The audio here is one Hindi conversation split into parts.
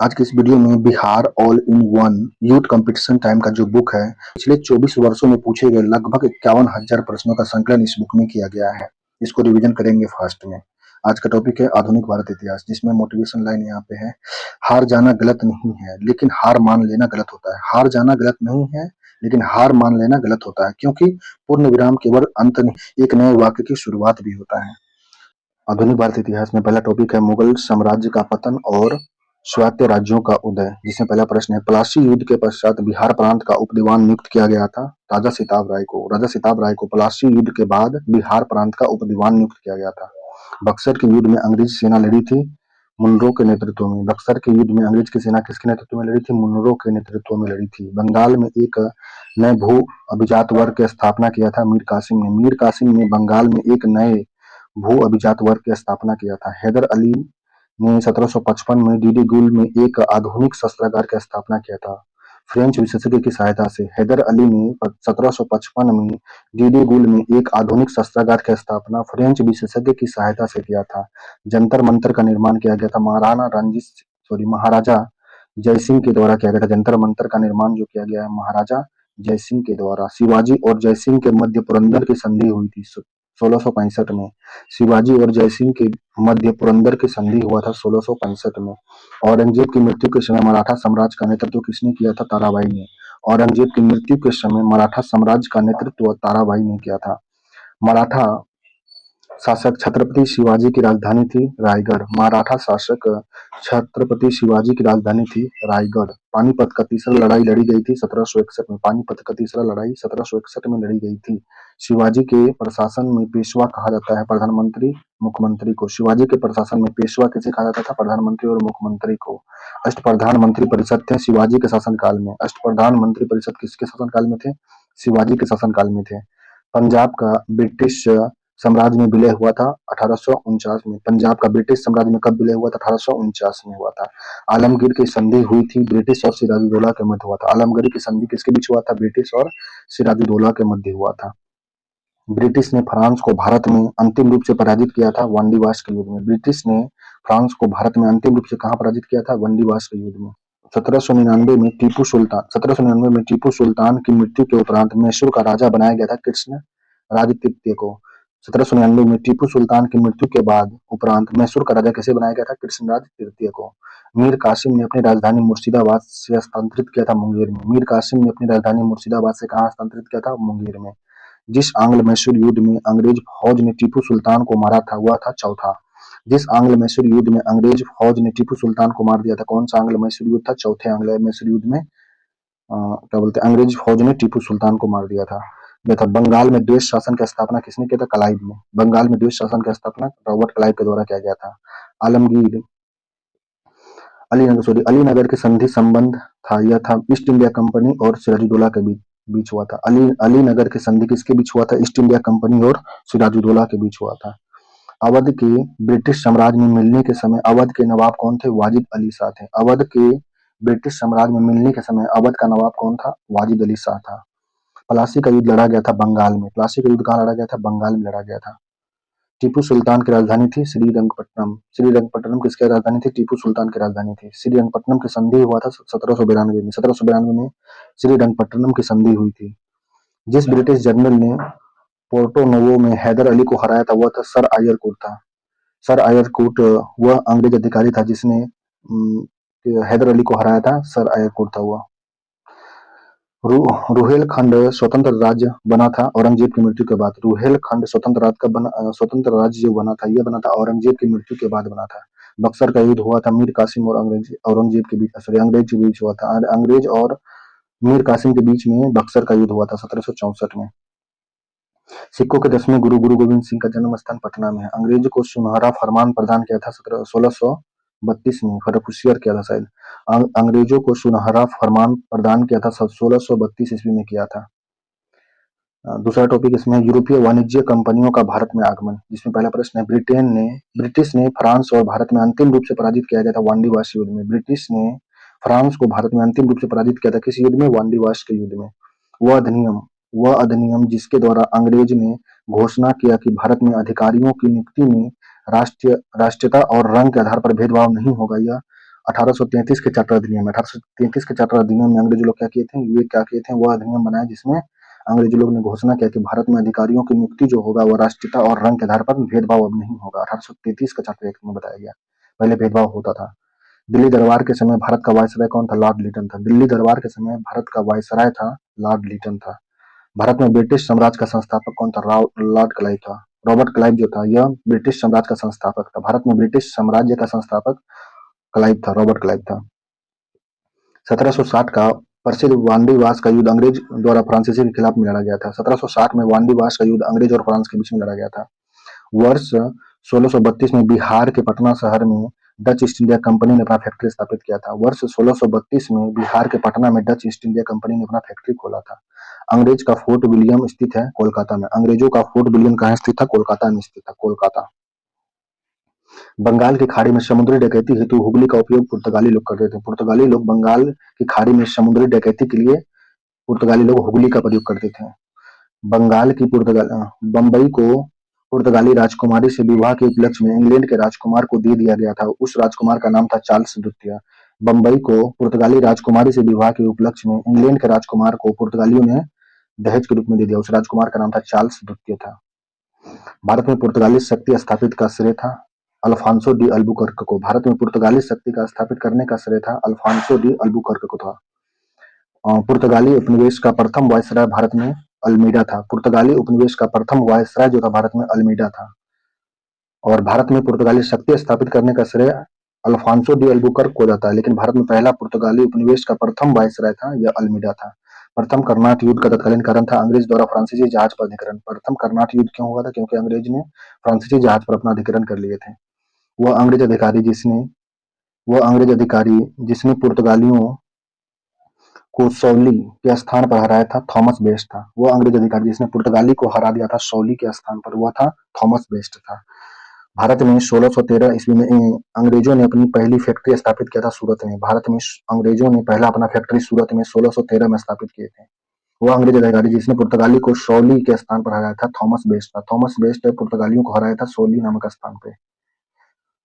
आज के इस वीडियो में Bihar all in one youth competition time का जो बुक है, पिछले 24 वर्षों में पूछे गए लगभग 51,000 प्रश्नों का संकलन इस बुक में किया गया है। इसको रिवीजन करेंगे फास्ट में। आज का टॉपिक है आधुनिक भारत इतिहास, जिसमें मोटिवेशन लाइन यहाँ पे है, हार जाना गलत नहीं है लेकिन हार मान लेना गलत होता है। हार जाना गलत नहीं है लेकिन हार मान लेना गलत होता है, क्योंकि पूर्ण विराम केवल अंत नहीं, एक नए वाक्य की शुरुआत भी होता है। आधुनिक भारत इतिहास में पहला टॉपिक है मुगल साम्राज्य का पतन और स्वायत्त राज्यों का उदय, जिसमें पहला प्रश्न है, प्लासी युद्ध के पश्चात बिहार प्रांत का उपदीवान नियुक्त किया गया था राजा सिताब राय को। राजा सिताब राय को प्लासी युद्ध के बाद बिहार प्रांत का उपदीवान नियुक्त किया गया था। बक्सर के युद्ध में अंग्रेज सेना लड़ी थी मुनरो के नेतृत्व में। बक्सर के युद्ध में अंग्रेज की सेना किसके नेतृत्व में लड़ी थी? मुनरो के नेतृत्व में लड़ी थी। बंगाल में एक नए भू अभिजात वर्ग की स्थापना किया था मीर कासिम ने। मीर कासिम ने बंगाल में एक नए भू अभिजात वर्ग की स्थापना किया था। हैदर अली ने 1755 में डीडी गुल में एक आधुनिक शस्त्रागार की स्थापना किया था फ्रेंच विशेषज्ञ की सहायता से। हैदर अली ने 1755 में डीडी गुल में एक आधुनिक शस्त्रागार की स्थापना फ्रेंच विशेषज्ञ की सहायता से किया था। जंतर मंतर का निर्माण किया गया था महाराजा जयसिंह के द्वारा किया गया था। जंतर मंतर का निर्माण जो किया गया है महाराजा जयसिंह के द्वारा। शिवाजी और जयसिंह के मध्य पुरंदर की संधि हुई थी 1665 में। शिवाजी और जयसिंह के मध्य पुरंदर की संधि हुआ था 1665 में। औरंगजेब की मृत्यु के समय मराठा साम्राज्य का नेतृत्व किसने किया था? ताराबाई ने। औरंगजेब की मृत्यु के समय मराठा साम्राज्य का नेतृत्व ताराबाई ने किया था। मराठा शासक छत्रपति शिवाजी की राजधानी थी रायगढ़। मराठा शासक छत्रपति शिवाजी की राजधानी थी रायगढ़। पानीपत का तीसरा लड़ाई लड़ी गई थी 1761 में। पानीपत का तीसरा लड़ाई 1761 में लड़ी गई थी। शिवाजी के प्रशासन में पेशवा कहा जाता है प्रधानमंत्री मुख्यमंत्री को। शिवाजी के प्रशासन में पेशवा किसे कहा जाता था? प्रधानमंत्री और मुख्यमंत्री को। अष्टप्रधान मंत्री परिषद थे शिवाजी के शासनकाल में। अष्टप्रधान मंत्री परिषद किसके शासनकाल में थे? शिवाजी के शासनकाल में थे। पंजाब का ब्रिटिश साम्राज्य में विलय हुआ था 1849 में। पंजाब का ब्रिटिश साम्राज्य में कब विलय हुआ था? 1849 में हुआ था। आलमगीर की संधि हुई थी ब्रिटिश और सिराजुद्दौला के मध्य हुआ था। आलमगीर की संधि किसके बीच हुआ था? ब्रिटिश और सिराजुद्दौला के मध्य हुआ था। ब्रिटिश ने फ्रांस को भारत में अंतिम रूप से पराजित किया था वांडीवास के युद्ध में। ब्रिटिश ने फ्रांस को भारत में अंतिम रूप से कहां पराजित किया था? वांडीवास के युद्ध में। 1799 में टीपू सुल्तान की मृत्यु के उपरांत मैसूर का राजा बनाया गया था कृष्ण राज तृतीय को। 1799 में टीपू सुल्तान की मृत्यु के बाद उपरांत मैसूर का राजा कैसे बनाया गया था? कृष्णराज तृतीय को। मीर कासिम ने अपनी राजधानी मुर्शिदाबाद से हस्तांतरित किया था मुंगेर में। मीर कासिम ने अपनी राजधानी मुर्शिदाबाद से कहां हस्तांतरित किया था? मुंगेर में। जिस आंग्ल मैसूर युद्ध में अंग्रेज फौज ने टीपू सुल्तान को मारा था वह था चौथा। जिस आंग्ल मैसूर युद्ध में अंग्रेज फौज ने टीपू सुल्तान को मार दिया था, कौन सा आंग्ल मैसूर युद्ध था? चौथे आंग्ल मैसूर युद्ध में क्या बोलते हैं, अंग्रेज फौज ने टीपू सुल्तान को मार दिया था। बंगाल में द्वेष शासन की स्थापना किसने किया था? क्लाइव ने। बंगाल में द्वेष शासन की स्थापना रॉबर्ट क्लाइव के द्वारा किया गया था। आलमगीर अलीनगर की संधि संबंध था, यह था ईस्ट इंडिया कंपनी और सिराजुद्दौला के बीच हुआ था। अलीनगर की संधि किसके बीच हुआ था? ईस्ट इंडिया कंपनी और सिराजुद्दौला के बीच हुआ था। अवध के ब्रिटिश साम्राज्य में मिलने के समय अवध के नवाब कौन थे? वाजिद अली शाह थे। अवध के ब्रिटिश साम्राज्य में मिलने के समय अवध का नवाब कौन था? वाजिद अली शाह था। प्लासी का युद्ध लड़ा गया था बंगाल में। प्लासी का युद्ध कहाँ लड़ा गया था? बंगाल में लड़ा गया था। टीपू सुल्तान की राजधानी थी श्रीरंगपट्टनम। श्रीरंगपट्टनम किसकी राजधानी थी? टीपू सुल्तान की राजधानी थी। श्रीरंगपट्टनम की संधि हुआ था 1792 में। 1792 में श्रीरंगपट्टनम की संधि हुई थी। जिस ब्रिटिश जनरल ने पोर्टो नोवो में हैदर अली को हराया था वह था सर आयर कोट था। सर आयर कोट वह अंग्रेज अधिकारी था जिसने हैदर अली को हराया था। सर आयर कोट था वह। रुहेलखंड स्वतंत्र राज्य बना था औरंगजेब की मृत्यु के बाद। रुहेलखंड स्वतंत्र राज्य कब बना? स्वतंत्र राज्य जो बना था यह बना था औरंगजेब की मृत्यु के बाद बना था। बक्सर का युद्ध हुआ था मीर कासिम और औरंगजेब के बीच, अंग्रेज के बीच हुआ था। अंग्रेज और मीर कासिम के बीच में बक्सर का युद्ध हुआ था 1764 में। सिखों के 10वें गुरु गुरु गोविंद सिंह का जन्म स्थान पटना में है। अंग्रेज को सुनहरा फरमान प्रदान किया था 1632 में। फर्रुखियत किया था शायद। अंग्रेजों को सुनहरा फरमान प्रदान किया था 1632 ईस्वी में किया था। दूसरा टॉपिक इसमें यूरोपीय वाणिज्य कंपनियों का भारत में आगमन, जिसमें पहला प्रश्न है, ब्रिटिश ने फ्रांस और भारत में अंतिम रूप से पराजित किया गया था वांडीवास युद्ध में। ब्रिटिश ने फ्रांस को भारत में अंतिम रूप से पराजित किया था किस युद्ध में? वांडीवास के युद्ध में। वह अधिनियम जिसके द्वारा अंग्रेज ने घोषणा किया कि भारत में अधिकारियों की नियुक्ति में राष्ट्रीयता और रंग के आधार पर भेदभाव नहीं होगा, यह 1833 के चार्टर अधिनियम 1833 के चार्टर अधिनियम में अंग्रेज लोग क्या किए थे, ये क्या किए थे, वो अधिनियम बनाया जिसमें अंग्रेज लोग ने घोषणा किया कि भारत में अधिकारियों की नियुक्ति जो होगा वो राष्ट्रीयता और रंग के आधार पर भेदभाव अब नहीं होगा। 1833 का चार्टर एक्ट में बताया गया। पहले भेदभाव होता था। दिल्ली दरबार के समय भारत का वायसराय कौन था? लॉर्ड लिटन था। दिल्ली दरबार के समय भारत का वायसराय था लॉर्ड लिटन था। भारत में ब्रिटिश साम्राज्य का संस्थापक कौन था? लॉर्ड क्लाइव था। रॉबर्ट क्लाइव जो था यह ब्रिटिश साम्राज्य का संस्थापक था। भारत में ब्रिटिश साम्राज्य का संस्थापक क्लाइव था, रॉबर्ट क्लाइव था। 1760 का प्रसिद्ध वांडीवास का युद्ध अंग्रेज द्वारा फ्रांसीसी के खिलाफ में लड़ा गया था। 1760 में वांडीवास का युद्ध अंग्रेज और फ्रांस के बीच में लड़ा गया था। वर्ष 1632 में बिहार के पटना शहर में डच ईस्ट इंडिया कंपनी ने अपना फैक्ट्री स्थापित किया था। वर्ष 1632 में बिहार के पटना में डच ईस्ट इंडिया कंपनी ने अपना फैक्ट्री खोला था। अंग्रेज का फोर्ट विलियम स्थित है कोलकाता में। अंग्रेजों का फोर्ट विलियम कहाँ स्थित था? कोलकाता में स्थित था, कोलकाता। बंगाल की खाड़ी में समुद्री डकैती हेतु हुगली का उपयोग पुर्तगाली लोग करते थे। पुर्तगाली लोग बंगाल की खाड़ी में समुद्री डकैती के लिए पुर्तगाली लोग हुगली का प्रयोग करते थे। बंगाल की बम्बई को पुर्तगाली राजकुमारी से विवाह के उपलक्ष्य में इंग्लैंड के राजकुमार को दे दिया गया था। उस राजकुमार का नाम था चार्ल्स द्वितीय। बम्बई को पुर्तगाली राजकुमारी से विवाह के उपलक्ष्य में इंग्लैंड के राजकुमार को पुर्तगालियों ने दहेज के रूप में दे दिया। उस राजकुमार का नाम था चार्ल्स द्वितीय था। भारत में पुर्तगाली शक्ति स्थापित का श्रेय था अल्फांसो डी अल्बुकर्क को। भारत में पुर्तगाली शक्ति का स्थापित करने का श्रेय था अल्फांसो डी अल्बुकर्क को था। पुर्तगाली उपनिवेश का प्रथम वायसराय भारत में अल्मीडा था। पुर्तगाली उपनिवेश का प्रथम वायसराय जो था भारत में अल्मीडा था। और भारत में पुर्तगाली शक्ति स्थापित करने का श्रेय अल्फांसो डी अल्बुकर्क को जाता है, लेकिन भारत में पहला पुर्तगाली उपनिवेश का प्रथम वायसराय था यह अल्मीडा था। प्रथम कर्नाटक युद्ध का तत्कालीन कारण था अंग्रेज द्वारा फ्रांसीसी जहाज पर अधिग्रहण। प्रथम कर्नाटक युद्ध क्यों हुआ था? क्योंकि अंग्रेज ने फ्रांसीसी जहाज पर अपना अधिग्रहण कर लिए थे। वह अंग्रेज अधिकारी जिसने पुर्तगालियों को सौली के स्थान पर हराया था थॉमस बेस्ट था। वो अंग्रेज अधिकारी जिसने पुर्तगाली को हरा दिया था सौली के स्थान पर, वह था थॉमस बेस्ट था। भारत में 1613 ईस्वी में अंग्रेजों ने अपनी पहली फैक्ट्री स्थापित किया था सूरत में। भारत में अंग्रेजों ने पहला अपना फैक्ट्री सूरत में 1613 में स्थापित किए थे। वह अंग्रेज अधिकारी जिसने पुर्तगाली को सौली के स्थान पर हराया था थॉमस बेस्ट था। थॉमस बेस्ट ने पुर्तगालियों को हराया था सौली नामक स्थान पे।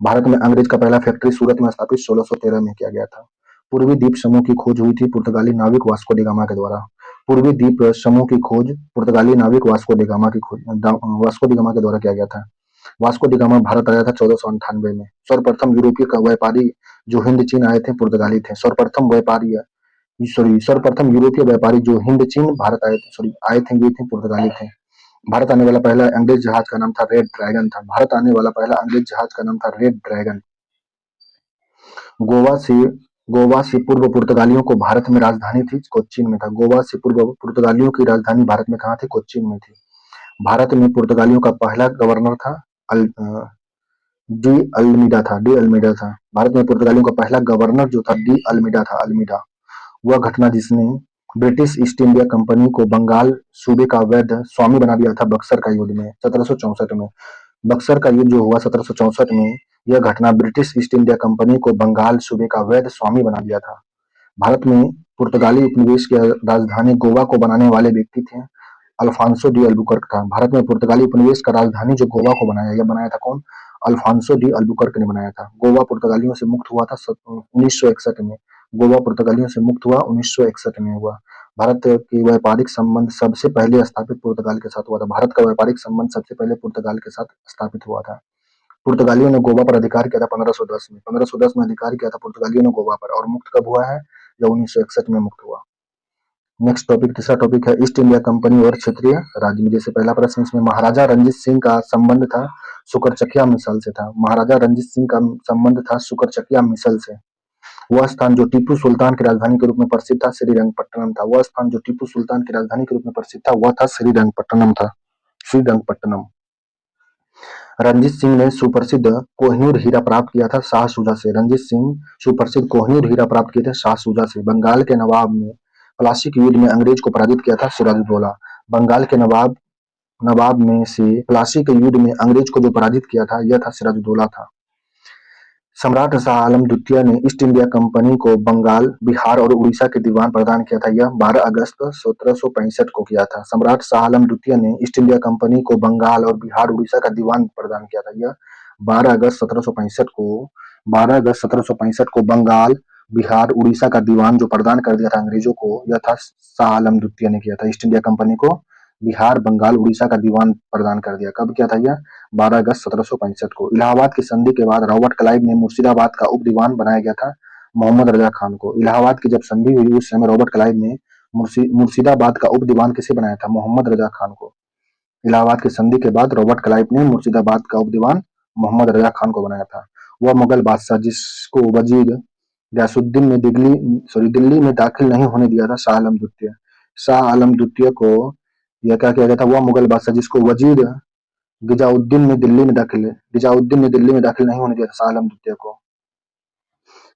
भारत में अंग्रेज का पहला फैक्ट्री सूरत में स्थापित 1613 में किया गया था। पूर्वी द्वीप समूह की खोज हुई थी पुर्तगाली नाविक वास्को डी गामा के द्वारा। पूर्वी द्वीप समूह की खोज पुर्तगाली नाविक वास्को डी गामा के द्वारा किया गया था। वास्को डी गामा भारत आया था 1498 में। सर्वप्रथम यूरोपीय व्यापारी जो हिंद चीन आए थे पुर्तगाली थे। सर्वप्रथम यूरोपीय व्यापारी जो हिंद चीन भारत आए थे ये थे पुर्तगाली थे। भारत आने वाला पहला अंग्रेज जहाज का नाम था रेड ड्रैगन था। भारत आने वाला पहला अंग्रेज जहाज का नाम था रेड ड्रैगन। गोवा से पूर्व पुर्तगालियों को भारत में राजधानी थी कोच्चिन में था। गोवा से पूर्व पुर्तगालियों की राजधानी भारत में कहाँ थी? कोच्चिन में थी। भारत में पुर्तगालियों का पहला गवर्नर था डी अल्मीडा था। भारत में पुर्तगालियों का पहला गवर्नर जो था डी अल्मीडा था, अल्मीडा। वह घटना जिसने ब्रिटिश ईस्ट इंडिया कंपनी को बंगाल सूबे का अवैध स्वामी बना दिया था बक्सर का युद्ध में 1764 में। बक्सर का युद्ध जो हुआ 1764 में, यह घटना ब्रिटिश ईस्ट इंडिया कंपनी को बंगाल सूबे का अवैध स्वामी बना दिया था। भारत में पुर्तगाली उपनिवेश की राजधानी गोवा को बनाने वाले व्यक्ति थे अल्फांसो डी अल्बुकर्क था। भारत में पुर्तगाली उपनिवेश का राजधानी जो गोवा को बनाया था कौन? अल्फांसो डी अल्बुकर्क ने बनाया था। गोवा पुर्तगालियों से मुक्त हुआ था 1961 में। गोवा पुर्तगालियों से मुक्त हुआ 1961 में हुआ। भारत के व्यापारिक संबंध सबसे पहले स्थापित पुर्तगाल के साथ हुआ था। भारत का व्यापारिक संबंध सबसे पहले पुर्तगाल के साथ स्थापित हुआ था। पुर्तगालियों ने गोवा पर अधिकार किया था 1510 में। 1510 में अधिकार किया था पुर्तगालियों ने गोवा पर। और मुक्त कब हुआ है? जब 1961 में मुक्त हुआ। नेक्स्ट टॉपिक, तीसरा टॉपिक है ईस्ट इंडिया कंपनी और क्षेत्रीय राज्य में। जैसे पहला प्रश्न इसमें महाराजा रंजीत सिंह का संबंध था सुकरचकिया मिसल से था। महाराजा रंजीत सिंह का संबंध था सुकरचकिया मिसल से। वह स्थान जो टीपू सुल्तान की राजधानी के रूप में प्रसिद्ध था श्रीरंगपट्टनम था। वह स्थान जो टीपू सुल्तान की राजधानी के रूप में प्रसिद्ध था वह था श्रीरंगपट्टनम था, श्रीरंगपट्टनम। रंजीत सिंह ने सुप्रसिद्ध कोहिनूर हीरा प्राप्त किया था शाह शुजा से। रंजीत सिंह सुप्रसिद्ध कोहिनूर हीरा प्राप्त किए थे शाह शुजा से। बंगाल के नवाब ने प्लासी के युद्ध में अंग्रेज को पराजित किया था सिराजुद्दौला। बंगाल के नवाब में से प्लासी के युद्ध में अंग्रेज को जो पराजित किया था यह था सिराजुद्दौला था। सम्राट शाह आलम द्वितीय ने ईस्ट इंडिया कंपनी को बंगाल, बिहार और उड़ीसा के दीवान प्रदान किया था। यह 12 अगस्त 1765 को किया था। सम्राट शाह आलम द्वितीय ने ईस्ट इंडिया कंपनी को बंगाल और बिहार, उड़ीसा का दीवान प्रदान किया था। यह 12 अगस्त 1765 को 12 अगस्त 1765 को बंगाल, बिहार, उड़ीसा का दीवान जो प्रदान कर दिया था अंग्रेजों को, यह था शाह आलम द्वितीय ने किया था। ईस्ट इंडिया कंपनी को बिहार, बंगाल, उड़ीसा का दीवान प्रदान कर दिया। कब किया था यह? 12 अगस्त 1765 को। इलाहाबाद की संधि के बाद रॉबर्ट क्लाइव ने मुर्शिदाबाद का उप दीवान बनाया गया था मोहम्मद रजा खान को। इलाहाबाद की जब संधि हुई उस समय रॉबर्ट क्लाइव ने मुर्शिदाबाद का उप दीवान किसे बनाया था? मोहम्मद रजा खान को। इलाहाबाद की संधि के बाद रॉबर्ट क्लाइव ने मुर्शिदाबाद का उप दीवान मोहम्मद रजा खान को बनाया था। वह मुगल बादशाह जिसको वजीर गयासुद्दीन ने दिल्ली में दाखिल नहीं होने दिया था शाह आलम द्वितीय। शाह आलम द्वितीय को यह क्या किया गया था? वह मुगल बादशाह जिसको वजीर गिजाउद्दीन ने दिल्ली में दाखिल नहीं होने दिया था शाह आलम द्वितीय को।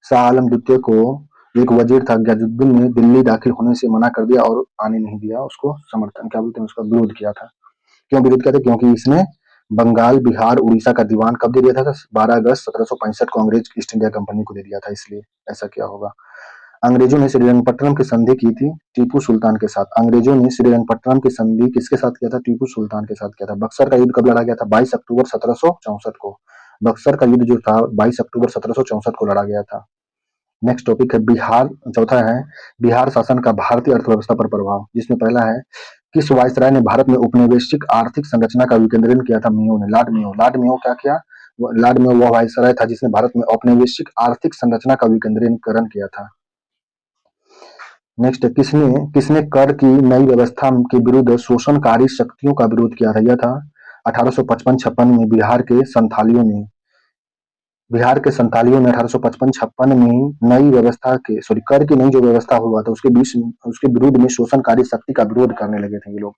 शाह आलम द्वितीय को एक वजीर था गयासुद्दीन ने दिल्ली दाखिल होने से मना कर दिया और आने नहीं दिया, उसको समर्थन क्या बोलते हैं उसका विरोध किया था। क्यों विरोध किया था? क्योंकि इसने बंगाल, बिहार, उड़ीसा का दीवान कब दे दिया था? 12 अगस्त 1765 को अंग्रेज ईस्ट इंडिया कंपनी को दे दिया था, इसलिए ऐसा क्या होगा। अंग्रेजों ने श्रीरंगपट्टनम की संधि की थी टीपू सुल्तान के साथ। अंग्रेजों ने श्रीरंगपट्टनम की संधि किसके साथ किया था? टीपू सुल्तान के साथ किया था। बक्सर का युद्ध कब लड़ा गया था? 22 अक्टूबर 1764 को। बक्सर का युद्ध जो था 22 अक्टूबर 1764 को लड़ा गया था। नेक्स्ट टॉपिक है बिहार। चौथा है बिहार शासन का भारतीय अर्थव्यवस्था पर प्रभाव, जिसमें पहला है किस वायसराय ने भारत में औपनिवेशिक आर्थिक संरचना का विकेंद्रीकरण किया था? मियो ने। लॉर्ड मियो क्या किया? लॉर्ड मियो वह वायसराय था जिसने भारत में औपनिवेशिक आर्थिक संरचना का विकेंद्रीकरण किया था। नेक्स्ट, किसने कर की नई व्यवस्था के विरुद्ध शोषणकारी शक्तियों का विरोध किया था? यह था 1855-56 में बिहार के संथालियों ने 1855-56 में नई व्यवस्था के कर की नई जो व्यवस्था हुआ था उसके विरुद्ध में शोषणकारी शक्ति का विरोध करने लगे थे ये लोग।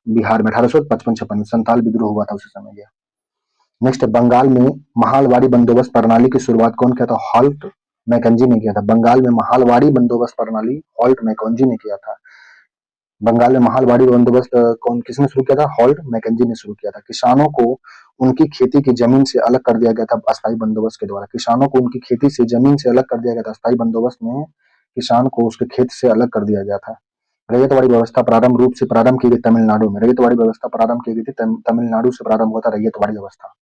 बिहार में 1855-56 में संथाल विद्रोह हुआ था उसी समय यह। नेक्स्ट, बंगाल में महालवाड़ी बंदोबस्त प्रणाली की शुरुआत कौन किया था? हॉल्ट मैकेंजी ने किया था। बंगाल में महालवाड़ी बंदोबस्त प्रणाली हॉल्ट मैकेंजी ने किया था। बंगाल में महालवाड़ी बंदोबस्त किसने शुरू किया था? हॉल्ट मैकेंजी ने शुरू किया था। किसानों को उनकी खेती की जमीन से अलग कर दिया गया था अस्थायी बंदोबस्त के द्वारा। किसानों को उनकी खेती से जमीन से अलग कर दिया गया था। अस्थायी बंदोबस्त में किसान को उसके खेत से अलग कर दिया गया था। रैयतवाड़ी व्यवस्था प्रारंभ की गई तमिलनाडु में। रैयतवाड़ी व्यवस्था प्रारंभ की गई थी तमिलनाडु से प्रारंभ हुआ था रैयतवाड़ी व्यवस्था।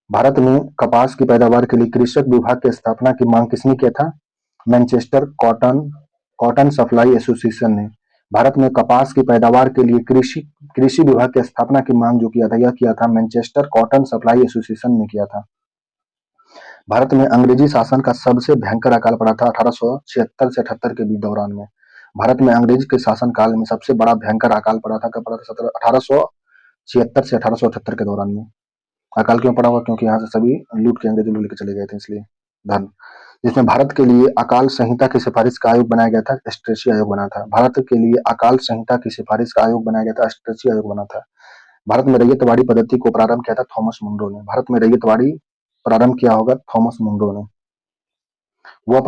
भारत में कपास की पैदावार के लिए कृषक विभाग की स्थापना की मांग किसने किया था? मैनचेस्टर कॉटन सप्लाई एसोसिएशन ने। भारत में कपास की पैदावार के लिए कृषि विभाग की स्थापना की मांग जो किया था यह किया था मैनचेस्टर कॉटन सप्लाई एसोसिएशन ने किया था। भारत में अंग्रेजी शासन का सबसे भयंकर अकाल पड़ा था 1876 से 78 के बीच दौरान में। भारत में अंग्रेज के शासन काल में सबसे बड़ा भयंकर अकाल पड़ा था। कब पड़ा था? 1876 से 1878 के दौरान में। अकाल क्यों पड़ा हुआ? क्योंकि यहाँ से सभी लूट के अंग्रेज लोग लेके चले गए थे, इसलिए धन। जिसमें भारत के लिए अकाल संहिता की सिफारिश का आयोग बनाया गया था, स्ट्रेची आयोग बना था। भारत के लिए अकाल संहिता की सिफारिश का आयोग बनाया गया था, स्ट्रेची आयोग बना था। भारत में रैयतवाड़ी पद्धति को प्रारंभ किया था थॉमस मुनरो ने। भारत में रैयतवाड़ी प्रारंभ किया होगा थॉमस मुनरो ने। वह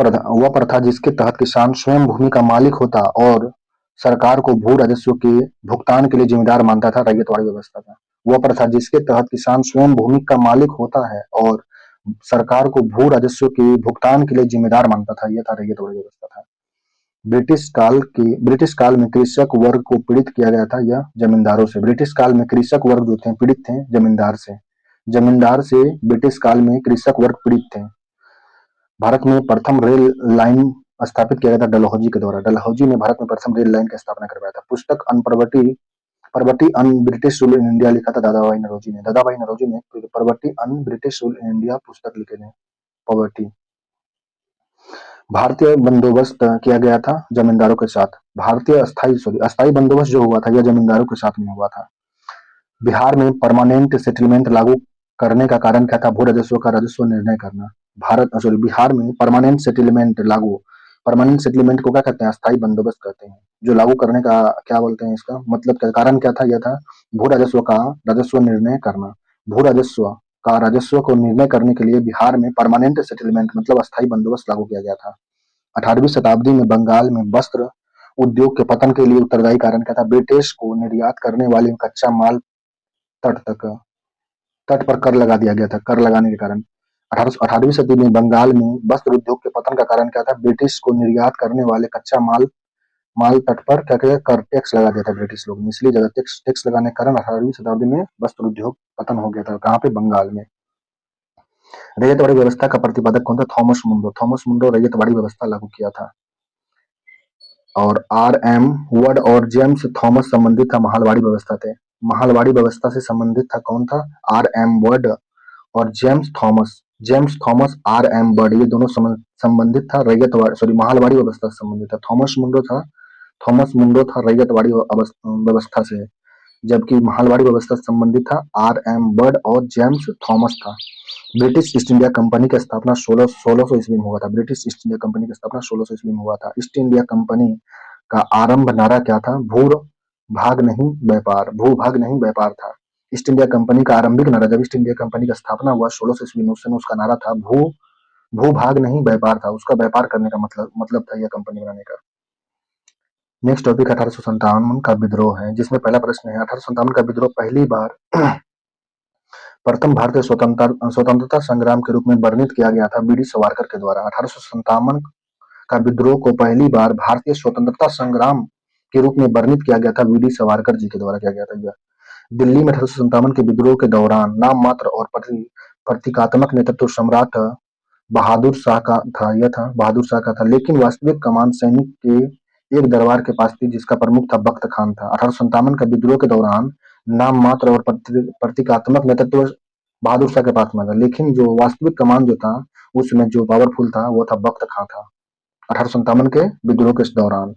प्रथा जिसके तहत किसान स्वयं भूमि का मालिक होता और सरकार को भू राजस्व के भुगतान के लिए जिम्मेदार मानता था, रैयतवाड़ी व्यवस्था था। वह प्रथा जिसके तहत किसान स्वयं भूमि का मालिक होता है और सरकार को भू राजस्व के भुगतान के लिए जिम्मेदार मानता था, यह था रैयतवाड़ी व्यवस्था था। ब्रिटिश काल में कृषक वर्ग को पीड़ित किया गया था यह जमींदारों से। ब्रिटिश काल में कृषक वर्ग जो थे पीड़ित थे जमींदार से ब्रिटिश काल में कृषक वर्ग पीड़ित थे। भारत में प्रथम रेल लाइन स्थापित किया गया था डलहौजी के द्वारा। डलहौजी ने भारत में प्रथम रेल लाइन की स्थापना करवाया था। पुस्तक पर्वती अन ब्रिटिश रूल इन इंडिया लिखा था दादाभाई नौरोजी ने। दादाभाई नौरोजी ने पर्वती अन ब्रिटिश रूल इन इंडिया पुस्तक लिखे थे। पॉवर्टी। भारतीय बंदोबस्त किया गया था जमींदारों के साथ। अस्थाई बंदोबस्त जो हुआ था यह जमींदारों के साथ में हुआ था। बिहार में परमानेंट सेटलमेंट लागू करने का कारण क्या था? भू राजस्व का राजस्व निर्णय करना। बिहार में परमानेंट सेटलमेंट को क्या कहते हैं? अस्थाई बंदोबस्त कहते हैं। जो लागू करने का क्या बोलते हैं इसका मतलब क्या? कारण क्या था? यह था भू राजस्व का राजस्व निर्णय करना। भू राजस्व का राजस्व को निर्णय करने के लिए बिहार में परमानेंट सेटलमेंट मतलब अस्थाई बंदोबस्त लागू किया गया था। 18वीं शताब्दी में बंगाल में वस्त्र उद्योग के पतन के लिए उत्तरदायी कारण क्या था? ब्रिटिश को निर्यात करने वाले कच्चा माल तट पर कर लगा दिया गया था। कर लगाने के कारण 18वीं सदी में बंगाल में वस्त्र उद्योग के पतन का कारण क्या था? ब्रिटिश को निर्यात करने वाले कच्चा माल तट पर क्या किया? कर टैक्स लगा दिया था ब्रिटिश लोग ने। इसलिए ज्यादा टैक्स लगाने के कारण 18वीं शताब्दी में वस्त्र उद्योग पतन हो गया था। कहाँ पे? बंगाल में। रैयतवाड़ी व्यवस्था का प्रतिपादक कौन था? थॉमस मुंडो। थॉमस मुंडो रैयतवाड़ी व्यवस्था लागू किया था। और आर एम वर्ड और जेम्स थॉमस संबंधित था माहलवाड़ी व्यवस्था थे। माहलवाड़ी व्यवस्था से संबंधित था कौन था? आर एम वर्ड और James Thomas. James Thomas, R M Bird, ये दोनों संबंधित था रैयतवाड़ी, सॉरी, माहलवाड़ी व्यवस्था से संबंधित था। थॉमस मुंडो था रैयतवाड़ी व्यवस्था से, जबकि माहलवाड़ी व्यवस्था से संबंधित था आर एम बर्ड और जेम्स थॉमस था। ब्रिटिश ईस्ट इंडिया कंपनी की स्थापना 1600 ईस्वी में हुआ था। ब्रिटिश ईस्ट इंडिया कंपनी की स्थापना 1600 ईस्वी में हुआ था। ईस्ट इंडिया कंपनी का आरंभ नारा क्या था? भू भाग नहीं व्यापार। भू भाग नहीं व्यापार था ईस्ट इंडिया कंपनी का आरंभिक नारा। जब ईस्ट इंडिया कंपनी का स्थापना हुआ 1600 ईस्वी में, उस समय उसका नारा था भू भाग नहीं व्यापार था। उसका व्यापार करने का मतलब था यह कंपनी बनाने का। नेक्स्ट टॉपिक 1857 का विद्रोह है, जिसमें पहला प्रश्न है 1857 का विद्रोह पहली बार प्रथम भारतीय स्वतंत्रता संग्राम के रूप में वर्णित किया गया था बीडी सावरकर के द्वारा। 1857 का विद्रोह को पहली बार भारतीय स्वतंत्रता संग्राम के रूप में वर्णित किया गया था बीडी सावरकर जी के द्वारा किया गया था। यह दिल्ली में 1857 के विद्रोह के दौरान नाम मात्र और प्रतीकात्मक नेतृत्व सम्राट बहादुर शाह का था। यह था बहादुर शाह का था, लेकिन वास्तविक कमान सैनिक के एक दरबार के पास थी, जिसका प्रमुख था बख्त खान था। 1857 का विद्रोह के दौरान नाम मात्र और प्रतीकात्मक नेतृत्व बहादुर शाह के पास में था, लेकिन जो वास्तविक कमान जो था उसमें जो पावरफुल था वो था बख्त खान था। 1857 के विद्रोह के दौरान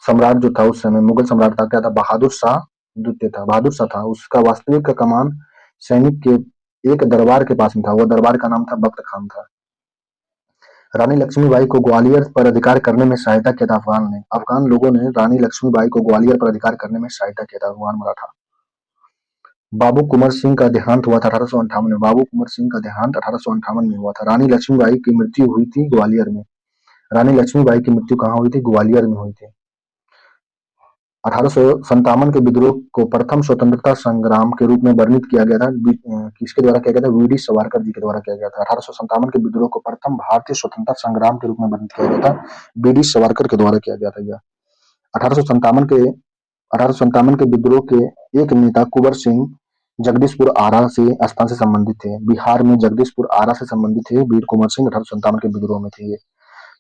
सम्राट जो था उस समय मुगल सम्राट था, क्या था? बहादुर शाह द्वितीय था। बहादुर शाह था, उसका वास्तविक का कमान सैनिक के एक दरबार के पास में था। वह दरबार का नाम था बख्त खान था। रानी लक्ष्मीबाई को ग्वालियर पर अधिकार करने में सहायता किया था अफगान ने। अफगान लोगों ने रानी लक्ष्मीबाई को ग्वालियर पर अधिकार करने में सहायता किया था अफगान मराठा। बाबू कुंवर सिंह का देहांत हुआ था 1858 में। बाबू कुंवर सिंह का देहांत 1858 में हुआ था। रानी लक्ष्मीबाई की मृत्यु हुई थी ग्वालियर में। रानी लक्ष्मीबाई की मृत्यु कहाँ हुई थी? ग्वालियर में हुई थी। 1857 के विद्रोह को प्रथम स्वतंत्रता संग्राम के रूप में वर्णित किया गया था। किसके द्वारा किया गया था? वीडी सावरकर जी के द्वारा किया गया था। 1857 के विद्रोह को प्रथम भारतीय स्वतंत्रता संग्राम के रूप में वर्णित किया गया था, वीडी सावरकर के द्वारा किया गया था। यह 1857 के विद्रोह के एक नेता कुंवर सिंह जगदीशपुर आरा से स्थान से संबंधित थे। बिहार में जगदीशपुर आरा से संबंधित थे वीर कुंवर सिंह। 1857 के विद्रोह में थे ये।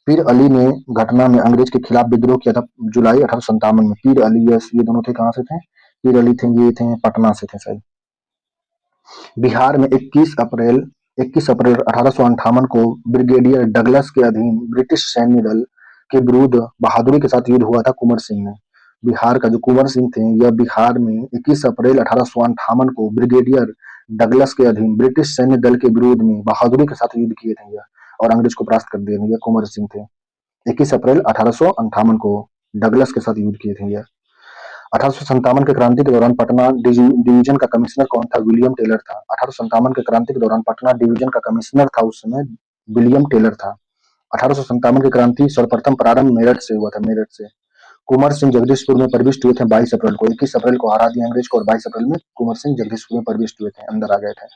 पीर अली ने घटना में अंग्रेज के खिलाफ विद्रोह किया था जुलाई 1857 में। पीर अली, ये दोनों थे कहाँ से थे? पीर अली थे, ये थे पटना से थे शायद। बिहार में 21 अप्रैल 1858 को ब्रिगेडियर डगलस के अधीन ब्रिटिश सैन्य दल के विरुद्ध बहादुरी के साथ युद्ध हुआ था कुंवर सिंह ने। बिहार का जो कुंवर सिंह थे, यह बिहार में 21 अप्रैल 1858 को ब्रिगेडियर डगलस के अधीन ब्रिटिश सैन्य दल के विरोध में बहादुरी के साथ युद्ध किए थे यह और अंग्रेज को परास्त कर दिए थे। यह कुंवर सिंह थे। 21 अप्रैल 1858 को डगलस के साथ युद्ध किए थे यह। 1857 के क्रांति के दौरान पटना डिवीजन का कमिश्नर कौन था? विलियम टेलर था। 1857 के क्रांति के दौरान पटना डिवीजन का कमिश्नर था उस समय विलियम टेलर था। 1857 की क्रांति सर्वप्रथम प्रारंभ मेरठ से हुआ था, मेरठ से। कुंवर सिंह जगदीशपुर में प्रविष्ट हुए थे 22 अप्रैल को। 21 अप्रैल को हरा दिया अंग्रेज को और 22 अप्रैल में कुंवर सिंह जगदीशपुर में प्रविष्ट हुए थे, अंदर आ गए थे।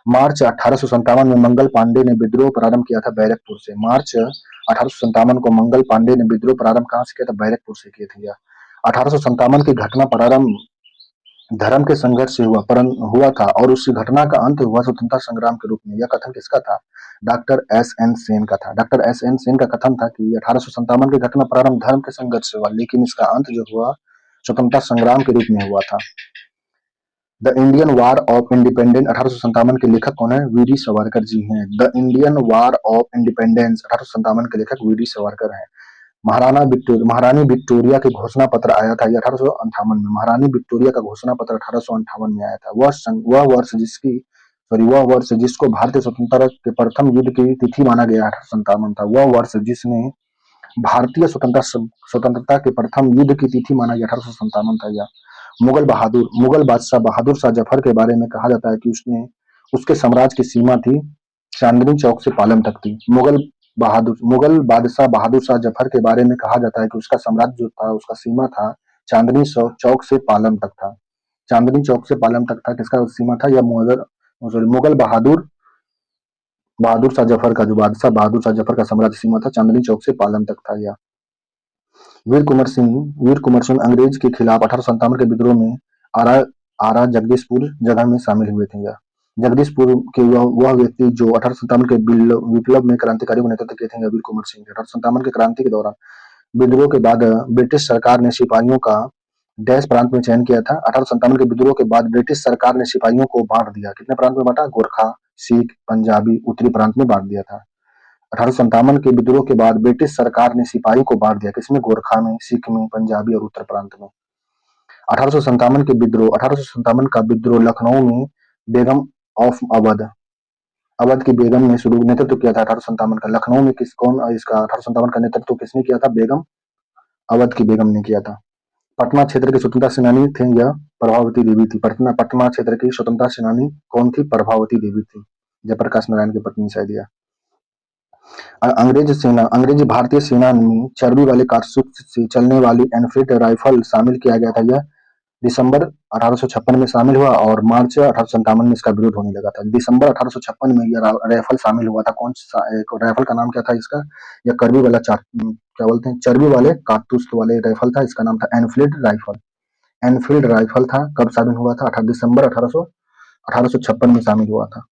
मार्च 1857 में मंगल पांडे ने विद्रोह प्रारंभ किया था बैरकपुर से। मार्च 1857 को मंगल पांडे ने विद्रोह प्रारंभ कहाँ से किया था? बैरकपुर से किए थे। 1857 की घटना प्रारंभ धर्म के संघर्ष से हुआ था और उस घटना का अंत हुआ स्वतंत्रता संग्राम के रूप में। यह कथन किसका था? डॉक्टर एस एन सेन का था। डॉक्टर एस एन सेन का कथन था कि 1857 की घटना प्रारंभ धर्म के संघर्ष से हुआ, लेकिन इसका अंत जो हुआ स्वतंत्रता संग्राम के रूप में हुआ था। The Indian war of independence 1857 के लेखक कौन है? वीडी सावरकर जी हैं। The Indian war of independence 1857 के लेखक वीडी सावरकर हैं। महारानी विक्टोरिया के घोषणा पत्र आया था 1858 में। महारानी विक्टोरिया का घोषणा पत्र 1858 में आया था। वह वर्ष जिसको भारतीय स्वतंत्रता के प्रथम युद्ध की तिथि माना गया 1857 था। वह वर्ष जिसने भारतीय स्वतंत्रता के प्रथम युद्ध की तिथि माना गया 1857 था। यह मुगल बादशाह बहादुर शाह जफर के बारे में कहा जाता है कि उसके साम्राज्य की सीमा थी चांदनी चौक से पालम तक थी। मुगल बादशाह बहादुर शाह जफर के बारे में कहा जाता है कि उसका साम्राज्य जो था उसका सीमा था चांदनी चौक से पालम तक था। चांदनी चौक से पालम तक था किसका सीमा था? यह मुगल बहादुर शाह जफर का, जो बादशाह बहादुर शाह जफर का साम्राज्य सीमा था चांदनी चौक से पालम तक था। यह वीर कुंवर सिंह अंग्रेज के खिलाफ 1857 के विद्रोह में आरा जगदीशपुर जगह में शामिल हुए थे। जगदीशपुर के वह व्यक्ति जो 1857 के विप्लव में क्रांतिकारी को नेतृत्व किए थे, वीर कुंवर सिंह थे। 1857 के क्रांति के दौरान विद्रोह के बाद ब्रिटिश सरकार ने सिपाहियों का डैश प्रांत में चयन किया था। 1857 के विद्रोह के बाद ब्रिटिश सरकार ने सिपाहियों को बांट दिया। कितने प्रांत में बांटा? गोरखा, सिख, पंजाबी, उत्तरी प्रांत में बांट दिया था। 1857 के विद्रोह के बाद ब्रिटिश सरकार ने सिपाही को बांट दिया। किसमें? गोरखा में, सिख में, पंजाबी और उत्तर प्रांत में। 1857 का विद्रोह लखनऊ में बेगम ऑफ अवध की बेगम ने शुरू नेतृत्व किया था। 1857 का लखनऊ में इसका 1857 का नेतृत्व किसने किया था? बेगम अवध की बेगम ने किया था। पटना क्षेत्र की स्वतंत्रता सेनानी थे यह प्रभावती देवी थी। पटना क्षेत्र की स्वतंत्रता सेनानी कौन थी? प्रभावती देवी थी, जयप्रकाश नारायण की पत्नी शायद यह। अंग्रेज भारतीय सेना में चर्बी वाले कारतूस से चलने वाली एनफील्ड राइफल शामिल किया गया था। यह दिसंबर 1856 में शामिल हुआ और मार्च 1857 में इसका विरोध होने लगा था। दिसंबर 1856 में यह राइफल शामिल हुआ था। कौन सा राइफल का नाम क्या था इसका? यह क्या बोलते हैं, चर्बी वाले कारतूस वाले राइफल था। इसका नाम था एनफील्ड राइफल। एनफील्ड राइफल था। कब शामिल हुआ था? दिसंबर 1856 में शामिल हुआ था।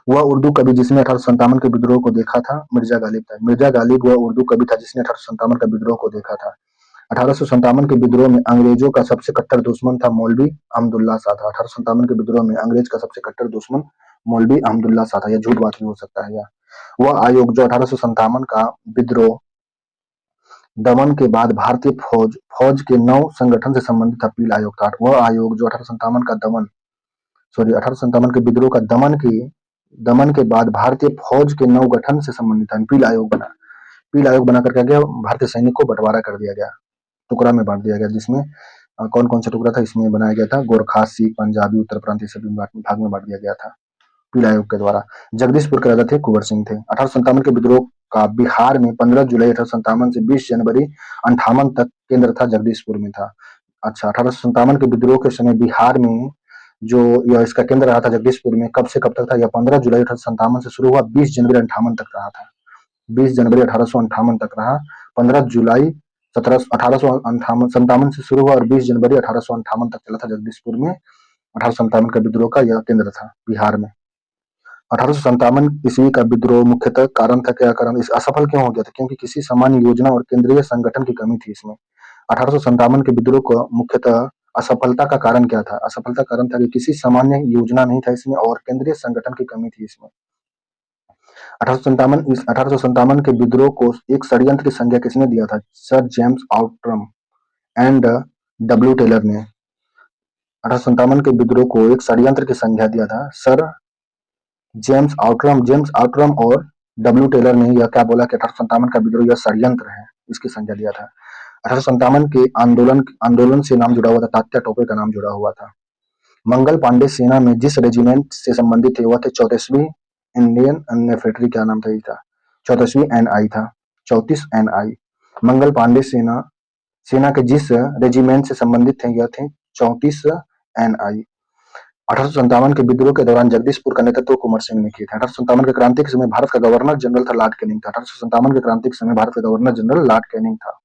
वह उर्दू कवि जिसने 1857 के विद्रोह को देखा था, मिर्जा गालिब था। मिर्जा गालिब वह उर्दू कवि था जिसने 1857 का विद्रोह को देखा था। 1857 के विद्रोह में अंग्रेजों का सबसे कट्टर दुश्मन था मौलवी अहमदुल्ला शाह था। 1857 के विद्रोह में अंग्रेज का सबसे कट्टर दुश्मन मौलवी अहमदुल्ला शाह था। यह झूठ बात भी हो सकता है। वह आयोग जो 1857 का विद्रोह दमन के बाद भारतीय फौज के 9 संगठन से संबंधित था, पील आयोग था। वह आयोग जो 1857 के विद्रोह का दमन के बाद भारतीय फौज के 9 गठन से संबंधित था, पील आयोग बना। पील आयोग बना करके गया, भारतीय सैनिक को बंटवारा कर दिया गया, टुकड़ा में बांट दिया गया, जिसमें कौन कौन सा टुकड़ा था इसमें बनाया गया था? गोरखा, सिख, पंजाबी, उत्तर प्रांत सभी भाग में बांट दिया गया था पील आयोग के द्वारा। जगदीशपुर के राजा थे कुंवर सिंह थे। 1857 के विद्रोह का बिहार में 15 जुलाई 1857 से 20 जनवरी 58 तक केंद्र था, जगदीशपुर में था। अच्छा, 1857 के विद्रोह के समय बिहार में जो यह इसका केंद्र रहा था जगदीशपुर में, कब से कब तक था? यह 15 जुलाई 1857 से शुरू हुआ, 20 जनवरी 58 तक रहा था। 20 जनवरी 1858 तक रहा। 15 जुलाई 1857 से शुरू हुआ और 20 जनवरी 1858 तक चला था जगदीशपुर में। 1857 का विद्रोह का यह केंद्र था बिहार में। 1857 ईस्वी का विद्रोह मुख्यतः कारण था, क्या कारण? इस असफल क्यों हो गया था? क्योंकि किसी सामान्य योजना और केंद्रीय संगठन की कमी थी इसमें। 1857 के विद्रोह को मुख्यतः असफलता का कारण क्या था? असफलता कारण था कि किसी सामान्य योजना नहीं था इसमें और केंद्रीय संगठन की कमी थी इसमें। 1857 के विद्रोह को एक षड्यंत्र की संज्ञा किसने दिया था? Sir James Outram and W Taylor ने 1857 के विद्रोह को एक षड्यंत्र की संज्ञा दिया था। सर जेम्स आउट्रम और डब्ल्यू टेलर ने यह क्या बोला कि 1857 का विद्रोह यह षड्यंत्र है, इसकी संज्ञा दिया था। 1857 के आंदोलन से नाम जुड़ा हुआ था, तात्या टोपे का नाम जुड़ा हुआ था। मंगल पांडे सेना में जिस रेजिमेंट से संबंधित थे वह थे 34वीं इंडियन इन्फेंट्री, क्या नाम था इसका? 34वीं एनआई था, 34 एनआई। मंगल पांडे सेना के जिस रेजिमेंट से संबंधित थे यह थे 34 एनआई। 1857 के विद्रोह के दौरान जगदीशपुर का नेतृत्व कुंवर सिंह ने किया था। 1857 के क्रांति के समय भारत का गवर्नर जनरल था लॉर्ड कैनिंग था। 1857 के क्रांति के समय भारत का गवर्नर जनरल लॉर्ड कैनिंग था।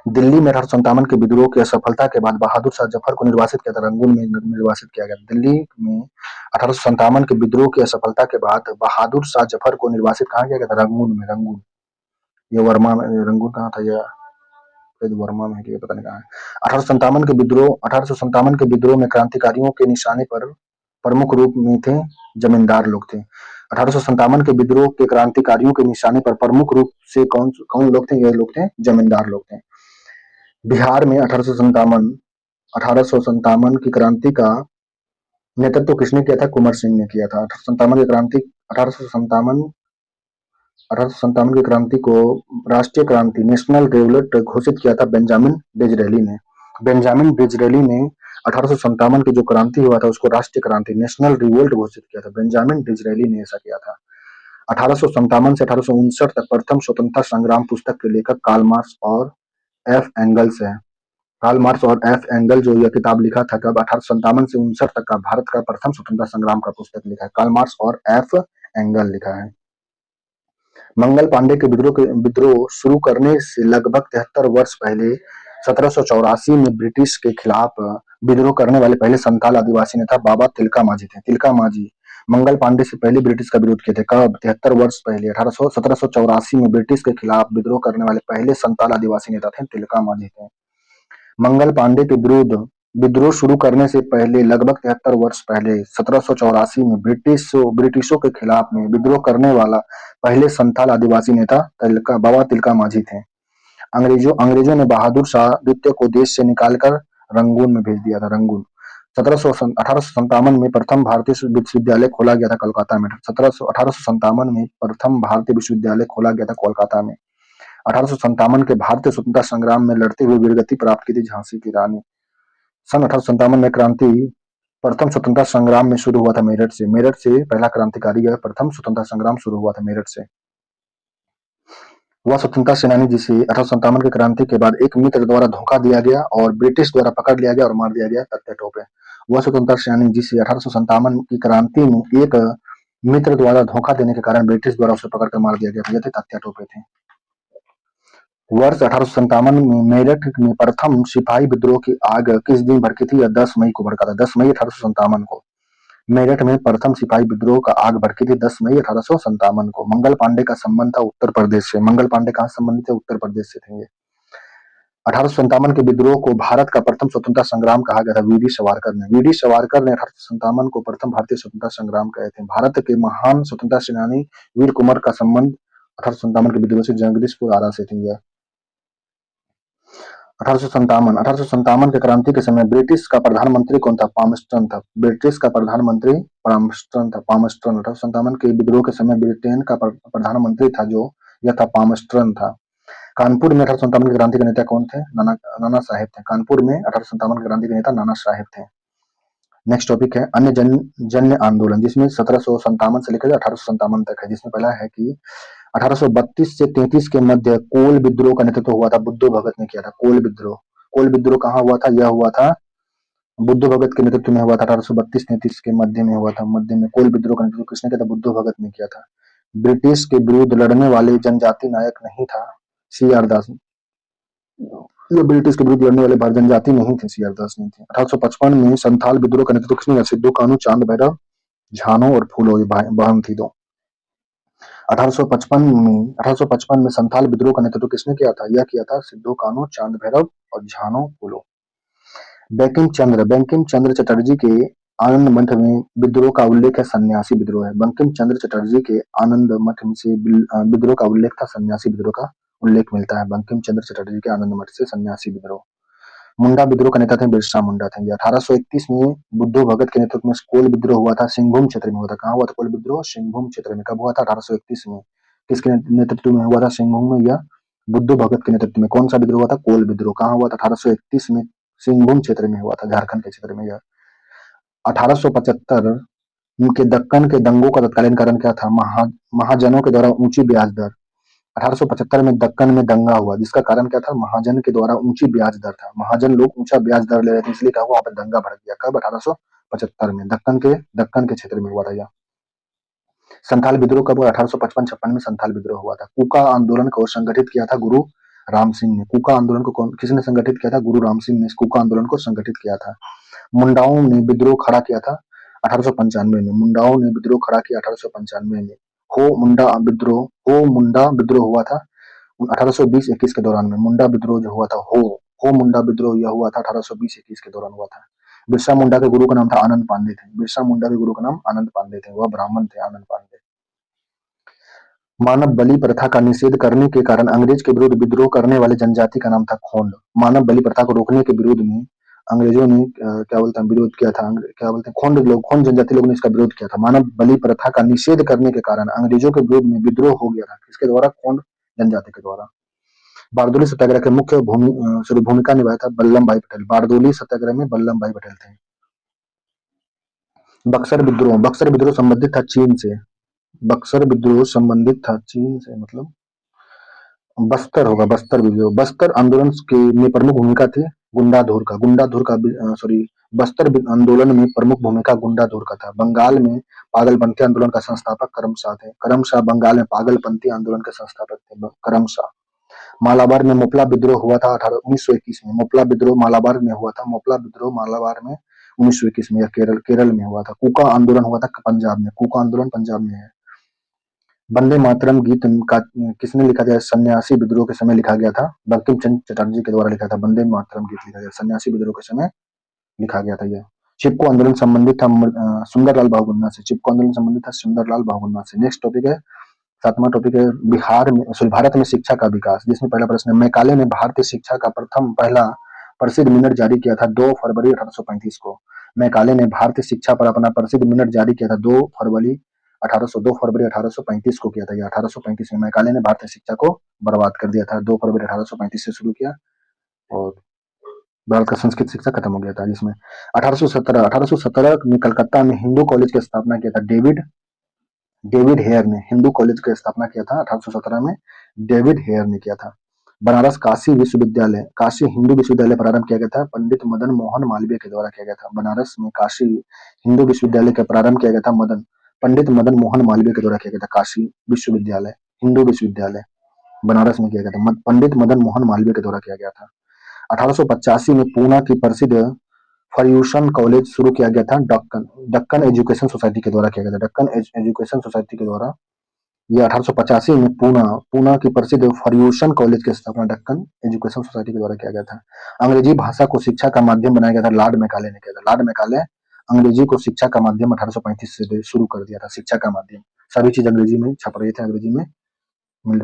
दिल्ली में 1857 के विद्रोह की असफलता के बाद बहादुर शाह जफर को निर्वासित किया था, रंगून में निर्वासित किया गया। दिल्ली में 1857 के विद्रोह की असफलता के बाद बहादुर शाह जफर को निर्वासित कहाँ किया गया था? रंगून में। ये वर्मा में, रंगून कहाँ था? यह वर्मा में, पता नहीं कहाँ है। 1857 के विद्रोह में क्रांतिकारियों के निशाने पर प्रमुख रूप में थे जमींदार लोग थे। 1857 के विद्रोह के क्रांतिकारियों के निशाने पर प्रमुख रूप से कौन लोग थे? ये लोग थे जमींदार लोग थे। बिहार में 1857 की क्रांति का नेतृत्व किसने किया था? कुंवर सिंह ने किया था। 1857 की क्रांति को राष्ट्रीय क्रांति, नेशनल रिवोल्ट घोषित किया था बेंजामिन डिज़रायली ने। बेंजामिन डिज़रायली ने 1857 की जो क्रांति हुआ था उसको राष्ट्रीय क्रांति, नेशनल रिवोल्ट घोषित किया था। बेंजामिन डिज़रायली ने ऐसा किया था। 1857 से 1859 तक प्रथम स्वतंत्रता संग्राम पुस्तक के लेखक कार्ल मार्क्स और एफ एंगल्स है। कार्ल मार्क्स और एफ एंगल जो यह किताब लिखा था कब? 1857 से 59 तक का भारत का प्रथम स्वतंत्रता संग्राम का पुस्तक लिखा है, कार्ल मार्क्स और एफ एंगल लिखा है। मंगल पांडे के विद्रोह शुरू करने से लगभग 73 वर्ष पहले 1784 में ब्रिटिश के खिलाफ विद्रोह करने वाले पहले संथाल आदिवासी नेता बाबा तिलका माझी थे। तिलका माझी मंगल पांडे से पहले ब्रिटिश का विरोध किए थे। कब? 73 वर्ष पहले 1784 में ब्रिटिश के खिलाफ विद्रोह करने वाले पहले संथाल आदिवासी नेता थे तिलका माझी थे। मंगल पांडे के विरुद्ध विद्रोह शुरू करने से पहले लगभग 73 वर्ष पहले 1784 में ब्रिटिशों के खिलाफ में विद्रोह करने वाला पहले संथाल आदिवासी नेता बाबा तिलका माझी थे। अंग्रेजों ने बहादुर शाह द्वितीय को देश से निकालकर रंगून में भेज दिया था। रंगून 1857 में प्रथम भारतीय विश्वविद्यालय खोला गया था कोलकाता में। 1857 में प्रथम भारतीय विश्वविद्यालय खोला गया था कोलकाता में। 1857 के भारतीय स्वतंत्रता संग्राम में लड़ते हुए वीरगति प्राप्त की थी झांसी की रानी। सन 1857 में क्रांति प्रथम स्वतंत्रता संग्राम में शुरू हुआ था मेरठ से। मेरठ से पहला क्रांतिकारी है, प्रथम स्वतंत्रता संग्राम शुरू हुआ था मेरठ से। वह स्वतंत्रता सेनानी जिसे 1857 की क्रांति के बाद एक मित्र द्वारा धोखा दिया गया और ब्रिटिश द्वारा पकड़ लिया गया और मार दिया गया तथ्य टोपे। वह स्वतंत्रता सेनानी जिसे 1857 की क्रांति में एक मित्र द्वारा धोखा देने के कारण ब्रिटिश द्वारा उसे पकड़कर मार दिया गया था, तथ्य टोपे थे। वर्ष 1857 में मेरठ में प्रथम सिपाही विद्रोह की आग किस दिन भड़की थी? 10 मई को भड़का था। 10 मई 1857 को मेरठ में प्रथम सिपाही विद्रोह का आग भड़की थी 10 मई 1857 को। मंगल पांडे का संबंध था उत्तर प्रदेश से। मंगल पांडे कहाँ संबंधित थे? उत्तर प्रदेश से थे। 1857 के विद्रोह को भारत का प्रथम स्वतंत्रता संग्राम कहा गया था वीडी सावरकर ने। वीडी सावरकर ने 1857 को प्रथम भारतीय स्वतंत्रता संग्राम कहे थे। भारत के महान स्वतंत्रता सेनानी वीर कुंवर का संबंध 1857 के विद्रोह से जगदीशपुर आरा से थी। 1857 के क्रांति के समय ब्रिटिश का प्रधानमंत्री कौन था? पामस्टन था। ब्रिटिश का प्रधानमंत्री पामस्टन था। पामस्टन 1857 के विद्रोह के समय ब्रिटेन का प्रधानमंत्री था जो यह था पामस्टन था। कानपुर में 1857 की क्रांति के नेता कौन थे? नाना साहेब थे। कानपुर में 1857 की क्रांति के नेता नाना साहेब थे। नेक्स्ट टॉपिक है अन्य जन्य आंदोलन, जिसमें 1757 से लेकर 1857 तक है, जिसमें पहला है कि 1832 से 33 के मध्य कोल विद्रोह का नेतृत्व हुआ था बुद्धू भगत ने किया था। कोल विद्रोह कहाँ हुआ था? यह हुआ था बुद्धू भगत के नेतृत्व में हुआ था। 1832-33 के मध्य में हुआ था। मध्य में कोल विद्रोह का नेतृत्व किसने किया था? बुद्धू भगत ने किया था। ब्रिटिश के विरुद्ध लड़ने वाले जनजाति नायक नहीं था CR दास। ये ब्रिटिश के विरुद्ध लड़ने वाले जनजाति नहीं थे, CR दास नहीं थे। 1855 में संथाल विद्रोह का नेतृत्व किसने किया? सिद्धू कानू, चांद भैरव, झानो और फूलो, ये बहन थी दो। 1855 में संथाल विद्रोह का नेतृत्व किसने किया था? यह किया था सिद्धू कानू, चांद भैरव और झानो फूलो। बंकिम चंद्र चटर्जी के आनंद मठ में विद्रोह का उल्लेख है, सन्यासी विद्रोह है। बंकिम चंद्र चटर्जी के आनंद मठ से विद्रोह का उल्लेख था, सन्यासी विद्रोह का उल्लेख मिलता है बंकिम चंद्र चटर्जी के आनंद मठ से। सन्यासी विद्रोह। मुंडा विद्रोह का नेता थे बिरसा मुंडा थे। 1831 में बुद्धू भगत के नेतृत्व में कोल विद्रोह हुआ था, सिंहभूम क्षेत्र में हुआ था। कहाँ हुआ था कोल विद्रोह? सिंहभूम क्षेत्र में। कब हुआ था? 1831 में। किसके नेतृत्व में हुआ था सिंहभूम में? यह बुद्धू भगत के नेतृत्व में। कौन सा विद्रोह हुआ था? कोल विद्रोह। कहाँ हुआ था? 1831 में सिंहभूम क्षेत्र में हुआ था, झारखंड के क्षेत्र में। यह 1875 के दक्कन के दंगों का तत्कालीन कारण क्या था? महाजनों के द्वारा ऊंची ब्याज दर। 1875 में दक्कन में दंगा हुआ, जिसका कारण क्या था? महाजन के द्वारा ऊंची ब्याज दर था। महाजन लोग ऊंचा ब्याज दर ले रहे थे, इसलिए क्या हुआ? वहां पर दंगा भड़क गया। कब? 1875 में दक्कन के क्षेत्र में हुआ था यह। संथाल विद्रोह कब हुआ? 1855-56 में संथाल विद्रोह हुआ था। कूका आंदोलन को संगठित किया था गुरु राम सिंह ने। कूका आंदोलन को किसने संगठित किया था? गुरु राम सिंह ने कूका आंदोलन को संगठित किया था। मुंडाओं ने विद्रोह खड़ा किया था 1895 में। मुंडाओं ने विद्रोह खड़ा किया 1895 में। हो मुंडा विद्रोह हुआ था 1820-21 के दौरान में। मुंडा विद्रोह जो हुआ था, हो मुंडा विद्रोह यह हुआ था 1820-21 के दौरान हुआ था। बिरसा मुंडा के गुरु का नाम था आनंद पांडे थे। बिरसा मुंडा के गुरु का नाम आनंद पांडे थे, वह ब्राह्मण थे आनंद पांडे। मानव बलि प्रथा का निषेध करने के कारण अंग्रेज के विरुद्ध विद्रोह करने वाले जनजाति का नाम था खोंड। मानव बलि प्रथा को रोकने के विरोध में अंग्रेजों ने विरोध किया था। खोंड जनजाति लोगों ने इसका विरोध किया था। मानव बलि प्रथा का निषेध करने के कारण अंग्रेजों के विरोध में विद्रोह हो गया था। किसके द्वारा? खोंड जनजाति के द्वारा। बारदोली सत्याग्रह के मुख्य भूमिका निभाया था वल्लभ भाई पटेल। बारदोली सत्याग्रह में वल्लभ भाई पटेल थे। बक्सर विद्रोह संबंधित था चीन से। बक्सर विद्रोह संबंधित था चीन से, मतलब बस्तर होगा। बस्तर विद्रोह। बस्तर आंदोलन में प्रमुख भूमिका थी गुंडाधुर का। बस्तर आंदोलन में प्रमुख भूमिका गुंडाधुर का था। बंगाल में पागलपंथी आंदोलन का संस्थापक करमशाह थे। करमशाह बंगाल में पागलपंथी आंदोलन के संस्थापक थे करमशाह। मालाबार में मुपला विद्रोह हुआ था 1921 में। मुपला विद्रोह मालाबार में हुआ था। मुपला विद्रोह मालाबार में 1921 में, यह केरल में हुआ था। कूका आंदोलन हुआ था पंजाब में। कूका आंदोलन पंजाब में है। वंदे मातरम गीत का किसने लिखा था? सन्यासी विद्रोह के समय लिखा गया था। बंकिम चंद्र चटर्जी के द्वारा लिखा था। वंदे मातरम गीत लिखा गया सन्यासी विद्रोह के समय लिखा गया था यह। चिपको आंदोलन संबंधित था सुंदरलाल बहुगुणा से। चिपको आंदोलन संबंधित था सुंदरलाल बहुगुणा से। नेक्स्ट टॉपिक है, 7वां टॉपिक है बिहार में भारत में शिक्षा का विकास, जिसमें पहला प्रश्न है, मैकाले ने भारतीय शिक्षा का पहला प्रसिद्ध मिनट जारी किया था 2 फरवरी 1835 को। मैकाले ने भारतीय शिक्षा पर अपना प्रसिद्ध मिनट जारी किया था 2 फरवरी 1835 को किया था। यह 1835 में मैकाले ने भारतीय शिक्षा को बर्बाद कर दिया था। 2 फरवरी 1835 से शुरू किया और भारत का संस्कृत शिक्षा खत्म हो गया था। जिसमें 1817 में कलकत्ता में हिंदू कॉलेज की स्थापना किया था डेविड हेयर ने। हिंदू कॉलेज की स्थापना किया था 1817 में डेविड हेयर ने किया था। बनारस काशी हिंदू विश्वविद्यालय प्रारंभ किया गया था पंडित मदन मोहन मालवीय के द्वारा किया गया था। बनारस में काशी हिंदू विश्वविद्यालय का प्रारंभ किया गया था पंडित मदन मोहन मालवीय के द्वारा किया गया था। काशी विश्वविद्यालय हिंदू विश्वविद्यालय बनारस में किया गया था, पंडित मदन मोहन मालवीय के द्वारा किया गया था। 1885 में पूना की प्रसिद्ध फर्ग्यूसन कॉलेज शुरू किया गया था दक्कन एजुकेशन सोसाइटी के द्वारा किया गया था। दक्कन एजुकेशन सोसाइटी के द्वारा यह 1885 में पूना की प्रसिद्ध फर्ग्यूसन कॉलेज की स्थापना दक्कन एजुकेशन सोसाइटी के द्वारा किया गया था। अंग्रेजी भाषा को शिक्षा का माध्यम बनाया गया था लॉर्ड मैकाले ने किया था। लॉर्ड मैकाले अंग्रेजी को शिक्षा का माध्यम 1835 से शुरू कर दिया था। शिक्षा का माध्यम, सभी चीज अंग्रेजी में छप रहे थे, अंग्रेजी में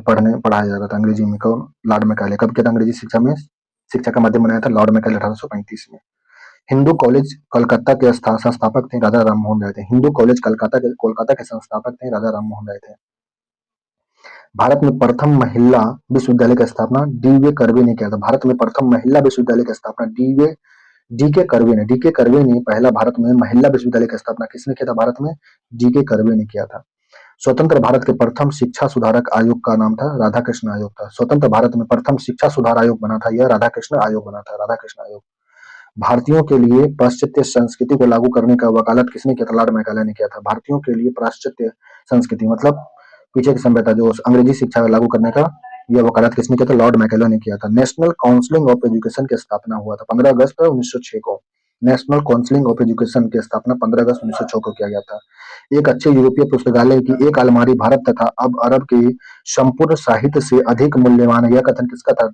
पढ़ाया जाता था अंग्रेजी में। कौन? Lord Macaulay. कब किया था अंग्रेजी शिक्षा का माध्यम बनाया था? लॉर्ड मैकाले 1835 में। हिंदू कॉलेज कोलकाता के संस्थापक थे राजा राममोहन राय थे। हिंदू कॉलेज कोलकाता के संस्थापक थे राजा राममोहन राय थे। भारत में प्रथम महिला विश्वविद्यालय की स्थापना डी.वे. कर्वे ने किया था। भारत में प्रथम महिला विश्वविद्यालय की स्थापना डी.के. कर्वे ने पहला भारत में महिला विश्वविद्यालय की स्थापना किसने किया था? भारत में डी.के. कर्वे ने किया था। स्वतंत्र भारत के प्रथम शिक्षा सुधारक आयोग का नाम था राधाकृष्ण आयोग था। स्वतंत्र भारत में प्रथम शिक्षा सुधार आयोग बना था, यह राधाकृष्ण आयोग बना था। राधाकृष्ण आयोग। भारतीयों के लिए पाश्चात्य संस्कृति को लागू करने का वकालत किसने किया था? लॉर्ड मैकाले ने किया था। भारतीयों के लिए पाश्चात्य संस्कृति मतलब पीछे की सभ्यता जो अंग्रेजी शिक्षा लागू करने का यह वकालत किसने किया था? लॉर्ड मैकाले ने किया था। नेशनल काउंसिल ऑफ एजुकेशन की स्थापना हुआ था 15 अगस्त 1906 को। नेशनल काउंसिल ऑफ एजुकेशन की स्थापना 15 अगस्त 1906 को किया गया था। एक अच्छे यूरोपीय पुस्तकालय की एक अलमारी भारत तथा अब अरब के संपूर्ण साहित्य से अधिक मूल्यवान है। यह कथन किसका था?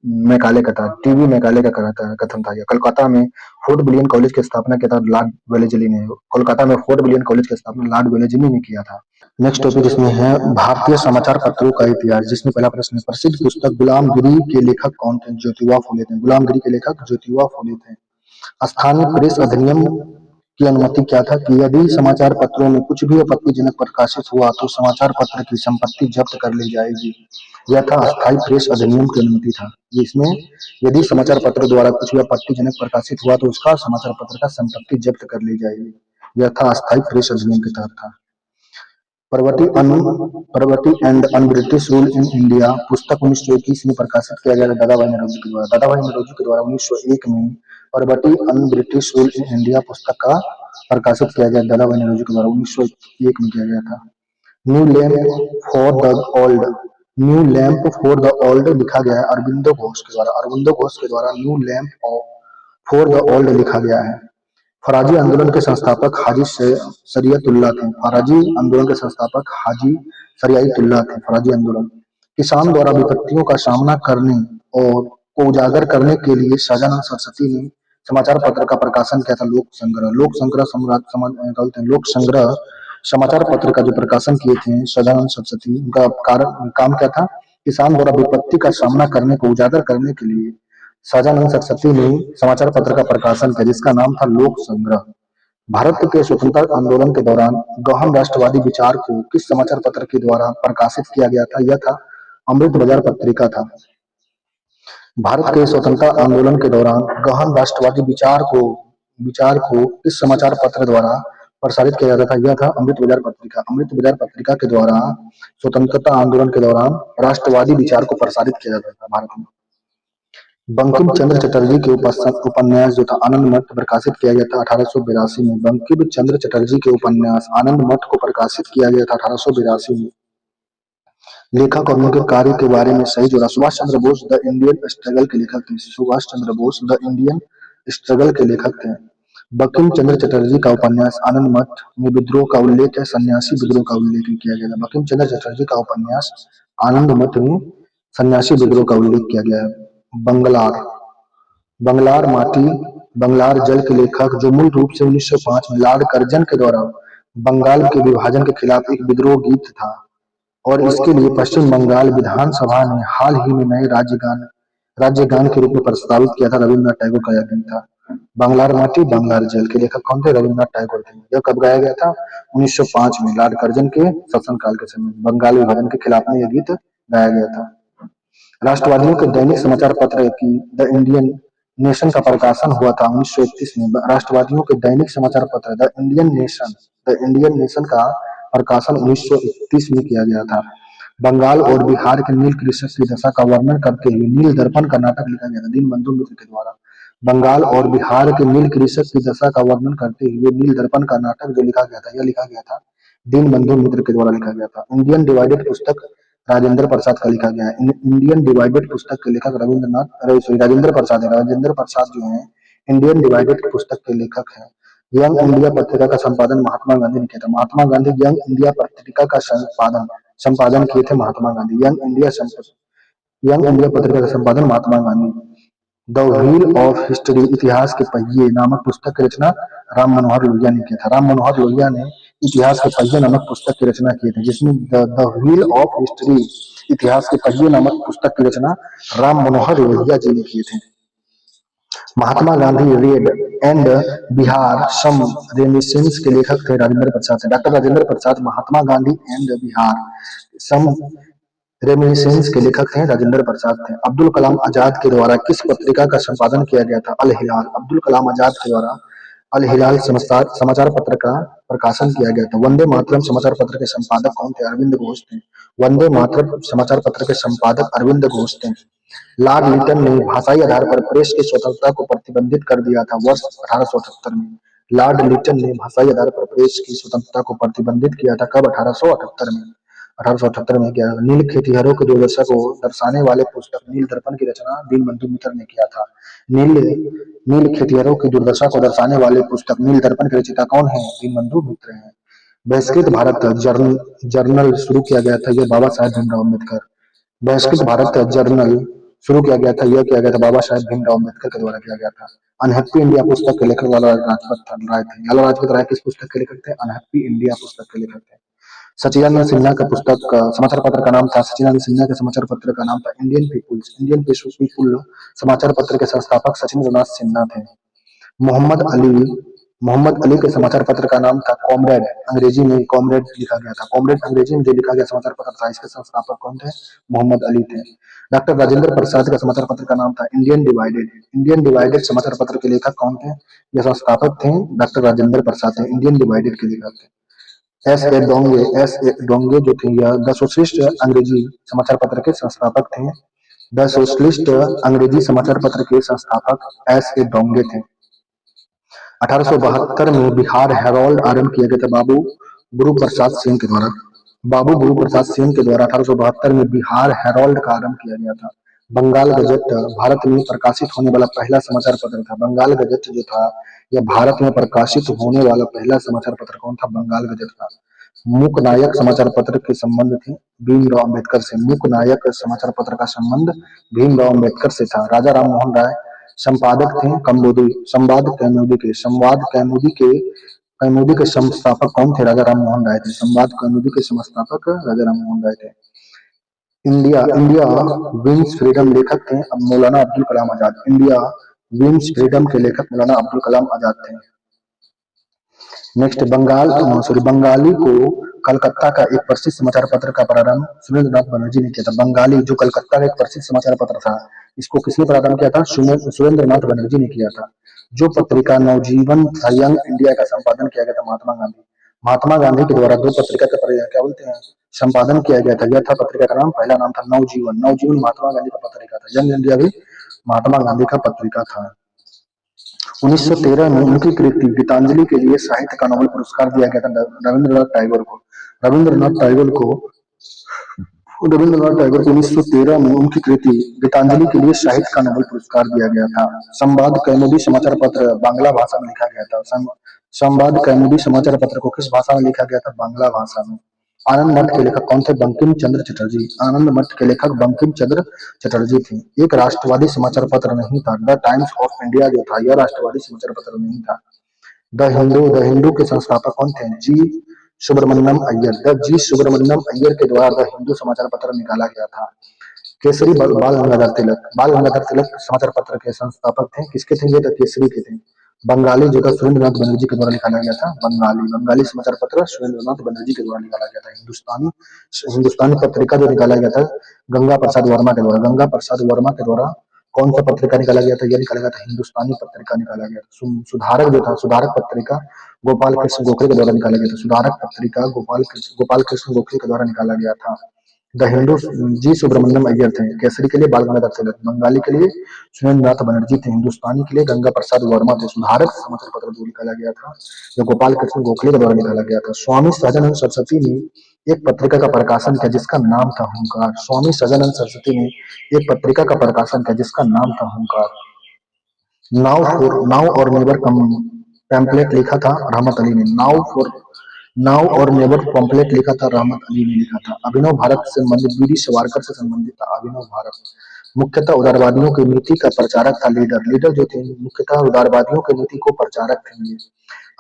मैकाले का था। टीवी मैकाले का कथन था। कोलकाता में फोर्ट विलियम कॉलेज की स्थापना किया था लॉर्ड वेलेजली ने। कोलकाता में फोर्ट विलियम कॉलेज की स्थापना लॉर्ड वेलेजली ने किया था। नेक्स्ट टॉपिक इसमें है भारतीय समाचार पत्रों का इतिहास, जिसमें पहला प्रश्न है, प्रसिद्ध पुस्तक गुलामगिरी के लेखक कौन थे? ज्योतिबा फुले थे। गुलामगिरी के लेखक ज्योतिबा फुले थे। स्थानीय प्रेस अधिनियम की अनुमति क्या था कि यदि समाचार पत्रों में कुछ भी आपत्तिजनक प्रकाशित हुआ तो समाचार पत्र की संपत्ति जब्त कर ली जाएगी। यह था अस्थायी प्रेस अधिनियम की अनुमति था, जिसमें यदि समाचार पत्र द्वारा कुछ भी आपत्तिजनक प्रकाशित हुआ तो उसका समाचार पत्र का संपत्ति जब्त कर ली जाएगी। यह था अस्थायी प्रेस अधिनियम के तहत था। Poverty and un British rule in India पुस्तक 1921 में प्रकाशित किया गया था दादाभाई नौरोजी के द्वारा। दादाभाई नौरोजी के द्वारा 1901 में poverty un British rule in India पुस्तक का प्रकाशित किया गया दादाभाई नौरोजी के द्वारा 1901 में किया गया था। New lamp for the old लिखा गया है अरविंदो घोष के द्वारा। अरविंदो घोष के द्वारा new lamp for the old लिखा गया है। फराजी आंदोलन के संस्थापक हाजी शरीयतुल्लाह थे। फराजी आंदोलन के संस्थापक हाजी शरीयतुल्लाह थे। फराजी आंदोलन किसान द्वारा विपत्तियों का सामना करने और को उजागर करने के लिए सजानंद सरस्वती ने समाचार पत्र का प्रकाशन किया था लोक संग्रह समाचार पत्र का जो प्रकाशन किए थे सजानंद सरस्वती। उनका काम क्या था? किसान द्वारा विपत्ति का सामना करने को उजागर करने के लिए सजानंद सरस्वती ने समाचार पत्र का प्रकाशन किया, जिसका नाम था लोक संग्रह। भारत के स्वतंत्रता आंदोलन के दौरान गहन राष्ट्रवादी विचार को किस समाचार पत्र के द्वारा प्रकाशित किया गया था? यह था अमृत बाजार पत्रिका था। भारत के स्वतंत्रता आंदोलन के दौरान गहन राष्ट्रवादी विचार को किस समाचार पत्र द्वारा प्रसारित किया जाता था? यह था अमृत बाजार पत्रिका। अमृत बाजार पत्रिका के द्वारा स्वतंत्रता आंदोलन के दौरान राष्ट्रवादी विचार को प्रसारित किया जाता था भारत में। बंकिम चंद्र चटर्जी के उपन्यास जो था आनंद मठ प्रकाशित किया गया था 1882 में। बंकिम चंद्र चटर्जी के उपन्यास आनंद मठ को प्रकाशित किया गया था 1882 में। लेखक और उनके कार्य के बारे में सही जोड़ा। Subhash Chandra Bose the Indian struggle के लेखक थे। Subhash Chandra Bose the Indian struggle के लेखक थे। बंकिम चंद्र चटर्जी का उपन्यास आनंद मठ में विद्रोह का उल्लेख है, सन्यासी विद्रोह का उल्लेख किया गया है। बंकिम चंद्र चटर्जी का उपन्यास आनंद मठ में सन्यासी विद्रोह का उल्लेख किया गया है। बंगलार बंगलार माटी बंगलार जल के लेखक, जो मूल रूप से 1905 में लॉर्ड कर्जन के द्वारा बंगाल के विभाजन के खिलाफ एक विद्रोह गीत था और इसके लिए पश्चिम बंगाल विधानसभा ने हाल ही में नए राज्य गान के रूप में प्रस्तावित किया था। रविन्द्रनाथ टैगोर का यह गीत था। बंगलार माटी बंगलार जल के लेखक कौन थे? रविन्द्रनाथ टैगोर थे। यह कब गाया गया था? 1905 में लॉर्ड कर्जन के शासनकाल के समय बंगाल विभाजन के खिलाफ में यह गीत गाया गया था। राष्ट्रवादियों के दैनिक समाचार पत्र की द इंडियन नेशन का प्रकाशन हुआ था 1931 में। राष्ट्रवादियों के दैनिक समाचार पत्र द इंडियन नेशन का प्रकाशन 1931 में किया गया था। बंगाल और बिहार के नील कृषक की दशा का वर्णन करते हुए नील दर्पण का नाटक लिखा गया था दीनबंधु मित्र के द्वारा। बंगाल और बिहार के नील कृषक की दशा का वर्णन करते हुए नील दर्पण का नाटक जो लिखा गया था, यह लिखा गया था दीनबंधु मित्र के द्वारा लिखा गया था। इंडियन डिवाइडेड पुस्तक राजेंद्र प्रसाद का लिखा गया है। इंडियन डिवाइडेड पुस्तक के लेखक राजेंद्र प्रसाद है। राजेंद्र प्रसाद जो है इंडियन डिवाइडेड पुस्तक के लेखक हैं। यंग इंडिया पत्रिका का संपादन महात्मा गांधी ने किया था। महात्मा गांधी यंग इंडिया पत्रिका का संपादन संपादन किए थे महात्मा गांधी। यंग इंडिया पत्रिका का संपादन Mahatma Gandhi. The wheel of history इतिहास के पहिए नामक पुस्तक की रचना राम मनोहर लोहिया ने किया था। राम मनोहर लोहिया ने इतिहास के पहिए नामक पुस्तक की रचना की थी, जिसमें द व्हील ऑफ हिस्ट्री इतिहास के पहिए नामक पुस्तक की रचना राम मनोहर लोहिया जी ने की थी। महात्मा गांधी रेड एंड बिहार सम रेमिसेंस के लेखक थे राजेंद्र प्रसाद से। Doctor Rajendra Prasad Mahatma Gandhi and Bihar some reminiscences के लेखक थे राजेंद्र प्रसाद थे। अब्दुल कलाम आजाद के द्वारा किस पत्रिका का संपादन किया गया था? अल हिलाल। अब्दुल कलाम आजाद के द्वारा अल हिलाल समाचार पत्र का प्रकाशन किया गया था। वंदे मातरम समाचार पत्र के संपादक कौन थे? अरविंद घोष थे। वंदे मातरम समाचार पत्र के संपादक अरविंद घोष थे। लॉर्ड लिटन ने भाषाई आधार पर प्रेस की स्वतंत्रता को प्रतिबंधित कर दिया था वर्ष 1878 में। लॉर्ड लिटन ने भाषाई आधार पर प्रेस की स्वतंत्रता को प्रतिबंधित किया था कब? 1878 में। 1878 में क्या? नील खेतिहरों की दुर्दशा को दर्शाने वाले पुस्तक नील दर्पण की रचना दीनबंधु मित्र ने किया था। नील नील खेतिहरों की दुर्दशा को दर्शाने वाले पुस्तक नील दर्पण के रचयिता कौन है? दीनबंधु मित्र हैं। बहिष्कृत भारत जर्नल शुरू किया गया था, यह बाबा साहेब भीमराव अम्बेडकर। बहिष्कृत भारत जर्नल शुरू किया गया था, यह किया गया था बाबा साहेब भीमराव अम्बेडकर के द्वारा किया गया था। अनहैप्पी इंडिया पुस्तक के लेखक लाला लाजपत राय थे। लाला लाजपत राय किस पुस्तक के लेखक थे? अनहैप्पी इंडिया पुस्तक के लेखक थे। सचिदानंद सिन्हा का पुस्तक समाचार पत्र का नाम था सचिदानंद सिन्हा के समाचार पत्र का नाम था इंडियन पीपुल समाचार पत्र के संस्थापक सचिंद्रनाथ सिन्हा थे। मोहम्मद अली मोहम्मद अली के समाचार पत्र का नाम था कॉमरेड। अंग्रेजी में कॉमरेड लिखा गया था। कॉमरेड अंग्रेजी में जो लिखा गया समाचार पत्र था, इसके संस्थापक कौन थे? मोहम्मद अली थे। डॉक्टर राजेंद्र प्रसाद का समाचार पत्र का नाम था इंडियन डिवाइडेड। इंडियन डिवाइडेड समाचार पत्र के लेखक कौन थे? यह संस्थापक थे डॉक्टर राजेंद्र प्रसाद थे। इंडियन डिवाइडेड के लेखक थे एस ए डोंगे जो थे यह द सोशलिस्ट अंग्रेजी समाचार पत्र के संस्थापक थे। द सोशलिस्ट अंग्रेजी समाचार पत्र के संस्थापक एस ए डोंगे थे। 1872 में बिहार हेराल्ड आरंभ किया गया था बाबू गुरु प्रसाद सिंह के द्वारा। बाबू गुरु प्रसाद सिंह के द्वारा 1872 में बिहार हेराल्ड का आरंभ किया गया था। बंगाल गजट भारत में प्रकाशित होने वाला पहला समाचार पत्र था। बंगाल गजट जो था यह भारत में प्रकाशित होने वाला पहला समाचार पत्र कौन था? बंगाल गजट था। मूक नायक समाचार पत्र के संबंध थे भीमराव अम्बेडकर से। मूक नायक समाचार पत्र का संबंध भीमराव अम्बेडकर से था। राजा राम मोहन राय संपादक थे कैमुदी के संस्थापक कौन थे? राजा राम मोहन राय थे। संवाद कैमुदी के संस्थापक राजा राम मोहन राय थे। इंडिया इंडिया विंस फ्रीडम लेखक थे मौलाना Abdul Kalam Azad. India wins freedom के लेखक मौलाना अब्दुल कलाम आजाद थे। नेक्स्ट बंगाली को कलकत्ता का एक प्रसिद्ध समाचार पत्र का प्रारंभ सुरेंद्रनाथ बनर्जी ने किया था। बंगाली जो कलकत्ता का एक प्रसिद्ध समाचार पत्र था, इसको किसने प्रारंभ किया था? सुरेंद्रनाथ बनर्जी ने किया था। जो पत्रिका नवजीवन तथा यंग इंडिया का संपादन किया गया था महात्मा गांधी के द्वारा दो पत्रिका का क्या बोलते हैं संपादन किया गया था। यह था पत्रिका का नाम, पहला नाम था नवजीवन। नवजीवन महात्मा गांधी का पत्रिका था। यंग इंडिया भी महात्मा गांधी का पत्रिका था। 1913 में उनकी कृति गीतांजलि के लिए साहित्य का नोबेल पुरस्कार दिया गया था रविंद्रनाथ टैगोर को। रविंद्रनाथ टैगोर को रविंद्रनाथ टैगोर को 1913 में उनकी कृति गीतांजलि के लिए साहित्य का नोबेल पुरस्कार दिया गया था। संवाद कौमुदी समाचार पत्र बांग्ला भाषा में लिखा गया था। संवाद कौमुदी समाचार पत्र को किस भाषा में लिखा गया था? बांग्ला भाषा में। आनंद मठ के लेखक कौन थे? बंकिम चंद्र चटर्जी। आनंद मठ के लेखक बंकिम चंद्र चटर्जी थे। एक राष्ट्रवादी समाचार पत्र नहीं था। द टाइम्स ऑफ इंडिया जो था यह राष्ट्रवादी समाचार पत्र नहीं था। द हिंदू के संस्थापक कौन थे? जी सुब्रमण्यम अय्यर। द जी सुब्रमण्यम अय्यर के द्वारा द हिंदू समाचार पत्र निकाला गया था। केसरी बाल गंगाधर तिलक। बाल गंगाधर तिलक समाचार पत्र के संस्थापक थे। किसके थे? ये तो केसरी के थे। बंगाली जो था सुरेंद्रनाथ बनर्जी के द्वारा निकाला गया था। बंगाली समाचार पत्र सुरेंद्रनाथ बनर्जी के द्वारा निकाला गया था। हिंदुस्तानी हिंदुस्तानी पत्रिका जो निकाला गया था गंगा प्रसाद वर्मा के द्वारा। गंगा प्रसाद वर्मा के द्वारा कौन सा पत्रिका निकाला गया था? यह निकाला गया था हिंदुस्तानी पत्रिका निकाला गया था। सुधारक जो था सुधारक पत्रिका गोपाल कृष्ण गोखले के द्वारा निकाला गया था। सुधारक पत्रिका गोपाल कृष्ण गोखले के द्वारा निकाला गया था। द हिंदू जी सुब्रमण्यम अय्यर थे। केसरी के लिए बाल गंगाधर तिलक। बंगाली के लिए सुरेंद्रनाथ बनर्जी थे। हिंदुस्तानी के लिए गंगा प्रसाद वर्मा थे। सुधारक समाचार पत्र जो निकाला गया था जो गोपाल कृष्ण गोखले के द्वारा निकाला गया था। स्वामी सहजानंद सरस्वती ने एक पत्रिका का प्रकाशन किया जिसका नाम था हुंकार। स्वामी सहजानंद सरस्वती ने एक पत्रिका का प्रकाशन किया जिसका नाम था हुंकार। नाउ और नेवर कम पैम्पलेट लिखा था रहमत अली ने। नाउ और नेवर पॉम्पलेट लिखा था रहमत अली ने लिखा था। अभिनव भारत से संबंधित वीडी सावरकर से संबंधित था अभिनव भारत। मुख्यतः उदारवादियों की नीति का प्रचारक था लीडर जो थे मुख्यतः उदारवादियों की नीति को प्रचारक थे।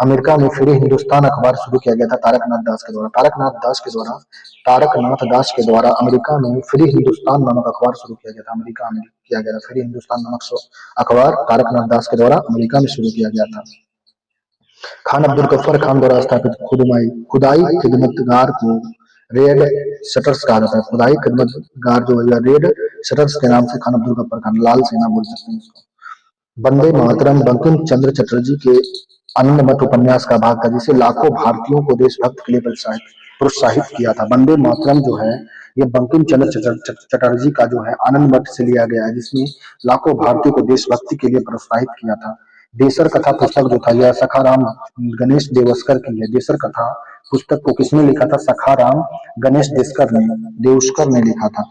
अमेरिका में फ्री हिंदुस्तान अखबार शुरू किया गया था तारकनाथ दास के द्वारा। तारकनाथ दास के द्वारा अमेरिका में फ्री हिंदुस्तान नामक अखबार शुरू किया गया था। अमेरिका में किया गया था फ्री हिंदुस्तान नामक अखबार तारकनाथ दास के द्वारा अमेरिका में शुरू किया गया था। खान अब्दुल गफ्फार खान द्वारा स्थापित खुदाई खिदमतगार को रेड शटर्स कहा जाता है। खुदाई खिदमतगार जो है रेड शटर्स के नाम से खान अब्दुल गफ्फार खान लाल सेना बोल सकते हैं इसको। वंदे मातरम बंकिम चंद्र चटर्जी के आनंद मठ उपन्यास का भाग था जिसे लाखों भारतीयों को देशभक्त के लिए प्रोत्साहित किया था। वंदे मातरम जो है ये बंकिम चंद्र चटर्जी का जो है आनंद मठ से लिया गया है जिसमें लाखों भारतीयों को देशभक्ति के लिए प्रोत्साहित किया था। देसर कथा पुस्तक जो था यह सखाराम गणेश देवस्कर की है। देसर कथा पुस्तक को किसने लिखा था? सखाराम गणेश देवस्कर ने लिखा था।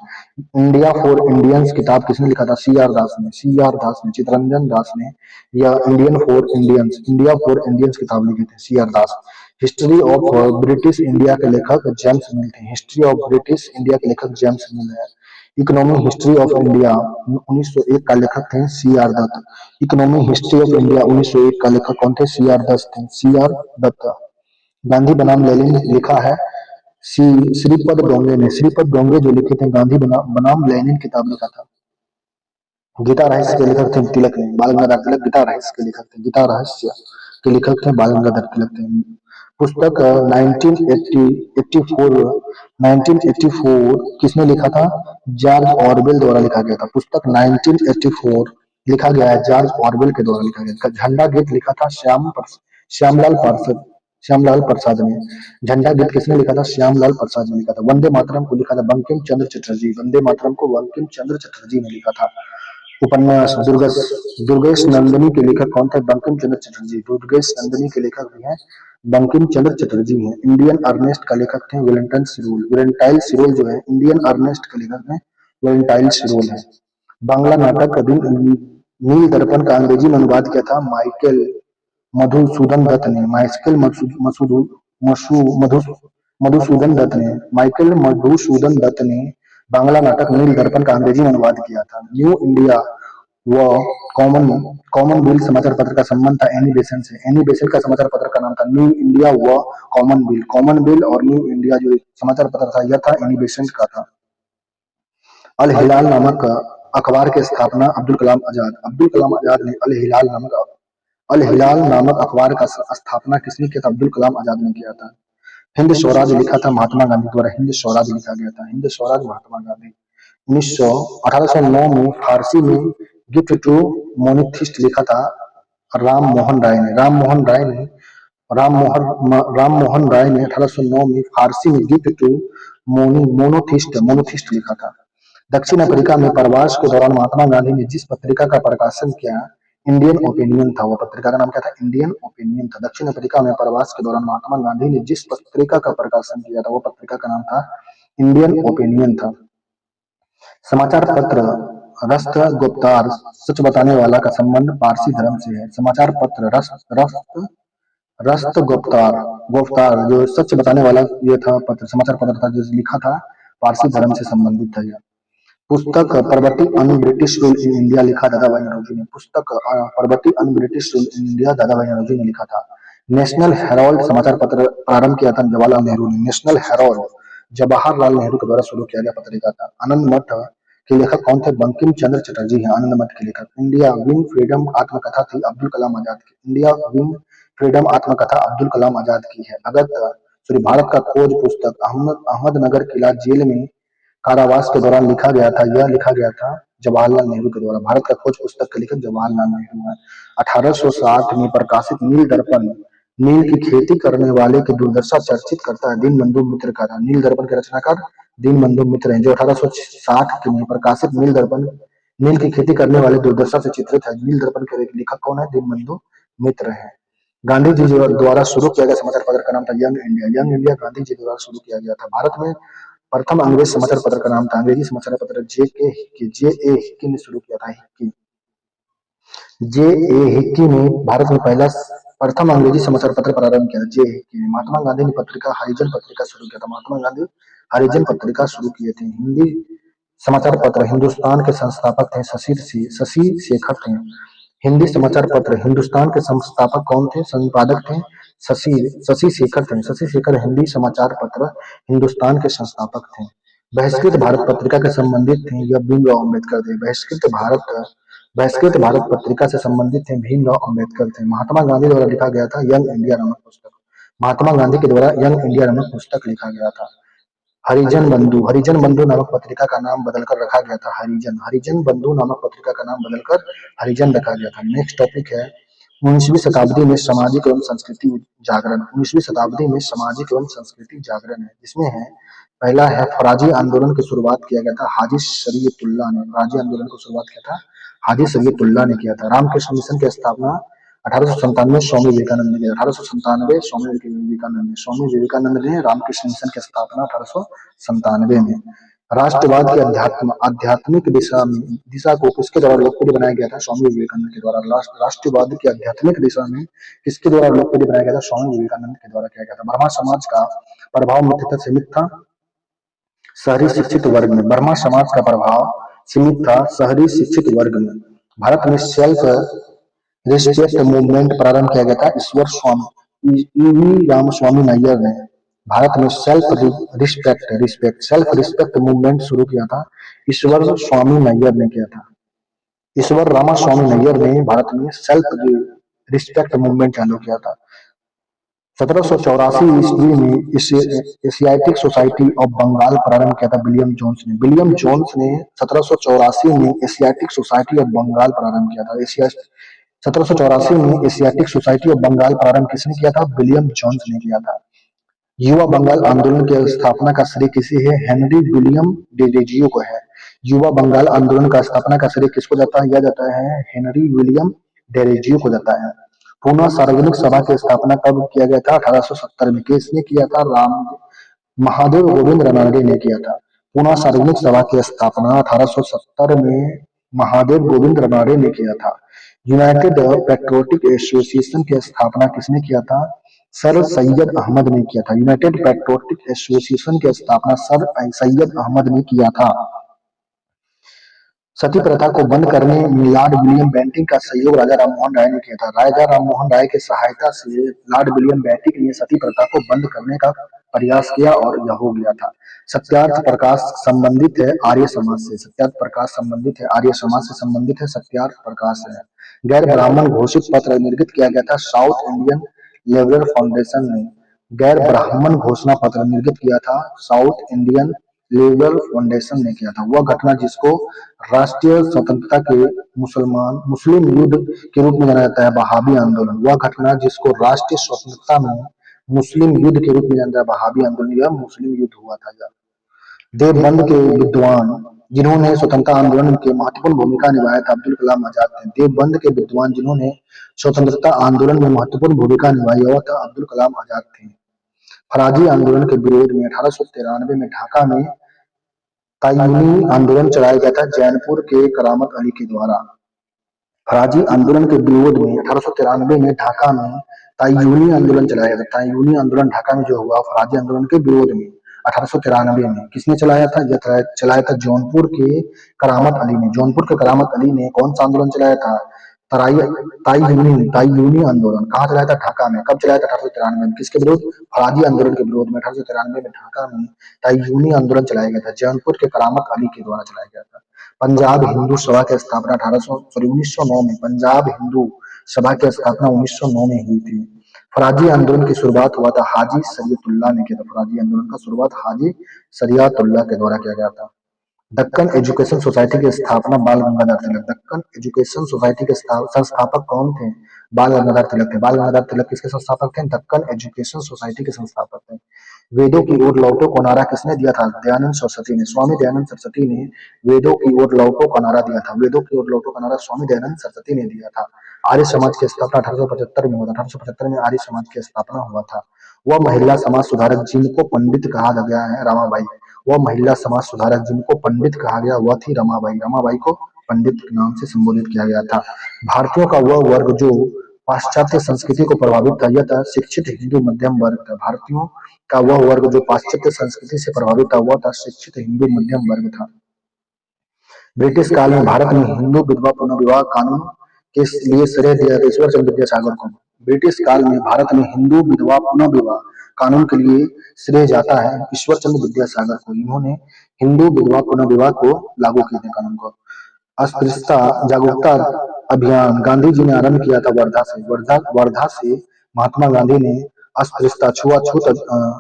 इंडिया फॉर इंडियंस किताब किसने लिखा था? सी आर दास ने चितरंजन दास ने यह इंडिया फॉर इंडियंस किताब लिखी थी C R Das. History of British India के लेखक जेम्स मिल थे। हिस्ट्री ऑफ ब्रिटिश इंडिया के लेखक जेम्स मिल है। इकोनॉमी हिस्ट्री ऑफ इंडिया 1901 का लेखक थे C R Dutt. Economy history of India 1901 का लेखक कौन थे? सी आर दत्त थे सी आर दत्त। गांधी बनाम लेनिन लिखा है श्रीपद डोंगरे ने। श्रीपद डोंगरे जो लिखे थे गांधी बनाम लेनिन किताब लिखा था। गीता रहस्य के लेखक थे तिलक ने। बाल गंगाधर तिलक गीता रहस्य के लेखक थे। गीता रहस्य के लेखक थे बाल गंगाधर तिलक थे। पुस्तक 1984 किसने लिखा था? जॉर्ज ऑरवेल द्वारा लिखा गया था। पुस्तक 1984 लिखा गया है जॉर्ज ऑरवेल के द्वारा लिखा गया था। झंडा गीत लिखा था श्यामलाल प्रसाद ने। झंडा गीत किसने लिखा था? श्यामलाल प्रसाद ने लिखा था। वंदे मातरम को लिखा था बंकिम चंद्र चटर्जी। वंदे मातरम को बंकिम चंद्र चटर्जी ने लिखा था। उपन्यास दुर्गेश नंदिनी के लेखक कौन थे? बंकिम चंद्र चटर्जी। दुर्गेश नंदिनी के लेखक भी हैं बंकिम चंद्र चटर्जी हैं। इंडियन अर्नेस्ट का लेखक थे वेलेंटाइन सिरोल। वेलेंटाइन सिरोल जो है इंडियन अर्नेस्ट के लेखक हैं वेलेंटाइन सिरोल है। बांग्ला नाटक नील दर्पण का अंग्रेजी में अनुवाद किया था माइकल मधुसूदन दत्त ने। मधुसूदन दत्त ने माइकल मधुसूदन दत्त ने बांग्ला नाटक नील दर्पण का अंग्रेजी में अनुवाद किया था। न्यू इंडिया व कॉमनवेल्थ समाचार पत्र का संबंध था एनी बेसेंट से। एनी बेसेंट का समाचार पत्र का नाम था न्यू इंडिया व कॉमनवेल्थ और न्यू इंडिया जो समाचार पत्र था यह था एनी बेसेंट का था। अल हिलाल नामक अखबार की स्थापना अब्दुल कलाम आजाद ने अल हिलाल नामक अखबार का स्थापना किसने किया था? अब्दुल कलाम आजाद ने किया था। हिंद स्वराज लिखा था महात्मा गांधी द्वारा। हिंद स्वराज लिखा गया था। हिंद स्वराज महात्मा गांधी 1809 में फारसी में गिफ्ट टू मोनिथिस्ट लिखा था राम मोहन राय ने। राम मोहन राय ने 1809 में फारसी में गिफ्ट टू मोनोथिस्ट लिखा था। दक्षिण अफ्रीका में प्रवास के दौरान महात्मा गांधी ने जिस पत्रिका का प्रकाशन किया इंडियन ओपिनियन था। वह पत्रिका का नाम क्या था? इंडियन ओपिनियन था। दक्षिण अफ्रीका में प्रवास के दौरान महात्मा गांधी ने जिस पत्रिका का प्रकाशन किया था वह पत्रिका का नाम था इंडियन ओपिनियन था। समाचार पत्र रस्त गुप्तार, सच बताने वाला का संबंध पारसी धर्म से है। समाचार पत्र रस्त गुप्तार गुप्तार जो सच बताने वाला ये था पत्र, समाचार पत्र था जो लिखा था पारसी धर्म से संबंधित था यह। पुस्तक पर्वती अन ब्रिटिश रूल इन इंडिया लिखा दादा भाई नौरोजी ने। पुस्तक पर्वती अन ब्रिटिश रूल इन इंडिया दादा भाई नौरोजी ने लिखा था। नेशनल हेराल्ड समाचार पत्र प्रारंभ किया था जवाहरलाल नेहरू ने। नेशनल हेराल्ड जवाहरलाल नेहरू के द्वारा शुरू किया गया पत्रिका था। आनंद मठ के लेखक कौन थे? बंकिम चंद्र चटर्जी हैं आनंद मठ के लेखक। इंडिया विन फ्रीडम आत्मकथा थी अब्दुल कलाम आजाद की। इंडिया विन फ्रीडम आत्मकथा अब्दुल कलाम आजाद की है। भारत का खोज पुस्तक अहमदनगर किला जेल में कारावास के दौरान लिखा गया था। यह लिखा गया था जवाहरलाल नेहरू के द्वारा। भारत का खोज पुस्तक के लेखक जवाहरलाल नेहरू है। 1860 में प्रकाशित नील दर्पण नील की खेती करने वाले की दुर्दशा चर्चित करता है। दीनबंधु मित्र का था। नील दर्पण के रचनाकार दीनबंधु मित्र हैं। जो 1860 में प्रकाशित नील दर्पण नील की खेती करने वाले दुर्दशा से चित्रित है। नील दर्पण के लेखक कौन है? दीनबंधु मित्र है। गांधी जी द्वारा शुरू किया गया समाचार पत्र का नाम था Young India. Young India Gandhi ji द्वारा शुरू किया गया था। भारत में प्रथम अंग्रेज समाचार पत्र का नाम था अंग्रेजी समाचार पत्र जे ए हिक्की ने शुरू किया था। जे ए हिक्की ने भारत में पहला प्रथम अंग्रेजी समाचार पत्र प्रारंभ किया था। जे हिक्की ने। महात्मा गांधी ने पत्रिका हरिजन पत्रिका शुरू किया था। महात्मा गांधी हरिजन पत्रिका शुरू किए थे। हिंदी समाचार पत्र हिंदुस्तान के संस्थापक थे शशि शेखर थे। हिंदी समाचार पत्र हिंदुस्तान के संस्थापक कौन थे? संपादक थे शशि शेखर थे। शशि शेखर हिंदी समाचार पत्र हिंदुस्तान के संस्थापक थे। बहिष्कृत भारत पत्रिका के संबंधित थे यह भीमराव अम्बेडकर थे। बहिष्कृत भारत पत्रिका से संबंधित थे भीमराव अम्बेडकर थे। महात्मा गांधी द्वारा लिखा गया था यंग इंडिया नामक पुस्तक। महात्मा गांधी के द्वारा यंग इंडिया नामक पुस्तक लिखा गया था। हरिजन बंधु नामक पत्रिका का नाम बदलकर रखा गया था हरिजन बंधु नामक पत्रिका का नाम बदलकर हरिजन रखा गया था। नेक्स्ट टॉपिक है 19वीं शताब्दी में सामाजिक एवं संस्कृति जागरण। 19वीं शताब्दी में सामाजिक एवं संस्कृति जागरण है जिसमें है पहला है फराजी आंदोलन की शुरुआत किया गया था हाजी शरीयतुल्लाह ने। फराजी आंदोलन की शुरुआत किया था हाजी शरीयतुल्लाह ने किया था। रामकृष्ण मिशन की स्थापना 1897 स्वामी विवेकानंद ने किया। 1897 स्वामी विवेकानंद ने रामकृष्ण मिशन की स्थापना 1897 में। राष्ट्रवाद के आध्यात्मिक दिशा को किसके द्वारा लोकप्रिय बनाया गया था? स्वामी विवेकानंद के द्वारा। राष्ट्रवाद की आध्यात्मिक दिशा में किसके द्वारा लोकप्रिय बनाया गया था? स्वामी विवेकानंद के द्वारा किया गया था। ब्रह्मा समाज का प्रभाव मुख्यतः सीमित था शहरी शिक्षित वर्ग में। ब्रह्मा समाज का प्रभाव सीमित था शहरी शिक्षित वर्ग में। भारत में सेल्फ रिस्पेक्ट मूवमेंट प्रारंभ किया गया था ईवी रामस्वामी नायर ने। भारत में सेल्फ रिस्पेक्ट मूवमेंट शुरू किया था ईश्वर स्वामी नायर ने किया था। ईश्वर रामास्वामी नायर ने भारत में सेल्फ रिस्पेक्ट मूवमेंट चालू किया था। 1784 ईस्वी में एशियाटिक सोसाइटी ऑफ बंगाल प्रारंभ किया था विलियम जोन्स ने 1784 में एशियाटिक सोसाइटी ऑफ बंगाल प्रारंभ किया था। 1784 में एशियाटिक सोसाइटी ऑफ बंगाल प्रारंभ किसने किया था? विलियम जोन्स ने किया था। युवा बंगाल आंदोलन की स्थापना का श्रेय किसे है? हेनरी विलियम डेरेजियो को है। युवा बंगाल आंदोलन का स्थापना का श्रेय किसको जाता है? यह जाता है हेनरी विलियम डेरेजियो को जाता है। पूना सार्वजनिक सभा की स्थापना कब किया गया था? 1870 में। किसने किया था? महादेव गोविंद रनाडे ने किया था। पूना सार्वजनिक सभा की स्थापना 1870 में महादेव गोविंद रनाडे ने किया था। यूनाइटेड पेट्रियोटिक एसोसिएशन की स्थापना किसने किया था? सर सैयद अहमद ने किया था। यूनाइटेड पेट्रियोटिक एसोसिएशन की स्थापना सर सैयद अहमद ने किया था। सती प्रथा को बंद करने में लॉर्ड विलियम बेंटिंक का सहयोग राजा राममोहन राय ने किया था। राजा राममोहन राय की सहायता से लॉर्ड विलियम बेंटिंक ने सती प्रथा को बंद करने का प्रयास किया और यह हो गया था। सत्यार्थ प्रकाश संबंधित है आर्य समाज से। सत्यार्थ प्रकाश संबंधित है आर्य समाज से संबंधित है सत्यार्थ प्रकाश है। गैर ब्राह्मण घोषित पत्र निर्गत किया गया था साउथ इंडियन लिबरल फाउंडेशन ने। गैर ब्राह्मण घोषणा पत्र निर्गत किया था साउथ इंडियन लिबरल फाउंडेशन ने किया था। वह घटना जिसको राष्ट्रीय स्वतंत्रता के मुस्लिम युद्ध के रूप में जाना जाता है वहाबी आंदोलन। वह घटना जिसको राष्ट्रीय स्वतंत्रता में मुस्लिम युद्ध के रूप में जाना जाता है वहाबी आंदोलन। यह मुस्लिम युद्ध हुआ था। देवबंद के विद्वान जिन्होंने स्वतंत्रता आंदोलन की महत्वपूर्ण भूमिका निभाया था अब्दुल कलाम आजाद थे। देवबंद के विद्वान जिन्होंने स्वतंत्रता आंदोलन में महत्वपूर्ण भूमिका निभाई वह था अब्दुल कलाम आजाद थे। फराजी आंदोलन के विरोध में 1893 में ढाका में तायूनी आंदोलन चलाया गया था जैनपुर के करामत अली के द्वारा। फराजी आंदोलन के विरोध में 1893 में ढाका में तायूनी आंदोलन चलाया गया था। तायूनी आंदोलन ढाका में जो हुआ फराजी आंदोलन के विरोध में 1893 में किसने चलाया था? यह चलाया था जौनपुर के करामत अली ने। जौनपुर के करामत अली ने कौन सा आंदोलन चलाया था? तराई तायूनी आंदोलन। कहाँ चलाया था? ढाका में। कब चलाया था? 1893 में। किसके विरोध? फराजी आंदोलन के विरोध में 1893 में ढाका में तायूनी आंदोलन चलाया गया था जौनपुर के करामत अली के द्वारा चलाया गया था। पंजाब हिंदू सभा की स्थापना 1909 में पंजाब हिंदू सभा की स्थापना 1909 में हुई थी। फराजी आंदोलन की शुरुआत हुआ था हाजी शरीयतुल्लाह ने किया था। फराजी आंदोलन का शुरुआत हाजी शरीयतुल्लाह के द्वारा किया गया था। दक्कन एजुकेशन सोसाइटी की स्थापना बाल गंगाधर तिलक। दक्कन एजुकेशन सोसाइटी के संस्थापक कौन थे? बाल गंगाधर तिलक थे। बाल गंगाधर तिलक किसके संस्थापक थे? दक्कन एजुकेशन सोसाइटी के संस्थापक थे। वेदों की ओर लौटो को नारा किसने दिया था? दयानंद सरस्वती ने। स्वामी दयानंद सरस्वती ने वेदों की ओर लौटो का नारा दिया था। वेदों की ओर लौटो का नारा स्वामी दयानंद सरस्वती ने दिया था। आर्य समाज की स्थापना 1875 में हुआ था। 1875 में आर्य समाज की स्थापना हुआ था। वह महिला समाज सुधारक जिनको पंडित कहा गया है रमाबाई। वह महिला समाज सुधारक जिनको पंडित कहा गया वह थी रमाबाई। रमाबाई को पंडित के नाम से संबोधित किया गया था। भारतीयों का वह वर्ग जो पाश्चात्य संस्कृति को प्रभावित था यह था शिक्षित हिंदू मध्यम वर्ग था। भारतीयों का वह वर्ग जो पाश्चात्य संस्कृति से प्रभावित था वह था शिक्षित हिंदू मध्यम वर्ग था। ब्रिटिश काल में भारत में हिंदू विधवा पुनर्विवाह कानून के लिए श्रेय दिया गया ईश्वर चंद्र विद्यासागर को। ब्रिटिश काल में भारत में हिंदू विधवा पुनर्विवाह कानून के लिए श्रेय जाता है ईश्वर चंद्र विद्यासागर को। इन्होंने हिंदू विधवा पुनर्विवाह को लागू किए थे कानून को। अस्पृश्यता जागरूकता अभियान गांधी जी ने आरंभ किया था वर्धा से। वर्धा से महात्मा गांधी ने अस्पृश्यता छुआछूत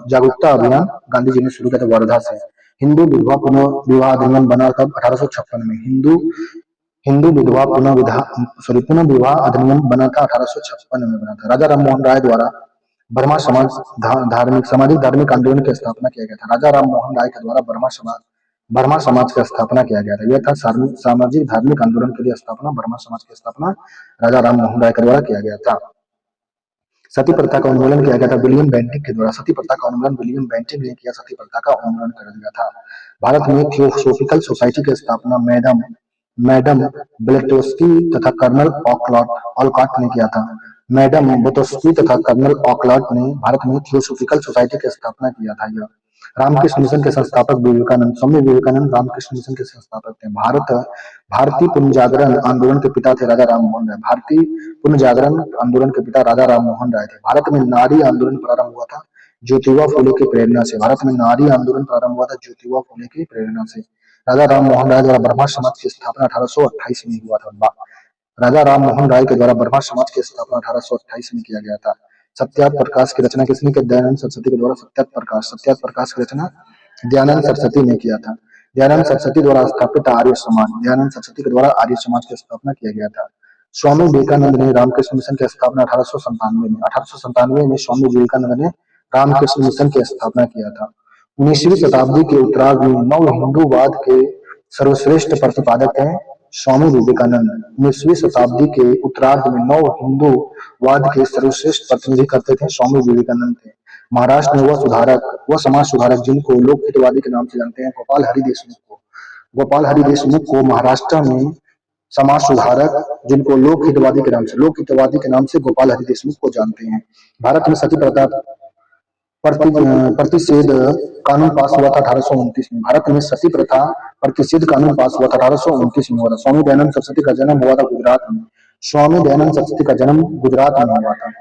जागरूकता अभियान गांधी जी ने शुरू किया था वर्धा से। हिंदू विधवा पुनर्विवाह अधिनियम बना था 1856 में। हिंदू विधवा पुनर्विवाह अधिनियम बना था 1856 में बना था। राजा राम मोहन राय द्वारा बर्मा समाज सामाजिक धार्मिक आंदोलन की स्थापना किया गया था। राजा राम मोहन राय के द्वारा बर्मा समाज की स्थापना किया गया था। यह था सामाजिक धार्मिक आंदोलन के लिए स्थापना। बर्मा समाज की स्थापना राजा राम मोहन राय के द्वारा किया गया था। सती प्रथा का उन्मूलन किया गया था विलियम बेंटिक के द्वारा। सती प्रथा का उन्मूलन विलियम बेंटिक ने किया। सती प्रथा का उन्मूलन कर दिया था। भारत में थियोसॉफिकल सोसाइटी की स्थापना मैडम ब्लेटोस्की तथा कर्नल ऑलकॉट ने किया था। मैडम ब्लेटोस्की तथा कर्नल ऑलकॉट ने भारत में थियोसॉफिकल सोसाइटी की स्थापना किया था। यह रामकृष्ण मिशन के संस्थापक विवेकानंद स्वामी विवेकानंद रामकृष्ण मिशन के संस्थापक थे। भारतीय पुनर्जागरण आंदोलन के पिता थे राजा राम मोहन राय। भारतीय पुनर्जागरण आंदोलन के पिता राजा राम मोहन राय थे। भारत में नारी आंदोलन प्रारंभ हुआ था ज्योतिबा फुले की प्रेरणा से। भारत में नारी आंदोलन प्रारंभ हुआ था ज्योतिबा फुले की प्रेरणा से। राजा राम मोहन राय द्वारा ब्रह्मा समाज की स्थापना 1828 में हुआ था। राजा राम मोहन राय के द्वारा ब्रह्मा समाज की स्थापना 1828 में किया गया था। सत्यार्थ प्रकाश की रचना किसने की? दयानंद सरस्वती के द्वारा सत्यार्थ प्रकाश की रचना दयानंद सरस्वती ने किया था। दयानंद सरस्वती द्वारा स्थापित आर्य समाज। दयानंद सरस्वती के द्वारा आर्य समाज की स्थापना किया गया था। स्वामी विवेकानंद ने रामकृष्ण मिशन की स्थापना 1897 में स्वामी विवेकानंद ने रामकृष्ण मिशन की स्थापना किया था। 19वीं शताब्दी के उत्तरार्ध में नव हिंदूवाद के सर्वश्रेष्ठ प्रतिपादक हैं स्वामी विवेकानंद। 19वीं शताब्दी के उत्तरार्ध में नव हिंदूवाद के सर्वश्रेष्ठ प्रतिनिधि करते थे स्वामी विवेकानंद थे। महाराष्ट्र में वह समाज सुधारक जिनको लोक हितवादी के नाम से जानते हैं गोपाल हरि देशमुख को महाराष्ट्र में समाज सुधारक जिनको लोक हितवादी के नाम से गोपाल हरि देशमुख को जानते हैं। भारत में सती प्रथा प्रतिषेध कानून पास हुआ था 1829 में। भारत में सती प्रथा प्रतिषेध कानून पास हुआ था 1829 में हुआ था। स्वामी दयानंद सरस्वती का जन्म हुआ था गुजरात में। स्वामी दयानंद सरस्वती का जन्म गुजरात में हुआ था।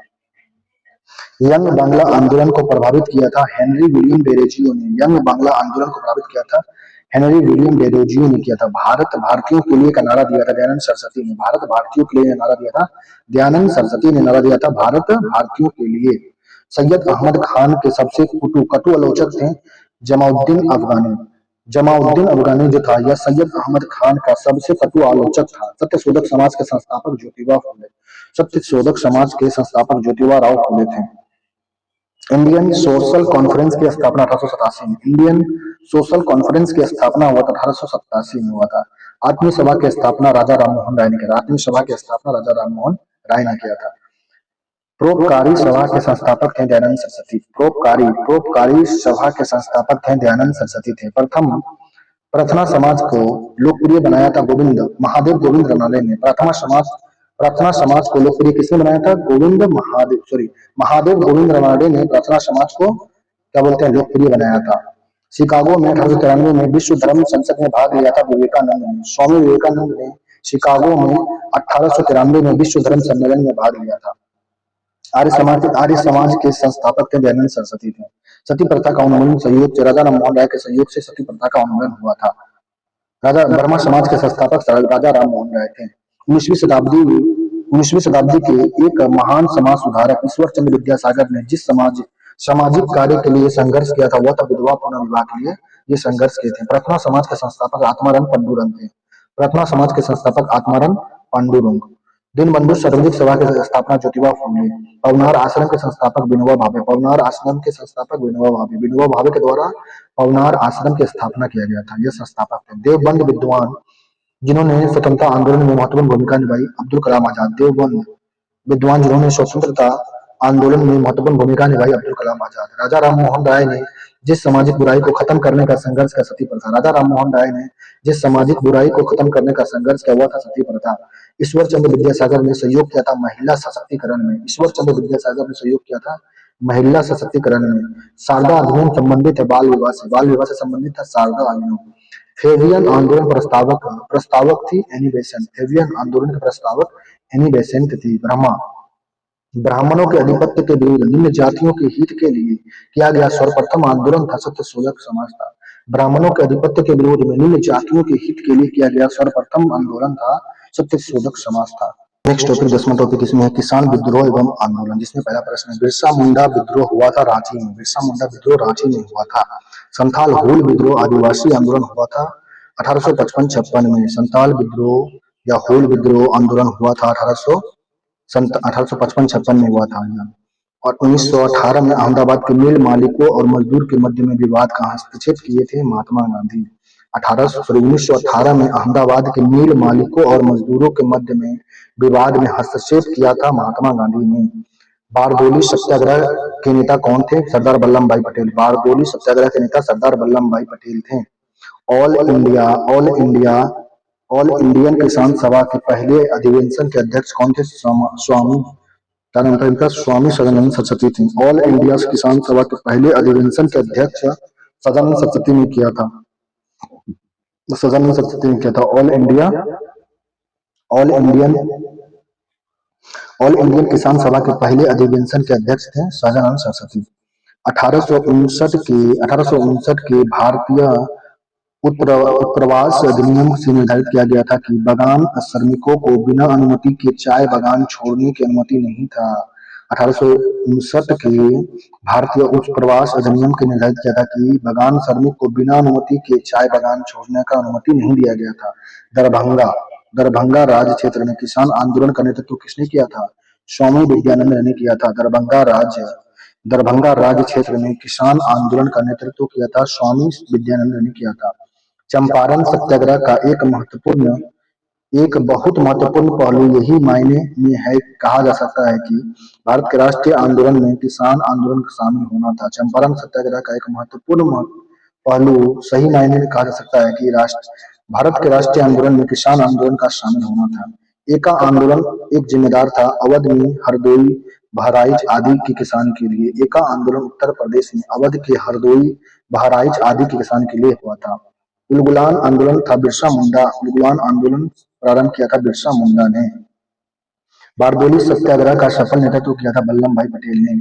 यंग बांग्ला आंदोलन को प्रभावित किया था हेनरी विलियम डेरोजियो ने। यंग बांग्ला आंदोलन को प्रभावित किया था हेनरी विलियम डेरोजियो ने किया था। भारत भारतीयों के लिए का नारा दिया था दयानंद सरस्वती ने। भारत भारतीयों के लिए नारा दिया था दयानंद सरस्वती ने नारा दिया था भारत भारतीयों के लिए। सैयद अहमद खान के सबसे कटु आलोचक थे जमाउद्दीन अफगानी। जमाउद्दीन अफगानी जो था यह सैयद अहमद खान का सबसे कटु आलोचक था। सत्यशोधक समाज के संस्थापक ज्योतिबा फुले। सत्यशोधक समाज के संस्थापक ज्योतिबा राव फुले थे। इंडियन सोशल कॉन्फ्रेंस की स्थापना 1887 में। इंडियन सोशल कॉन्फ्रेंस की स्थापना हुआ था 1887 में हुआ था। आत्मीय सभा की स्थापना राजा राम मोहन राय ने किया था। आत्मीय सभा की स्थापना राजा राम मोहन राय ने किया था। परोपकारी सभा के संस्थापक थे दयानंद सरस्वती। परोपकारी सभा के संस्थापक थे दयानंद सरस्वती थे। प्रथम प्रार्थना समाज को लोकप्रिय बनाया था महादेव गोविंद रनाडे ने। प्रार्थना समाज को लोकप्रिय किसने बनाया था? महादेव गोविंद रनाडे ने प्रार्थना समाज को क्या बोलते हैं, लोकप्रिय बनाया था। शिकागो में 1893 में विश्व धर्म संसद में भाग लिया था विवेकानंद ने। स्वामी विवेकानंद ने शिकागो में 1893 में विश्व धर्म सम्मेलन में भाग लिया था। आर्य समाज के संस्थापक थे दयानंद सरस्वती थे। सती प्रथा का उन्मूलन सहयोग से राजा राममोहन राय के सहयोग से सती प्रथा का उन्मूलन हुआ था। राजा ब्रह्मा समाज के संस्थापक राजा राममोहन राय थे। 19वीं शताब्दी के एक महान समाज सुधारक ईश्वर चंद्र विद्यासागर ने जिस सामाजिक कार्य के लिए संघर्ष किया था वह था विधवा पुनर्विवाह के लिए ये संघर्ष किए थे। प्रार्थना समाज के संस्थापक आत्माराम पांडुरंग थे। प्रार्थना समाज के संस्थापक आत्माराम पांडुरंग। दीनबंधु सार्वजनिक सभा की स्थापना ज्योतिबा फूले। पवनार आश्रम के संस्थापक विनोबा भावे। पवनार आश्रम के संस्थापक विनोबा भावे। विनोबा भावे के द्वारा पवनार आश्रम की स्थापना किया गया था। यह संस्थापक थे। देवबंद विद्वान जिन्होंने स्वतंत्रता आंदोलन में महत्वपूर्ण भूमिका निभाई अब्दुल कलाम आजाद। देवबंद विद्वान जिन्होंने स्वतंत्रता आंदोलन में महत्वपूर्ण भूमिका निभाई अब्दुल कलाम आजाद। राजा राममोहन राय ने जिस सामाजिक बुराई को खत्म करने का संघर्ष किया सती प्रथा। राजा राममोहन राय ने जिस सामाजिक बुराई को खत्म करने का संघर्ष किया वह था सती प्रथा। ईश्वर चंद्र विद्यासागर ने सहयोग किया था महिला सशक्तिकरण में। ईश्वर चंद्र विद्यासागर ने सहयोग किया था महिला सशक्तिकरण में। शारदा अधिनियम संबंधित है बाल विवाह से। बाल विवाह से संबंधित था शारदा अधिनियम। फेबियन आंदोलन प्रस्तावक थी एनी बेसेंट। फेबियन आंदोलन के प्रस्तावक एनी बेसेंट थी। ब्राह्मणों के आधिपत्य के विरुद्ध निम्न जातियों के हित के लिए किया गया सर्वप्रथम आंदोलन था सत्यशोधक समाज था। ब्राह्मणों के आधिपत्य के विरोध में निम्न जातियों के हित के लिए किया गया सर्वप्रथम आंदोलन था सत्यशोधक समाज था। नेक्स्ट टॉपिक 10वां टॉपिक इसमें है किसान विद्रोह एवं आंदोलन, जिसमें पहला प्रश्न है बिरसा मुंडा विद्रोह हुआ था रांची में। बिरसा मुंडा विद्रोह रांची में हुआ था। संथाल हूल विद्रोह आदिवासी आंदोलन हुआ था 1855-56 में। संथाल विद्रोह या हूल विद्रोह आंदोलन हुआ था 1855-56 में हुआ था। और 1918 में अहमदाबाद के मिल मालिकों और मजदूर के मध्य में विवाद का हस्तक्षेप किए थे महात्मा गांधी। 1918 में अहमदाबाद के मिल मालिकों और मजदूरों के मध्य में विवाद में हस्तक्षेप किया था महात्मा गांधी ने। बारदोली सत्याग्रह के नेता कौन थे? सरदार वल्लभ भाई पटेल। बारदोली सत्याग्रह के नेता सरदार वल्लभ भाई पटेल थे। ऑल इंडियन किसान सभा के पहले अधिवेशन के अध्यक्ष कौन थे? स्वामी सदानंद सरस्वती थे। ऑल इंडिया किसान सभा के पहले अधिवेशन के अध्यक्ष सदानंद सरस्वती ने किया था। ऑल इंडियन किसान सभा के पहले अधिवेशन के अध्यक्ष थे सदानंद सरस्वती। 1859 के भारतीय उत्प्रवास अधिनियम से निर्धारित किया गया था कि बागान श्रमिकों को बिना अनुमति के चाय बागान छोड़ने की अनुमति नहीं था। 1859 के भारतीय उत्प्रवास अधिनियम के निर्धारित किया था कि बागान श्रमिक को बिना अनुमति के चाय बागान छोड़ने का अनुमति नहीं दिया गया था। दरभंगा राज्य क्षेत्र में किसान आंदोलन का नेतृत्व किसने किया था? स्वामी विद्यानंद ने किया था। दरभंगा राज्य क्षेत्र में किसान आंदोलन का नेतृत्व किया था स्वामी विद्यानंद ने किया था। चंपारण सत्याग्रह का एक बहुत महत्वपूर्ण पहलू यही मायने में है कहा जा सकता है कि भारत के राष्ट्रीय आंदोलन में किसान आंदोलन का शामिल होना था। चंपारण सत्याग्रह का एक महत्वपूर्ण पहलू सही मायने में कहा जा सकता है कि भारत के राष्ट्रीय आंदोलन में किसान आंदोलन का शामिल होना था। एका आंदोलन एक जिम्मेदार था अवध में हरदोई बहराइच आदि के किसान के लिए। एका आंदोलन उत्तर प्रदेश में अवध के हरदोई बहराइच आदि के किसान के लिए हुआ था। उलगुलान आंदोलन था बिरसा मुंडा। उलगुलान आंदोलन प्रारंभ किया था बिरसा मुंडा ने। बारदोली सत्याग्रह का सफल नेतृत्व किया था वल्लभ भाई पटेल ने।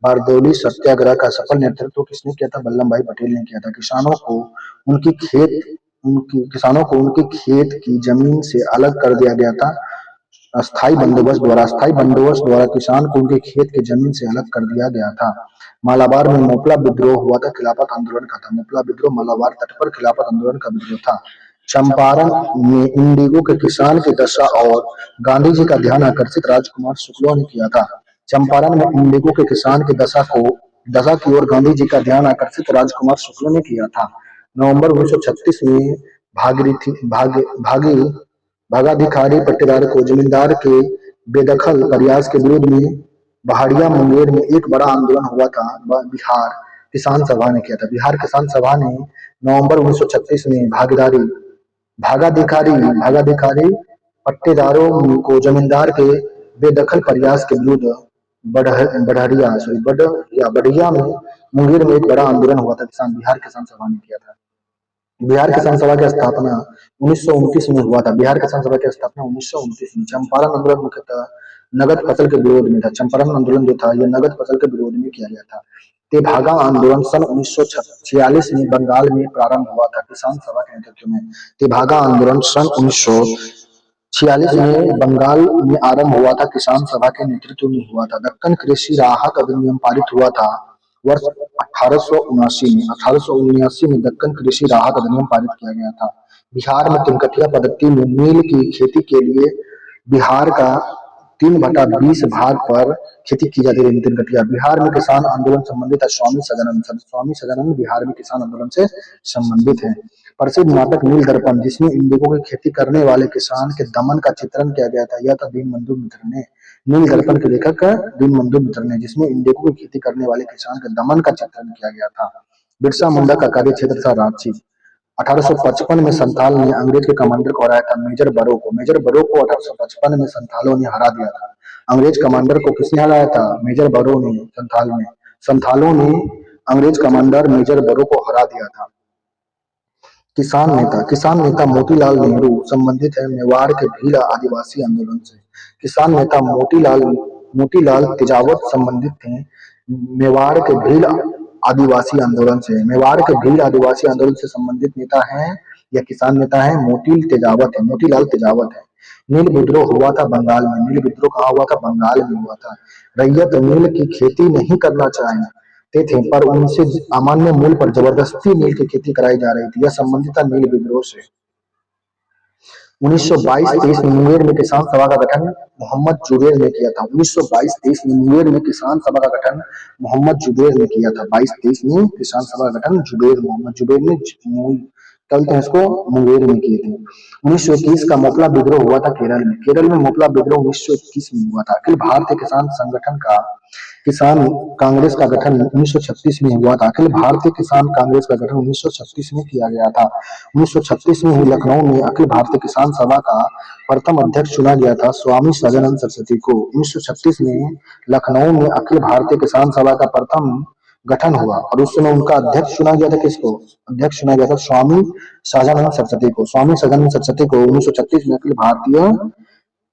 बारदोली सत्याग्रह का सफल नेतृत्व किसने किया था? वल्लभ भाई पटेल ने किया था। किसानों को उनके खेत की जमीन से अलग कर दिया गया था स्थायी बंदोबस्त द्वारा किसान को उनके खेत की जमीन से अलग कर दिया गया था। मालाबार में मोपला विद्रोह हुआ था खिलाफत आंदोलन का था। मोपला विद्रोह मालाबार तट पर खिलाफत आंदोलन का विद्रोह था। चंपारण में इंडिगो के किसान की दशा और गांधी जी का ध्यान आकर्षित राजकुमार शुक्ला ने किया था। चंपारण में इंडिगो के किसान की दशा की ओर गांधी जी का ध्यान आकर्षित राजकुमार शुक्ला ने किया था। नवंबर 1936 में भागाधिकारी पट्टेदार को जमींदार के बेदखल प्रयास के विरोध में पहाड़िया मुंगेर में एक बड़ा आंदोलन हुआ था। बिहार किसान सभा ने किया था। बिहार किसान सभा ने नवंबर 1936 में भागा दिखारी पट्टेदारों को जमींदार के बेदखल प्रयास के विरुद्ध बढ़िया में मुंगेर में एक बड़ा आंदोलन हुआ था। बिहार किसान सभा ने किया था। बिहार किसान सभा की स्थापना 1929 में हुआ था। बिहार किसान सभा की स्थापना 1929 में। चंपारण आंदोलन मुख्यतः नगद फसल के विरोध में था। चंपारण आंदोलन जो था यह नगद फसल के विरोध में किया गया था। तेभागा आंदोलन सन 1946 में बंगाल में प्रारंभ हुआ था किसान सभा के नेतृत्व में। तेभागा आंदोलन सन 1946 में बंगाल में आरंभ हुआ था, किसान सभा के नेतृत्व में हुआ था। दक्कन कृषि राहत अधिनियम पारित हुआ था वर्ष 1879 में दक्कन कृषि राहत अधिनियम पारित किया गया था। बिहार में तिनकटिया पद्धति में नील की खेती के लिए बिहार का 3/20 भाग पर खेती की जाती रही। तिनकटिया बिहार में किसान आंदोलन संबंधित है। स्वामी सदानंद बिहार में किसान आंदोलन से संबंधित है। प्रसिद्ध नाटक नील दर्पण, जिसमें इंडिगो की खेती करने वाले किसान के दमन का चित्रण किया गया था, यह था दीनबंधु मित्र ने। नील दर्पण के लेखक दीनबंधु मित्र ने, जिसमें इंडिगो की खेती करने वाले किसान के दमन का चित्रण किया गया था। बिरसा मुंडा का कार्य क्षेत्र था रांची। 1855 में संथाल ने अंग्रेज के कमांडर को हराया था, मेजर बरो को। मेजर बरो को 1855 में संथालों ने हरा दिया था। अंग्रेज कमांडर को किसने हराया था? मेजर बरो ने। संथालों ने अंग्रेज कमांडर मेजर बरो को हरा दिया था। किसान नेता मोतीलाल नेहरू संबंधित है मेवाड़ के भील आदिवासी आंदोलन से। किसान नेता मोतीलाल तेजावत संबंधित थे मेवाड़ के भील आदिवासी आंदोलन से। मेवाड़ के भील आदिवासी आंदोलन से संबंधित नेता हैं या किसान नेता हैं मोतीलाल तेजावत है। नील विद्रोह हुआ था बंगाल में। नील विद्रोह कहाँ हुआ था? बंगाल में हुआ था। रैयत नील की खेती नहीं करना चाहते थे, पर उनसे अमान्य मूल्य पर जबरदस्ती नील की खेती कराई जा रही थी। यह संबंधित था नील विद्रोह से। 1922-23 में मुंगेर में किसान सभा का गठन मोहम्मद जुबैर ने किया था। 1922-23 में मुंगेर में किसान सभा का गठन मोहम्मद जुबैर ने किया था। 22-23 में किसान सभा का गठन मोहम्मद जुबैर ने चलते हैं इसको मुंगेर में किए थे। 1921 का मोपला विद्रोह हुआ था केरल में। केरल में मोपला विद्रोह 1921 में हुआ था। अखिल भारतीय किसान कांग्रेस का गठन 1936 में हुआ था। अखिल भारतीय किसान कांग्रेस का गठन 1936 में किया गया था। 1936 में ही लखनऊ में अखिल भारतीय किसान सभा का प्रथम अध्यक्ष चुना गया था स्वामी सदानंद सरस्वती को। 1936 में लखनऊ में अखिल भारतीय किसान सभा का प्रथम गठन हुआ और उस समय उनका अध्यक्ष चुना गया था। किसको अध्यक्ष चुना गया था? स्वामी सदानंद सरस्वती को। स्वामी सदानंद सरस्वती को 1936 में अखिल भारतीय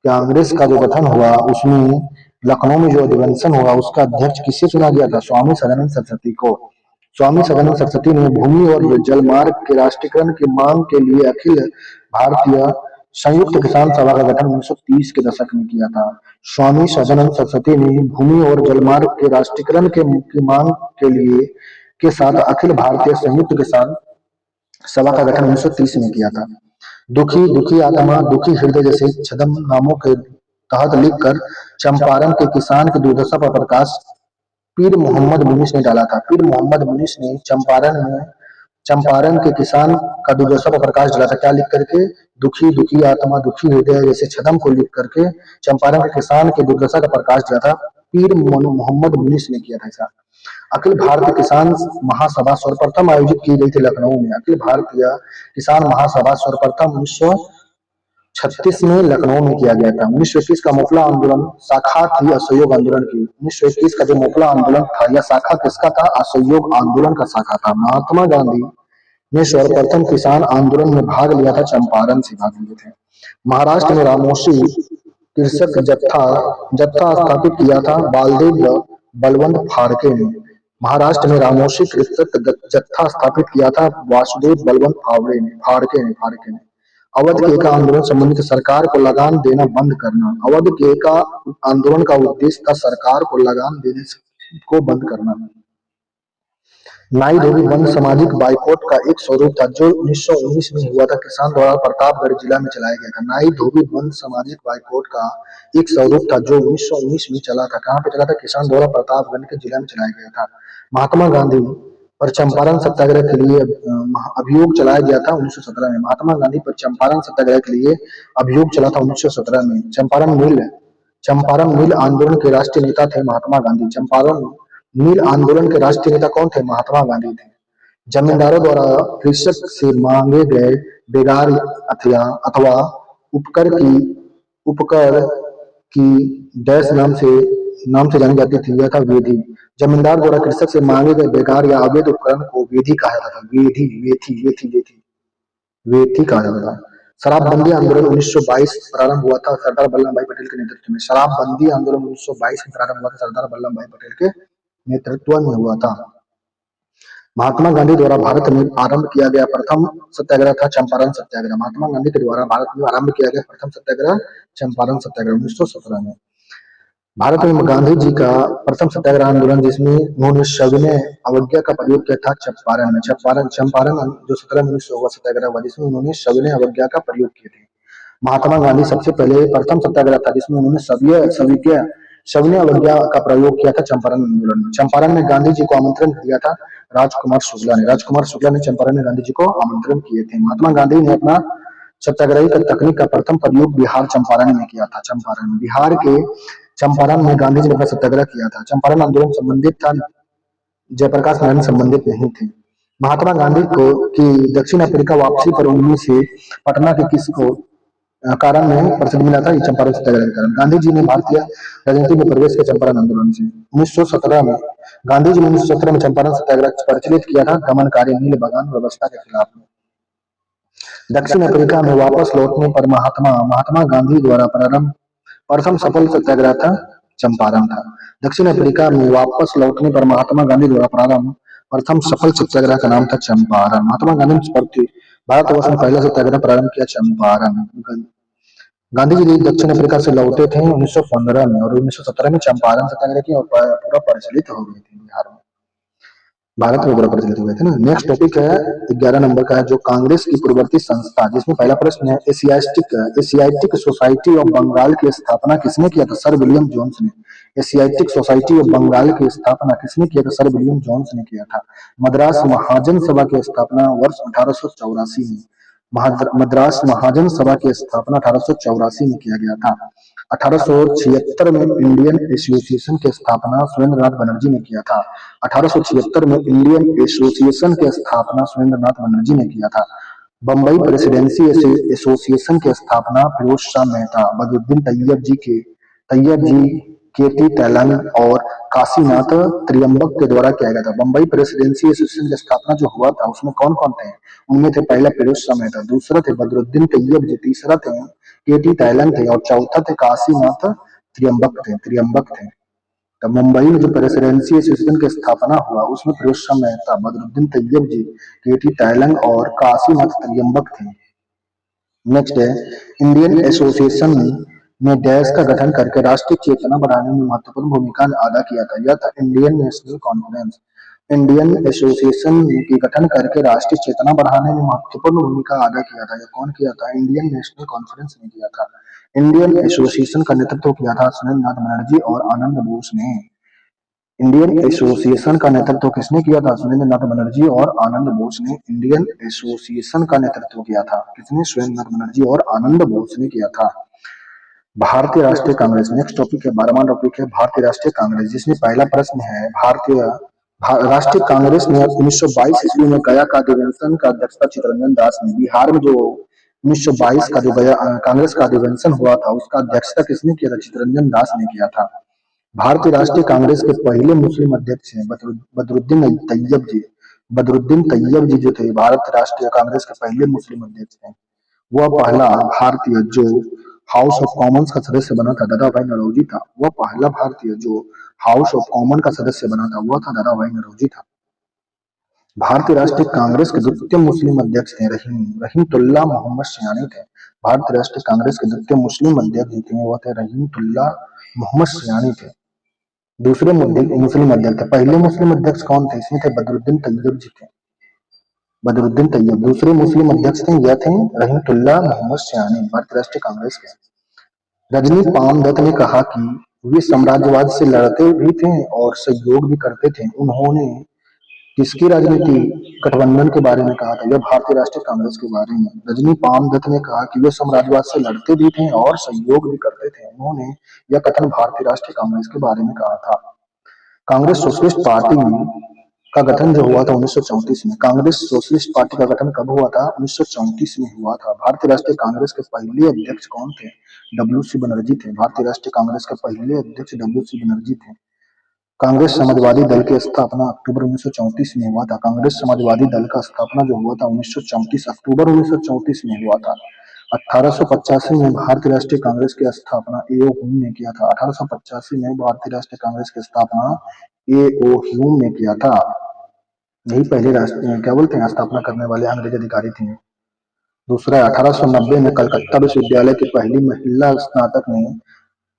कांग्रेस का जो गठन हुआ उसमें लखनऊ में जो अधिवेशन हुआ उसका अध्यक्ष किससे चुना गया था? स्वामी सदानंद सरस्वती को। स्वामी सदानंद सरस्वती ने भूमि और जलमार्ग के राष्ट्रीयकरण की मांग के लिए अखिल भारतीय संयुक्त किसान सभा का गठन 1930 के दशक में किया था। स्वामी सदानंद सरस्वती ने भूमि और जलमार्ग के राष्ट्रीयकरण की मांग के साथ अखिल भारतीय संयुक्त किसान सभा का गठन 1930 में किया था। दुखी आत्मा दुखी हृदय जैसे छद्म नामों के तहत लिखकर चंपारण के किसान की दुर्दशा पर प्रकाश पीर मोहम्मद मुनीस ने डाला था। पीर मोहम्मद मुनीस ने चंपारण के किसान का दुर्दशा पर प्रकाश डाला था। क्या लिख करके? दुखी आत्मा दुखी हृदय जैसे छद्म को लिख करके चंपारण के किसान के दुर्दशा का प्रकाश डाला था। पीर मोहम्मद मुनीस ने किया था ऐसा। अखिल भारतीय किसान महासभा सर्वप्रथम आयोजित की गई थी लखनऊ में। अखिल भारतीय किसान महासभा सर्वप्रथम 1936 में लखनऊ में किया गया था। 1921 का मोपला आंदोलन शाखा थी असहयोग आंदोलन की। 1921 का जो मोपला आंदोलन था यह शाखा किसका था? असहयोग आंदोलन का शाखा था। महात्मा गांधी ने सर्वप्रथम किसान आंदोलन में भाग लिया था, चंपारण से भाग लिए थे। महाराष्ट्र में रामोशी कृषक जत्था स्थापित किया था बालदेव बलवंत फाड़के ने। महाराष्ट्र में रामोशी कृषक जत्था स्थापित किया था वासुदेव बलवंत फाड़के ने। अवध के एका आंदोलन संबंधित सरकार को लगान देना बंद करना। अवध के एका आंदोलन का उद्देश्य था सरकार को लगान देने को बंद करना। नाई धोबी बंद सामाजिक बाइकॉट का एक स्वरूप था जो 1919 में हुआ था, किसान द्वारा प्रतापगढ़ जिला में चलाया गया था। नाई धोबी बंद सामाजिक बाइकॉट का एक स्वरूप था जो 1919 में चला था। कहाँ पे चला था? किसान द्वारा प्रतापगढ़ के जिला में चलाया गया था। महात्मा गांधी पर चंपारण सत्याग्रह के लिए अभियोग चलाया गया था 1917 में। महात्मा गांधी पर चंपारण सत्याग्रह के लिए अभियोग चला था 1917 में। चंपारण नील आंदोलन के राष्ट्रीय नेता थे महात्मा गांधी। चंपारण नील आंदोलन के राष्ट्रीय नेता कौन थे? महात्मा गांधी थे। जमींदारों द्वारा कृषक से मांगे गए बेगार अथवा अथवा उपकर की उपकर की डैश नाम से जानी जाती थी, यह था वेदी। जमींदार द्वारा कृषक से मांगे गए बेगार या अवैध उपकरण को वेदी कहा जाता था। वेदी, वेथी, वेथी, वेथी, वेथी कहा जाता था। शराबबंदी आंदोलन 1922 प्रारंभ हुआ था सरदार वल्लभ भाई पटेल के नेतृत्व में। शराबबंदी आंदोलन 1922 में प्रारंभ हुआ था सरदार वल्लभ भाई पटेल के नेतृत्व में हुआ था। महात्मा गांधी द्वारा भारत में आरंभ किया गया प्रथम सत्याग्रह था चंपारण सत्याग्रह। महात्मा गांधी के द्वारा भारत में आरंभ किया गया प्रथम सत्याग्रह चंपारण सत्याग्रह 1917 में। भारत में गांधी जी का प्रथम सत्याग्रह आंदोलन जिसमें उन्होंने सविनय अवज्ञा का प्रयोग किया था चंपारण में। चंपारण जो 17 में 1900 हुआ सत्याग्रह हुआ जिसमें उन्होंने सविनय अवज्ञा का प्रयोग किए थे। महात्मा गांधी सबसे पहले प्रथम सत्याग्रह था जिसमें उन्होंने सविनय अवज्ञा का प्रयोग किया था चंपारण आंदोलन में। चंपारण में गांधी जी को आमंत्रण दिया था राजकुमार शुक्ला ने चंपारण में गांधी जी को आमंत्रण किए थे। महात्मा गांधी ने अपना सत्याग्रही का तकनीक का प्रथम प्रयोग बिहार चंपारण में किया था। चंपारण बिहार के चंपारण में गांधी जी ने अपना सत्याग्रह किया था। चंपारण आंदोलन संबंधित था, जयप्रकाश नारायण संबंधित नहीं थे। महात्मा गांधी को की दक्षिण अफ्रीका वापसी पर उनमें से पटना के किसको कारण में प्रसिद्ध मिला था? चंपारण सत्याग्रह के कारण। गांधी जी ने भारतीय राजनीति में प्रवेश किया चंपारण आंदोलन से 1917 में। गांधी जी ने 1917 में चंपारण सत्याग्रह प्रचलित किया था दमनकारी नील बगान व्यवस्था के खिलाफ में। दक्षिण अफ्रीका में वापस लौटने पर महात्मा गांधी द्वारा प्रथम सफल सत्याग्रह था चंपारण था। दक्षिण अफ्रीका में वापस लौटने पर महात्मा गांधी द्वारा प्रथम सफल सत्याग्रह का नाम था चंपारण। महात्मा गांधी ने भारतवर्ष में पहला सत्याग्रह प्रारंभ किया चंपारण। गांधी जी दक्षिण अफ्रीका से लौटे थे 1915 में और 1917 में चंपारण सत्याग्रह की और पूरा प्रचलित हो गई थी बिहार में, भारत में पूरा प्रचलित हो गए थे ना। नेक्स्ट टॉपिक है 11 नंबर का है जो कांग्रेस की पूर्ववर्ती संस्था, जिसमें पहला प्रश्न है एशियाटिक सोसाइटी ऑफ बंगाल की स्थापना किसने किया था? सर विलियम जोन्स ने। एशियाटिक सोसाइटी ऑफ बंगाल की स्थापना किसने किया था? सर विलियम जोन्स ने किया था। मद्रास महाजन सभा की स्थापना वर्ष 1884 में मद्रास महाजन सभा की स्थापना 1884 में किया गया था। 1876 में इंडियन एसोसिएशन की स्थापना सुरेंद्रनाथ बनर्जी ने किया था। 1876 में इंडियन एसोसिएशन की स्थापना सुरेंद्रनाथ बनर्जी ने किया था। बम्बई प्रेसिडेंसी एसोसिएशन की स्थापना फिरोज शाह मेहता, बदरुद्दीन तैयब जी, केटी टैलंग और काशीनाथ त्रियंबक के द्वारा किया गया था। बम्बई प्रेसिडेंसी एसोसिएशन की स्थापना जो हुआ था उसमें कौन कौन थे? उनमें थे पहला फिरोज शाह मेहता, दूसरा थे बदरुद्दीन तैयब जी, तीसरा थे केटी टैलंग थे और चौथा थे काशीनाथ त्रियंबक थे। तो मुंबई में जो प्रेसिडेंसी एसोसिएशन की स्थापना हुआ उसमें फिरोज शाह मेहता, बदरुद्दीन तैयब जी, केटी टैलंग और काशीनाथ त्रियंबक थे। नेक्स्ट है इंडियन एसोसिएशन में डैश का गठन करके राष्ट्रीय चेतना बढ़ाने में महत्वपूर्ण भूमिका अदा किया था। यह था Indian national conference. Indian association के गठन करके राष्ट्रीय चेतना बढ़ाने में महत्वपूर्ण भूमिका अदा किया था। यह कौन किया था? इंडियन नेशनल कॉन्फ्रेंस ने किया था। इंडियन एसोसिएशन का नेतृत्व किया था सुरेंद्रनाथ बनर्जी और आनंद बोस ने। इंडियन एसोसिएशन का नेतृत्व किसने किया था? सुरेंद्रनाथ बनर्जी और आनंद बोस ने इंडियन एसोसिएशन का नेतृत्व किया था। किसने? सुरेंद्रनाथ बनर्जी और आनंद बोस ने किया था। भारतीय राष्ट्रीय कांग्रेस, नेक्स्ट टॉपिक है 12वां टॉपिक है भारतीय राष्ट्रीय कांग्रेस, जिसमें पहला प्रश्न है राष्ट्रीय कांग्रेस ने 1922 ईस्वी में गया का अधिवेशन का अध्यक्षता चित्तरंजन दास ने। बिहार में जो 1922 का जो कांग्रेस का अधिवेशन हुआ था उसका अध्यक्षता किसने किया था? चित्तरंजन दास ने किया था। भारतीय राष्ट्रीय कांग्रेस के पहले मुस्लिम अध्यक्ष हैं बदरुद्दीन तैयब जी जो थे भारत राष्ट्रीय कांग्रेस के पहले मुस्लिम अध्यक्ष थे। वह पहला भारतीय जो हाउस ऑफ कॉमन्स का सदस्य बना था दादा भाई नौरोजी था। वह पहला भारतीय जो हाउस ऑफ कॉमन का सदस्य बना था वह था दादा भाई नौरोजी था। भारतीय राष्ट्रीय कांग्रेस के द्वितीय मुस्लिम अध्यक्ष थे रहीमतुल्लाह मोहम्मद सयानी थे। भारतीय राष्ट्रीय कांग्रेस के द्वितीय मुस्लिम अध्यक्ष थे वह थे रहीमतुल्लाह मोहम्मद सयानी थे। दूसरे मुस्लिम अध्यक्ष थे, पहले मुस्लिम अध्यक्ष कौन थे? इसमें थे बदरुद्दीन तैयब जी थे। बदरुद्दीन तैयब दूसरे मुस्लिम अध्यक्ष थे, यह थे रहीमतुल्लाह मोहम्मद सयानी भारतीय राष्ट्रीय कांग्रेस के। रजनी पान दत्त ने कहा कि वे साम्राज्यवाद से लड़ते भी थे और सहयोग भी करते थे। उन्होंने किसकी राजनीति? गठबंधन के बारे में कहा था, यह भारतीय राष्ट्रीय कांग्रेस के बारे में। रजनी पामदत्त ने कहा कि वे साम्राज्यवाद से लड़ते भी थे और सहयोग भी करते थे। उन्होंने यह कथन भारतीय राष्ट्रीय कांग्रेस के बारे में कहा था। कांग्रेस सोशलिस्ट पार्टी का गठन जो हुआ था 1934 में। कांग्रेस सोशलिस्ट पार्टी का गठन कब हुआ था? 1934 में हुआ था। भारतीय राष्ट्रीय कांग्रेस के पहले अध्यक्ष कौन थे? डब्ल्यू.सी. बनर्जी थे। भारतीय राष्ट्रीय कांग्रेस के पहले अध्यक्ष डब्ल्यू.सी. बनर्जी थे। कांग्रेस समाजवादी दल की स्थापना अक्टूबर 1934 में हुआ था। कांग्रेस समाजवादी दल का स्थापना जो हुआ था 1934 अक्टूबर 1934 में हुआ था। 1885 में भारतीय राष्ट्रीय कांग्रेस की स्थापना ए.ओ. ह्यूम ने किया था। 1885 में भारतीय राष्ट्रीय कांग्रेस की स्थापना ए.ओ. ह्यूम ने किया था। यही पहले राष्ट्रीय क्या बोलते हैं स्थापना करने वाले अंग्रेज अधिकारी थे। दूसरा 1890 में कलकत्ता विश्वविद्यालय की पहली महिला स्नातक ने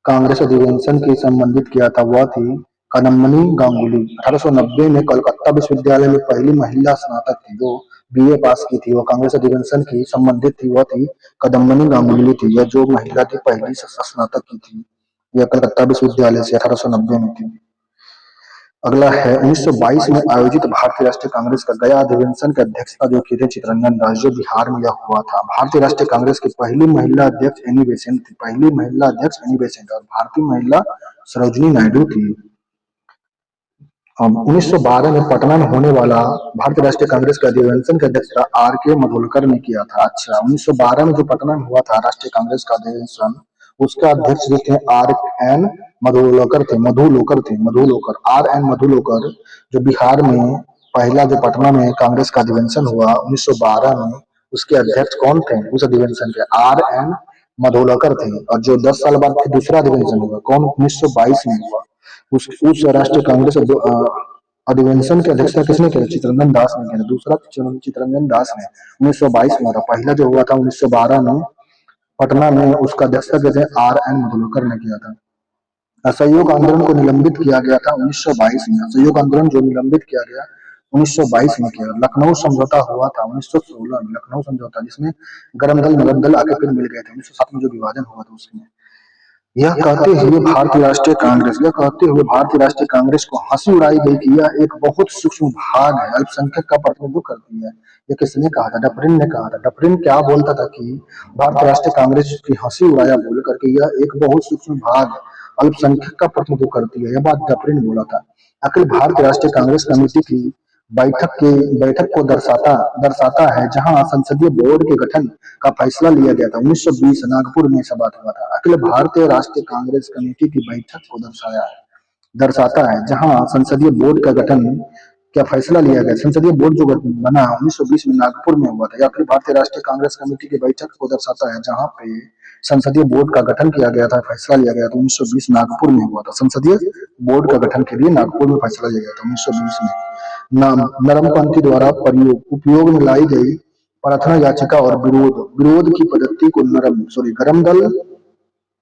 कांग्रेस अधिवेशन के संबंधित किया था, वह थी कदम्बनी गांगुली। 1890 में कलकत्ता विश्वविद्यालय में पहली महिला स्नातक थी जो बीए पास की थी, वह कांग्रेस अधिवेशन की संबंधित थी, वह थी कदम्बनी गांगुली थी। यह जो महिला थी पहली स्नातक की थी, यह कलकत्ता विश्वविद्यालय से 1890 में थी। अगला है 1922 में आयोजित भारतीय राष्ट्रीय कांग्रेस का गया अधिवेशन की अध्यक्षता जो की थे चित्तरंजन दास, जो बिहार में यह हुआ था। भारतीय राष्ट्रीय कांग्रेस की पहली महिला अध्यक्ष एनी बेसेंट थी। पहली महिला अध्यक्ष एनी बेसेंट और भारतीय महिला सरोजिनी नायडू थी। 1912 में पटना में होने वाला भारतीय राष्ट्रीय कांग्रेस के अधिवेशन की अध्यक्षता आर.के. मधुलकर ने किया था। अच्छा, 1912 में जो पटना में हुआ था राष्ट्रीय कांग्रेस का अधिवेशन, उसका अध्यक्ष जो थे आर.एन. मधुलकर थे। आर.एन. मधुलकर जो बिहार में पहला जो पटना में कांग्रेस का अधिवेशन हुआ 1912 में, उसके अध्यक्ष कौन थे? उस अधिवेशन के आर.एन. मधुलकर थे। और जो 10 साल बाद फिर दूसरा अधिवेशन हुआ कौन? 1922 में हुआ। उस राष्ट्रीय कांग्रेस अधिवेशन की अध्यक्षता किसने किया? चित्तरंजन दास ने किया। दूसरा चित्तरंजन दास ने 1922 में था। पहला जो हुआ था 1912 में पटना में, उसका अध्यक्षता किया आर.एन. मधुलकर ने किया था। असहयोग आंदोलन को निलंबित किया गया था 1922 में। असहयोग आंदोलन जो निलंबित किया गया 1922 में किया। लखनऊ समझौता हुआ था 1916 में। लखनऊ समझौता जिसमें गरम दल नरम दल आके फिर मिल गए थे 1907 में जो विभाजन हुआ था उसमें। यह कहते हुए भारतीय राष्ट्रीय कांग्रेस को हंसी उड़ाई गई कि यह एक बहुत सूक्ष्म भाग है, अल्पसंख्यक का प्रतिनिधित्व करती है। यह किसने कहा था? डफरिन ने कहा था। डफरिन क्या बोलता था कि भारतीय राष्ट्रीय कांग्रेस की हंसी उड़ाया बोल करके यह एक बहुत सूक्ष्म भाग अल्पसंख्यक का प्रतिनिधित्व करती है, यह बात डफरिन बोला था। अखिल भारतीय राष्ट्रीय कांग्रेस कमेटी की बैठक को दर्शाता है जहां संसदीय बोर्ड के गठन का फैसला लिया गया था। 1920 नागपुर में ऐसा बात हुआ था। अखिल भारतीय राष्ट्रीय कांग्रेस कमेटी की बैठक को दर्शाता है जहां संसदीय बोर्ड का गठन क्या फैसला लिया गया। संसदीय बोर्ड जो बना 1920 में नागपुर में हुआ था। या फिर भारतीय राष्ट्रीय कांग्रेस कमेटी की बैठक को दर्शाता है जहां पे संसदीय बोर्ड का गठन किया गया था, फैसला लिया गया था 1920 नागपुर में हुआ था। संसदीय बोर्ड का गठन के लिए नागपुर में फैसला लिया गया था 1920 में। नाम नरमपंथी द्वारा उपयोग में लाई गई प्रार्थना याचिका और विरोध की पद्धति को गरम दल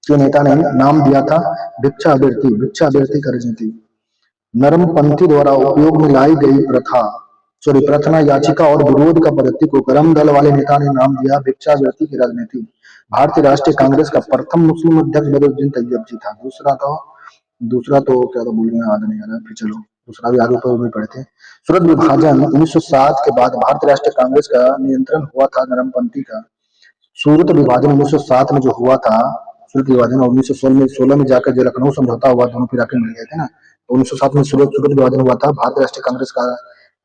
के नेता ने नाम दिया था भिक्षा अभ्यर्थी का राजनीति। नरमपंथी द्वारा उपयोग में लाई गई प्रार्थना याचिका और विरोध का पद्धति को गरम दल वाले नेता ने नाम दिया भिक्षा अभ्यर्थी की राजनीति। भारतीय राष्ट्रीय कांग्रेस का प्रथम मुस्लिम अध्यक्ष बदरुद्दीन तैयब जी था। दूसरा तो क्या था बोल रहे हैं, याद नहीं आ रहा, फिर चलो दूसरा भी आगे ऊपर भी पढ़ते हैं। सूरत विभाजन 1907 के बाद भारतीय राष्ट्रीय कांग्रेस का नियंत्रण हुआ था नरमपंथी का। सूरत विभाजन 1907 में जो हुआ था सूरत विभाजन, और 1916 में जाकर जो लखनऊ समझौता हुआ, दोनों फिर आके मिल गए थे ना। तो 1907 में सूरत विभाजन हुआ था। भारतीय राष्ट्रीय कांग्रेस का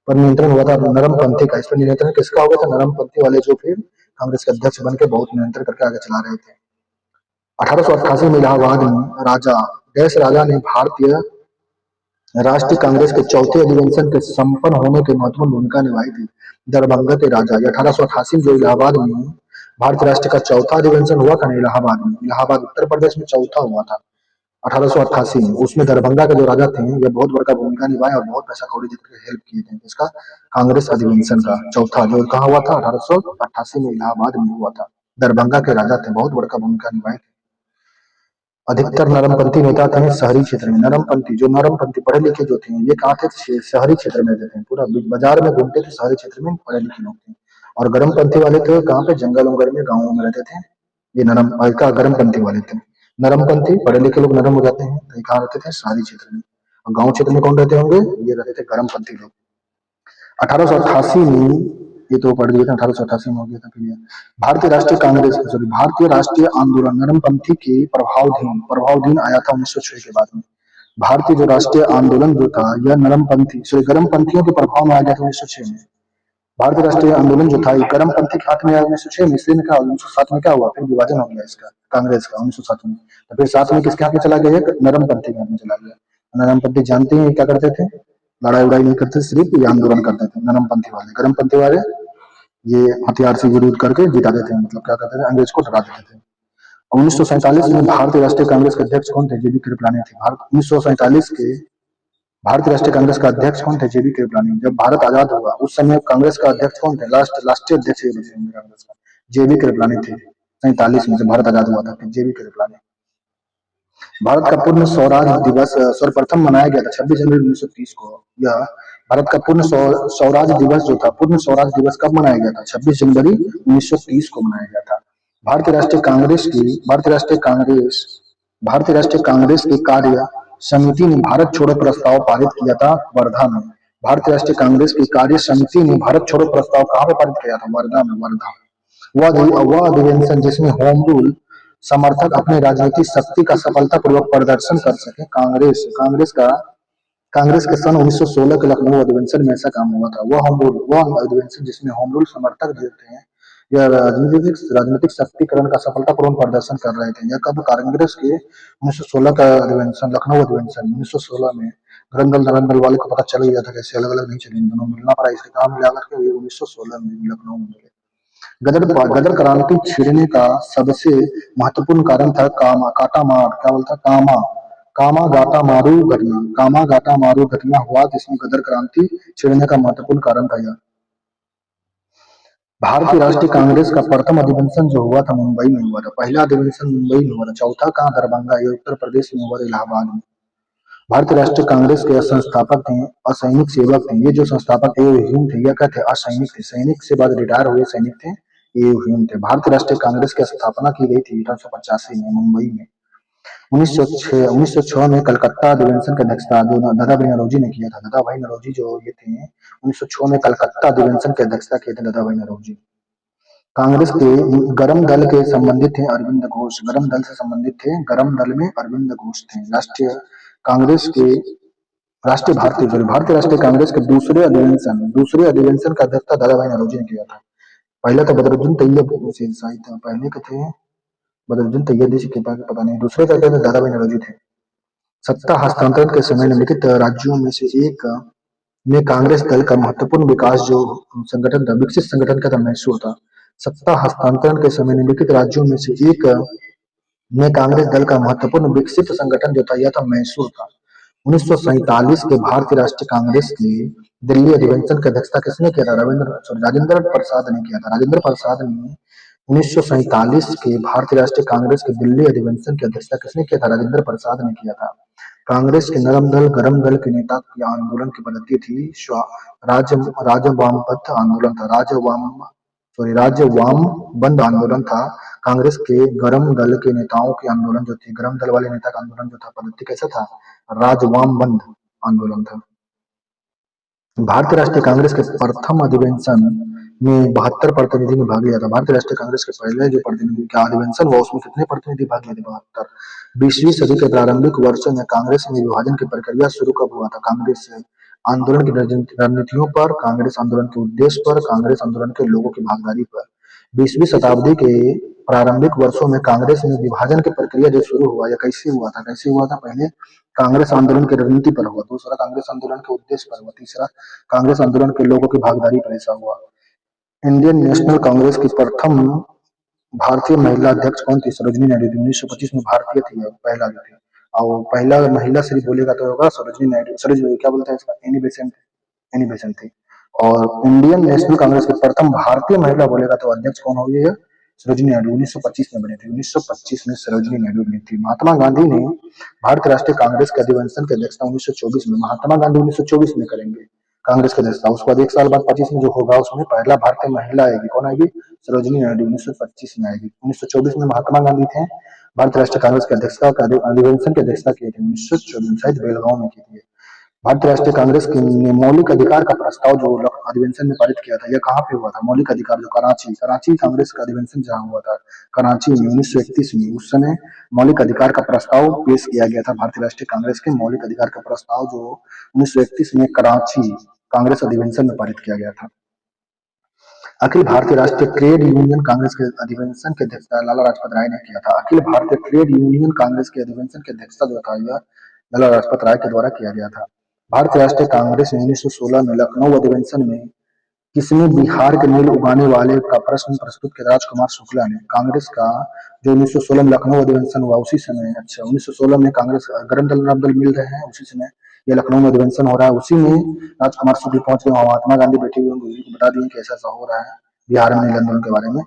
पर नियंत्रण हुआ था नरमपंथी का। इस पर नियंत्रण किसका हो गया था? नरमपंथी वाले जो फिर कांग्रेस के अध्यक्ष बन के बहुत नियंत्रण करके आगे चला रहे थे। 1888 में इलाहाबाद में राजा ने भारतीय राष्ट्रीय कांग्रेस के चौथे अधिवेशन के संपन्न होने की महत्वपूर्ण भूमिका निभाई थी। दरभंगा के राजा 1888 में जो इलाहाबाद में भारतीय राष्ट्र का चौथा अधिवेशन हुआ था ना इलाहाबाद में, इलाहाबाद उत्तर प्रदेश में चौथा हुआ था 1888 में। उसमें दरभंगा के जो राजा थे ये बहुत बड़ा भूमिका निभाए और बहुत पैसा कौड़ी देकर हेल्प किए थे। इसका कांग्रेस अधिवेशन का चौथा जो कहा हुआ था 1888 में इलाहाबाद में हुआ था। दरभंगा के राजा थे, बहुत बड़ा भूमिका निभाए थे। अधिकतर नरमपंथी नेता थे शहरी क्षेत्र में। नरमपंथी पढ़े लिखे जो थे ये कहाँ थे? शहरी क्षेत्र में रहते थे। पूरा बाजार में घूमते थे, शहरी क्षेत्र में पढ़े लिखे लोग थे। और गर्मपंथी वाले थे कहाँ पे? जंगल उंगल में, गाँवों में रहते थे। ये गर्मपंथी वाले थे। नरमपंथी पढ़े लिखे लोग नरम हो जाते हैं, तो कहाँ रहते थे? शहरी क्षेत्र में। और गाँव क्षेत्र में कौन रहते होंगे? ये रहते थे गर्मपंथी लोग। 1888 में, ये तो पढ़ लिया था, 1888 में हो गया था क्लियर। भारतीय राष्ट्रीय कांग्रेस, सॉरी, भारतीय राष्ट्रीय आंदोलन नरमपंथी के प्रभावधीन आया था 1906 के बाद में। भारतीय जो राष्ट्रीय आंदोलन जो था यह नरमपंथी सॉरी गर्मपंथियों के प्रभाव में आ गया था 1906 में। भारतीय राष्ट्रीय आंदोलन जो था ये गर्मपंथी के हाथ में आया 1906 में, इसलिए में क्या 1907 में क्या हुआ, फिर विभाजन हो गया इसका कांग्रेस का 1907 में। तो फिर साथ में किसके हाथ में चला गया, एक नरमपंथी के हाथ में चला गया। नरमपंथी जानते हैं क्या करते थे, लड़ाई उड़ाई नहीं करते, सिर्फ ये आंदोलन करते थे नरमपंथी वाले। गर्मपंथी वाले ये हथियार से विरोध करके जिता देते हैं, मतलब क्या करते थे, अंग्रेज को डरा देते थे। 1947 में भारतीय राष्ट्रीय कांग्रेस के अध्यक्ष कौन थे, जेबी कृपलानी थे। भारत 1947 के भारतीय राष्ट्रीय कांग्रेस का अध्यक्ष कौन थे, जेबी कृपलानी। जब भारत आजाद हुआ उस समय कांग्रेस का अध्यक्ष कौन थे, राष्ट्रीय अध्यक्ष कांग्रेस का जेबी कृपलानी थे। 47 में जब भारत आजाद हुआ था, जेबी कृपलानी। भारत का पूर्ण स्वराज दिवस सर्वप्रथम मनाया गया था 26 जनवरी 1930 को। यह भारत का पूर्ण स्वराज दिवस जो था, पूर्ण स्वराज दिवस कब मनाया गया था, 26 जनवरी 1930 को मनाया गया था। भारतीय राष्ट्रीय कांग्रेस की कार्य समिति ने भारत छोड़ो प्रस्ताव पारित किया था वर्धा में। भारतीय राष्ट्रीय कांग्रेस की कार्य समिति ने भारत छोड़ो प्रस्ताव कहाँ पे पारित किया था, वर्धा में। वह अधिवेशन जिसमें होम रूल समर्थक अपनी राजनीतिक शक्ति का सफलतापूर्वक प्रदर्शन कर सके। कांग्रेस के सन 1916 के लखनऊ अधिवेशन में ऐसा काम हुआ था। वह अधिवेशन जिसमें होम रूल समर्थक जो थे यह राजनीतिक शक्तिकरण का सफलतापूर्वक प्रदर्शन कर रहे थे। यह कब, कांग्रेस के 1916 का अधिवेशन, लखनऊ अधिवेशन 1916 में। धरमदल वाले को पता चल गया था कैसे अलग अलग नहीं चलेंगे, दोनों मिलना पड़ा, इसके काम मिला करके 1916 में लखनऊ में मिले। गदर क्रांति छिड़ने का सबसे महत्वपूर्ण कारण था कामा गाटा मारू घटना हुआ, जिसमें गदर क्रांति छिड़ने का महत्वपूर्ण कारण था यह। भारतीय राष्ट्रीय कांग्रेस का प्रथम अधिवेशन जो हुआ था मुंबई में हुआ था। पहला अधिवेशन मुंबई में हुआ था, चौथा कहाँ, दरभंगा, ये उत्तर प्रदेश में हुआ, इलाहाबाद में। भारतीय राष्ट्रीय कांग्रेस के संस्थापक थे असैनिक सेवक थे। ये जो संस्थापक थे ह्यूम थे, यह क्या थे, असैनिक थे, सैनिक से बाद रिटायर हुए सैनिक थे, ये ह्यूम थे। भारतीय राष्ट्रीय कांग्रेस की स्थापना की गई थी 1885 में मुंबई में। 1906 में कलकत्ता अधिवेशन की अध्यक्षता जो दादा भाई नौरोजी ने किया था। दादा भाई नौरोजी जो ये थे 1906 में कलकत्ता अधिवेशन की अध्यक्षता किए थे दादा भाई नौरोजी। कांग्रेस के गरम दल के संबंधित थे अरविंद घोष, गरम दल से संबंधित थे, गरम दल में अरविंद घोष थे। भारतीय राष्ट्रीय कांग्रेस के दूसरे अधिवेशन का अध्यक्षता दादा भाई नौरोजी ने किया था। पहले तो बदरुद्दीन तैयब शायद था, पहले के थे बदरुद्दीन तैयब जी के पता नहीं, दूसरे का दादा भाई नौरोजी थे। सत्ता हस्तांतरण के समय निम्नलिखित राज्यों में से एक में कांग्रेस दल का महत्वपूर्ण विकास जो संगठन था, विकसित संगठन का था, मैसूर था। सत्ता हस्तांतरण के समय निम्नलिखित राज्यों में से एक में कांग्रेस दल का महत्वपूर्ण विकसित संगठन जो था यह था मैसूर था। 1947 के भारतीय राष्ट्रीय कांग्रेस के दिल्ली अधिवेशन की अध्यक्षता किसने किया था, राजेंद्र प्रसाद ने किया था। राजेंद्र प्रसाद ने 1947 के भारतीय राष्ट्रीय कांग्रेस के दिल्ली अधिवेशन की अध्यक्षता किसने किया था, राजेंद्र प्रसाद ने किया था। कांग्रेस के नरम दल गरम दल के नेता की आंदोलन की पद्धति थी राजवामबद्ध आंदोलन था, राज्यवाम बंद आंदोलन था। कांग्रेस के गरम दल के नेताओं की आंदोलन जो थी, गरम दल वाले नेता का आंदोलन जो था, पद्धति कैसा था, राजवाम बंद आंदोलन था। भारतीय राष्ट्रीय कांग्रेस के प्रथम अधिवेशन में 72 प्रतिनिधि ने भाग लिया था। भारतीय राष्ट्रीय कांग्रेस के पहले जो प्रतिनिधि का अधिवेशन हुआ उसमें कितने प्रतिनिधि भाग लिए थे, 72। 20वीं सदी के प्रारंभिक वर्षों में कांग्रेस में विभाजन की प्रक्रिया शुरू कब हुआ था, कांग्रेस आंदोलन की रणनीतियों पर, कांग्रेस आंदोलन के उद्देश्य पर, कांग्रेस आंदोलन के लोगों की भागीदारी पर। 20वीं शताब्दी के प्रारंभिक वर्षों में कांग्रेस में विभाजन की प्रक्रिया जो शुरू हुआ, या कैसे हुआ था, पहले कांग्रेस आंदोलन की रणनीति पर हुआ, दूसरा कांग्रेस आंदोलन के उद्देश्य पर हुआ, तीसरा कांग्रेस आंदोलन के लोगों की भागीदारी पर ऐसा हुआ। इंडियन नेशनल कांग्रेस की प्रथम भारतीय महिला अध्यक्ष कौन थी, सरोजिनी नायडू थी। 1925 में भारतीय थी, पहला जो थी, और पहला महिला सिर्फ बोलेगा तो होगा सरोजिनी नायडू, सरोजिनी क्या बोलते हैं इसका, एनी बेसेंट थी। और इंडियन नेशनल कांग्रेस की प्रथम भारतीय महिला बोलेगा तो अध्यक्ष कौन होगी, सरोजिनी नायडू 1925 में बनी थी। 1925 में सरोजिनी नायडू बनी थी। महात्मा गांधी ने भारतीय राष्ट्रीय कांग्रेस के अधिवेशन की अध्यक्षता 1924 में, महात्मा गांधी 1924 में करेंगे कांग्रेस के अध्यक्षता। उसके बाद एक साल बाद 25 में जो होगा उसमें पहला भारतीय महिला आएगी, कौन आएगी, सरोजिनी नायडू 1925 में आएगी। 1924 में महात्मा गांधी थे, भारतीय राष्ट्रीय कांग्रेस के अध्यक्षता अधिवेशन की अध्यक्षता की थी 1924, शायद बेलगांव में की थी। भारतीय राष्ट्रीय कांग्रेस ने मौलिक अधिकार का प्रस्ताव जो अधिवेशन में पारित किया था, यह कहाँ पे हुआ था? मौलिक अधिकार जो कराची कराची कांग्रेस का अधिवेशन जहाँ हुआ था, कराची में 1931 में, उस समय मौलिक अधिकार का प्रस्ताव पेश किया गया था। भारतीय राष्ट्रीय कांग्रेस के मौलिक अधिकार का प्रस्ताव जो 1931 में कराची कांग्रेस अधिवेशन में पारित किया गया था। अखिल भारतीय राष्ट्रीय ट्रेड यूनियन कांग्रेस के अधिवेशन की अध्यक्षता लाला लाजपत राय ने किया था। अखिल भारतीय ट्रेड यूनियन कांग्रेस के अधिवेशन की अध्यक्षता जो था, यह लाला लाजपत राय के द्वारा किया गया था। भारतीय राष्ट्रीय कांग्रेस ने 1916 में लखनऊ अधिवेशन में किसने बिहार के नील उगाने वाले का प्रश्न प्रस्तुत किया? राजकुमार शुक्ला ने। कांग्रेस का जो 1916 में लखनऊ अधिवेशन हुआ, उसी समय, अच्छा 1916 में कांग्रेस गठन दल नवदल मिल रहे हैं, उसी समय ये लखनऊ में अधिवेशन हो रहा है। उसी में राजकुमार शुक्ल पहुंच गए, महात्मा गांधी बैठे हुए, उनको बता दिए कि ऐसा ऐसा हो रहा है बिहार में नील आंदोलन के बारे में।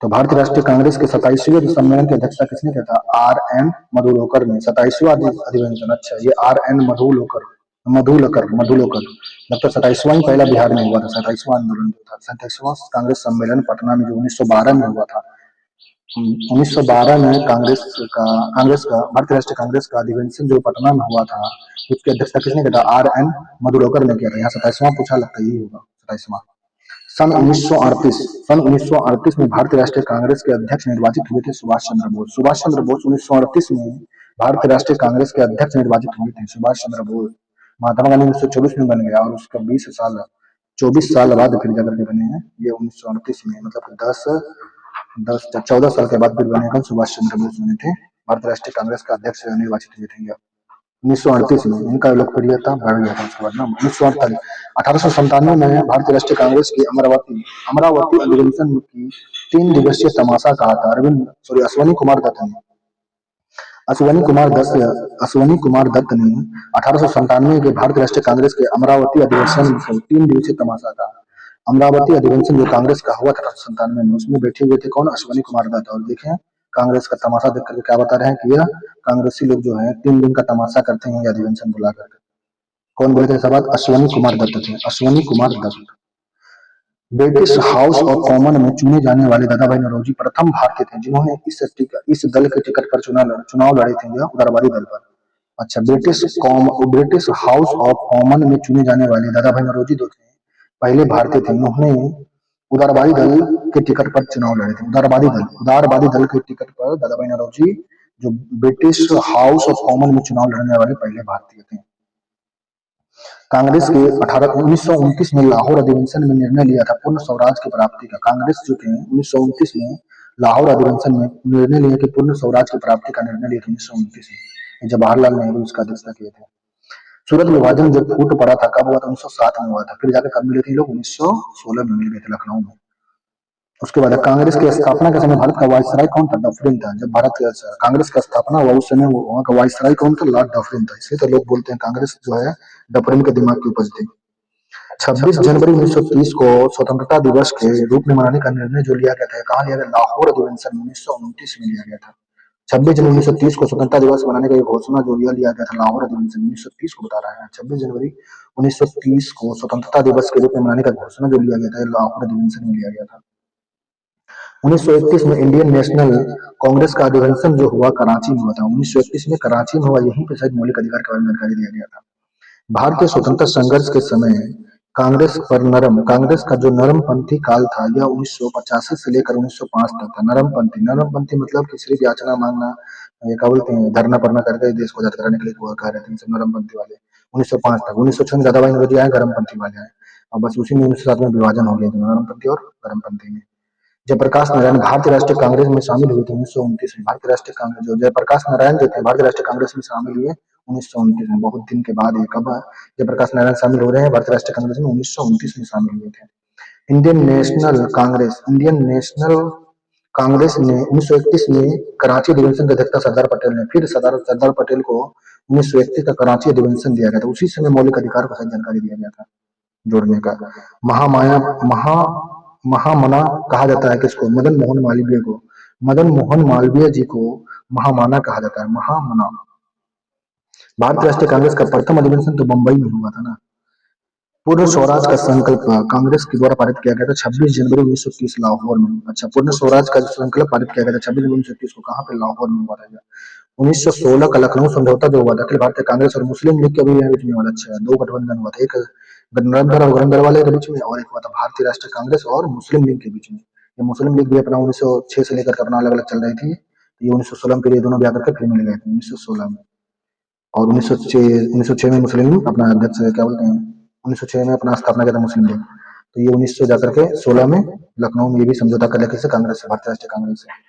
तो भारतीय राष्ट्रीय कांग्रेस के 27वें सम्मेलन की अध्यक्षता किसने किया था? आर एन मधुलोकर ने। 27वां अधिवेशन, अच्छा ये आर एन मधुलोकर मधुलकर मधुलोकर लगता 27वां ही पहला बिहार में हुआ था। 27वां आंदोलन जो था, 27वां कांग्रेस सम्मेलन पटना में जो 1912 में हुआ था। 1912 में कांग्रेस का भारतीय राष्ट्रीय कांग्रेस का अधिवेशन जो पटना में हुआ था, उसकी अध्यक्षता किसने किया था? आर एन मधुलोकर ने किया था। यहाँ 27वां पूछा लगता है, यही होगा 27वां। सन 1938 में भारतीय राष्ट्रीय कांग्रेस के अध्यक्ष निर्वाचित हुए थे सुभाष चंद्र बोस। सुभाष चंद्र बोस 1938 में भारतीय राष्ट्रीय कांग्रेस के अध्यक्ष निर्वाचित हुए थे, सुभाष चंद्र बोस। महात्मा गांधी 1924 में बन गया और उसका 24 साल बाद फिर जाकर के बने हैं ये 1938 में, मतलब 14 साल के बाद फिर बने हैं सुभाष चंद्र बोस बने थे, भारतीय राष्ट्रीय कांग्रेस का अध्यक्ष निर्वाचित हुए थे 1938 में। इनका लोकप्रियता बढ़ गया था उसके बाद ना 1948 1897 में भारतीय राष्ट्रीय कांग्रेस की अमरावती अधिवेशन की 3 दिवसीय तमाशा कहा था अश्वनी कुमार दत्त ने। अश्वनी कुमार दत्त ने 1897 के भारतीय राष्ट्रीय कांग्रेस के अमरावती अधिवेशन में 3 दिवसीय तमाशा का अमरावती अधिवेशन जो कांग्रेस का हुआ था 1997 में, उसमें बैठे हुए थे कौन? अश्वनी कुमार दत्त। और देखें कांग्रेस का तमाशा देख करके क्या बता रहे हैं कि यह कांग्रेसी लोग जो है 3 दिन का तमाशा करते हैं अधिवेशन बुला करके। कौन बोले थे ऐसा बात? अश्वनी कुमार दत्त थे, Ashwini Kumar Dutt. British House of Common में चुने जाने वाले दादा भाई नौरोजी प्रथम भारतीय थे जिन्होंने इस दल के टिकट पर चुनाव लड़े थे, यह उदारवादी दल पर। अच्छा, ब्रिटिश हाउस ऑफ कॉमन में चुने जाने वाले दादा भाई नौरोजी दो थे, पहले भारतीय थे, उन्होंने उदारवादी दल के टिकट पर चुनाव लड़े थे। उदारवादी दल के टिकट पर दादा भाई नौरोजी जो ब्रिटिश हाउस ऑफ कॉमन में चुनाव लड़ने वाले पहले भारतीय थे। कांग्रेस के 1929 में लाहौर अधिवेशन में निर्णय लिया था पूर्ण स्वराज की प्राप्ति का। कांग्रेस जो थे 1929 में लाहौर अधिवेशन में निर्णय लिया कि पूर्ण स्वराज की प्राप्ति का निर्णय लिया था 1929 में। जवाहरलाल नेहरू इसका अध्यक्षता किए थे। सूरत विभाजन जब फूट पड़ा था, कब हुआ था? 1907 में हुआ था। फिर जाकर कब मिले थे लोग? 1916 में मिल गए थे लखनऊ में। उसके बाद कांग्रेस की स्थापना के समय भारत का वायसराय कौन था? डफरिन था। जब भारत कांग्रेस का स्थापना हुआ उस समय वहां का वायसराय कौन था? लॉर्ड डफरिन था। इसलिए तो लोग बोलते हैं कांग्रेस जो है डफरिन के दिमाग की उपज थी। 26 जनवरी 1930 को स्वतंत्रता दिवस के रूप में मनाने का निर्णय जो लिया गया था, कहाँ लिया गया? लाहौर अधिवेशन 1929 में लिया गया था। 26 जनवरी 1930 को स्वतंत्रता दिवस मनाने का घोषणा जो लिया गया था लाहौर अधिवेशन 1930 को बता रहा है। 26 जनवरी 1930 को स्वतंत्रता दिवस के रूप में मनाने का घोषणा जो लिया गया था लाहौर अधिवेशन में लिया गया था। 1931 में इंडियन नेशनल कांग्रेस का अधिवेशन जो हुआ कराची में हुआ था। 1931 में कराची में हुआ, यहीं पे शायद मौलिक अधिकार के बारे में जानकारी दिया गया था। भारतीय स्वतंत्रता संघर्ष के समय कांग्रेस का जो नरमपंथी काल था, यह 1985 से लेकर 1905 तक था। नरमपंथी मतलब कि सिर्फ याचना मांगना, ये क्या बोलते हैं, धरना पड़ना करके देश को आजाद कराने के लिए हुआ कह रहे थे सब नरमपंथी वाले। 1905 तक, 1906 में दादा भाई नौरोजी आए, गरमपंथी वाले आए, और बस उसी में 1907 में विभाजन हो गया नरमपंथी और गरमपंथी में। जयप्रकाश नारायण भारतीय राष्ट्रीय कांग्रेस में शामिल हुए थे 1929 में। भारतीय राष्ट्रीय कांग्रेस जो जयप्रकाश नारायण जो थे भारतीय राष्ट्रीय कांग्रेस में शामिल हुए 1929 में। बहुत दिन के बाद, कब जयप्रकाश नारायण शामिल हो रहे हैं भारतीय राष्ट्रीय कांग्रेस में? 1929 में शामिल हुए थे। इंडियन नेशनल कांग्रेस ने 1931 में कराची अधिवेशन की अध्यक्षता सरदार पटेल ने। फिर सरदार पटेल को 1931 का कराची अधिवेशन दिया गया था। उसी समय मौलिक अधिकार को जानकारी दिया गया था जोड़ने का। महामना कहा जाता है किसको? मदन मोहन मालवीय जी को महामाना कहा जाता है, महामना। भारतीय राष्ट्रीय कांग्रेस का प्रथम अधिवेशन तो बंबई में हुआ था ना। पूर्ण स्वराज का संकल्प कांग्रेस के द्वारा पारित किया गया था 26 जनवरी 1930 लाहौर में। अच्छा, पूर्ण स्वराज का संकल्प पारित किया गया था 26 जनवरी 1930 को, कहाँ पे? लाहौर में हुआ था। 1916 का लखनऊ समझौता जो हुआ था अखिल भारतीय कांग्रेस और मुस्लिम लीग के भी बीच में हुआ था। अच्छा, दो गठबंधन हुआ था, एक नरेंद्र और वरेंद्र वाले के बीच में और एक हुआ था भारतीय राष्ट्रीय कांग्रेस और मुस्लिम लीग के बीच में। ये मुस्लिम लीग भी अपना 1906 से लेकर अपना अलग अलग चल रही थी, ये 1916 के लिए दोनों भी आकर के फिर मिल गए थे 1916 में। और 1906 में मुस्लिम लीग अपना अध्यक्ष क्या बोलते हैं, 1906 में अपना स्थापना किया था मुस्लिम लीग। तो ये 1900 जाकर के 16 में लखनऊ में ये भी समझौता कर लिया किससे, कांग्रेस से, भारतीय राष्ट्रीय कांग्रेस से।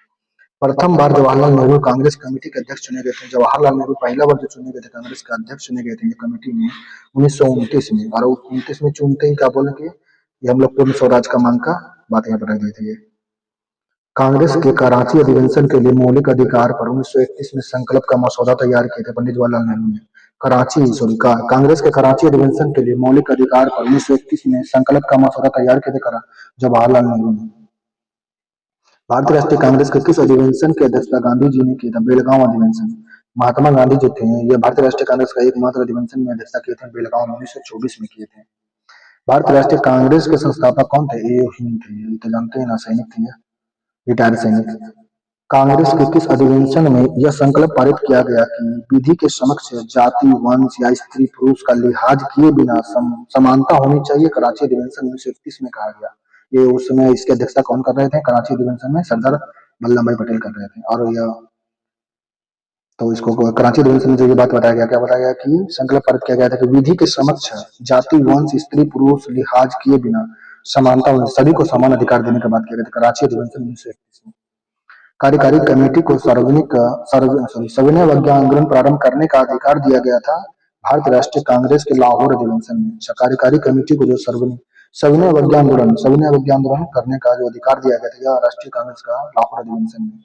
प्रथम बार जवाहरलाल नेहरू कांग्रेस कमेटी के अध्यक्ष चुने गए थे। जवाहरलाल नेहरू पहला बार जो चुने गए थे कांग्रेस के अध्यक्ष चुने गए थे ये कमेटी में 1929 में। और 29 में चुनते ही क्या बोले कि ये हम लोग पूर्ण स्वराज का मांग का बात यहाँ पर रख दी थी। ये कांग्रेस के कराची अधिवेशन के लिए मौलिक अधिकार पर 1931 में संकल्प का मसौदा तैयार किए थे पंडित जवाहरलाल नेहरू ने। कांग्रेस के कराची अधिवेशन के लिए मौलिक अधिकार पर 1931 में संकल्प का मसौदा तैयार किए थे जवाहरलाल नेहरू ने। भारतीय राष्ट्रीय कांग्रेस के किस अधिवेशन की अध्यक्षता गांधी जी ने की था, बेलगांव अधिवेशन। महात्मा गांधी जो थे ये भारतीय राष्ट्रीय कांग्रेस का एकमात्र अधिवेशन में अध्यक्षता किए थे, बेलगांव में 1924 में किए थे। भारतीय राष्ट्रीय कांग्रेस के संस्थापक कौन थे, ए हिंद थे, ये तो जानते हैं ना, सैनिक थे, रिटायर्ड सैनिक। कांग्रेस के किस अधिवेशन में यह संकल्प पारित किया गया कि विधि के समक्ष जाति, वंश या स्त्री पुरुष का लिहाज किए बिना समानता होनी चाहिए, कराची अधिवेशन 1931 में कहा गया। ये उस समय इसकी अध्यक्षता कौन कर रहे थे, कराची अधिवेशन में सरदार वल्लभ भाई पटेल कर रहे थे। और यह तो इसको कराची अधिवेशन में जो ये बात बताया गया, क्या बताया गया कि संकल्प पारित किया गया था कि विधि के समक्ष जाति, वंश, स्त्री पुरुष लिहाज किए बिना समानता, सभी को समान अधिकार देने का बात किया गया था कराची अधिवेशन 1931 में। कार्यकारी कमेटी को सविनय अवज्ञा आंदोलन प्रारंभ करने का अधिकार दिया गया था भारतीय राष्ट्रीय कांग्रेस के लाहौर अधिवेशन में। कार्यकारी कमेटी को जो सविनय अवज्ञा आंदोलन करने का जो अधिकार दिया गया था राष्ट्रीय कांग्रेस का लाहौर अधिवेशन में।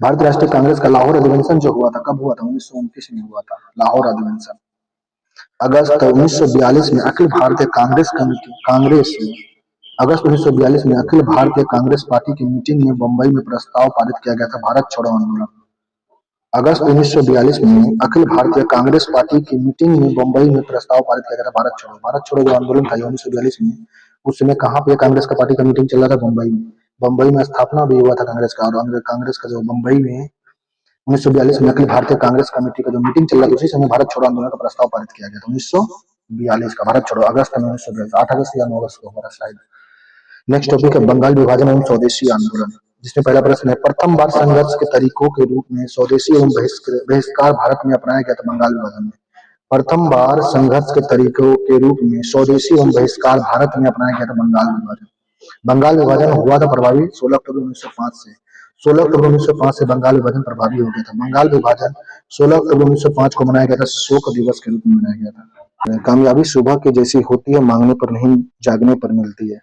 भारतीय राष्ट्रीय कांग्रेस का लाहौर अधिवेशन जो हुआ था कब हुआ था, 1929 में हुआ था लाहौर अधिवेशन। अगस्त 1942 में अखिल भारतीय कांग्रेस कमेटी अगस्त 1942 में अखिल भारतीय कांग्रेस पार्टी की मीटिंग में बंबई में प्रस्ताव पारित किया गया था भारत छोड़ो आंदोलन। अगस्त 1942 में अखिल भारतीय कांग्रेस पार्टी की मीटिंग में बंबई में प्रस्ताव पारित किया गया था भारत छोड़ो जो आंदोलन था 1942 में। उस समय कहाँ पे कांग्रेस का पार्टी का मीटिंग चल रहा था, बंबई में स्थापना भी हुआ था कांग्रेस का। और कांग्रेस का जो बंबई में 1942 में अखिल भारतीय कांग्रेस कमेटी का जो मीटिंग चल रहा था उसी समय भारत छोड़ो आंदोलन का प्रस्ताव पारित किया गया था 1942 का। भारत छोड़ो अगस्त में 1942, 8 अगस्त या 9 अगस्त को हमारा शायद। नेक्स्ट टॉपिक है बंगाल विभाजन एवं स्वदेशी आंदोलन, जिसमें पहला प्रश्न है प्रथम बार संघर्ष के तरीकों के रूप में स्वदेशी एवं बहिष्कार भारत में अपनाया गया था बंगाल विभाजन में। प्रथम बार संघर्ष के तरीकों के रूप में स्वदेशी एवं बहिष्कार भारत में अपनाया गया था बंगाल विभाजन। बंगाल विभाजन हुआ था प्रभावी 16 अक्टूबर 1905 से। 16 अक्टूबर 1905 से बंगाल विभाजन प्रभावी हो गया था। बंगाल विभाजन 16 अक्टूबर 1905 को मनाया गया था, शोक दिवस के रूप में मनाया गया था। कामयाबी सुबह की जैसी होती है, मांगने पर नहीं जागने पर मिलती है।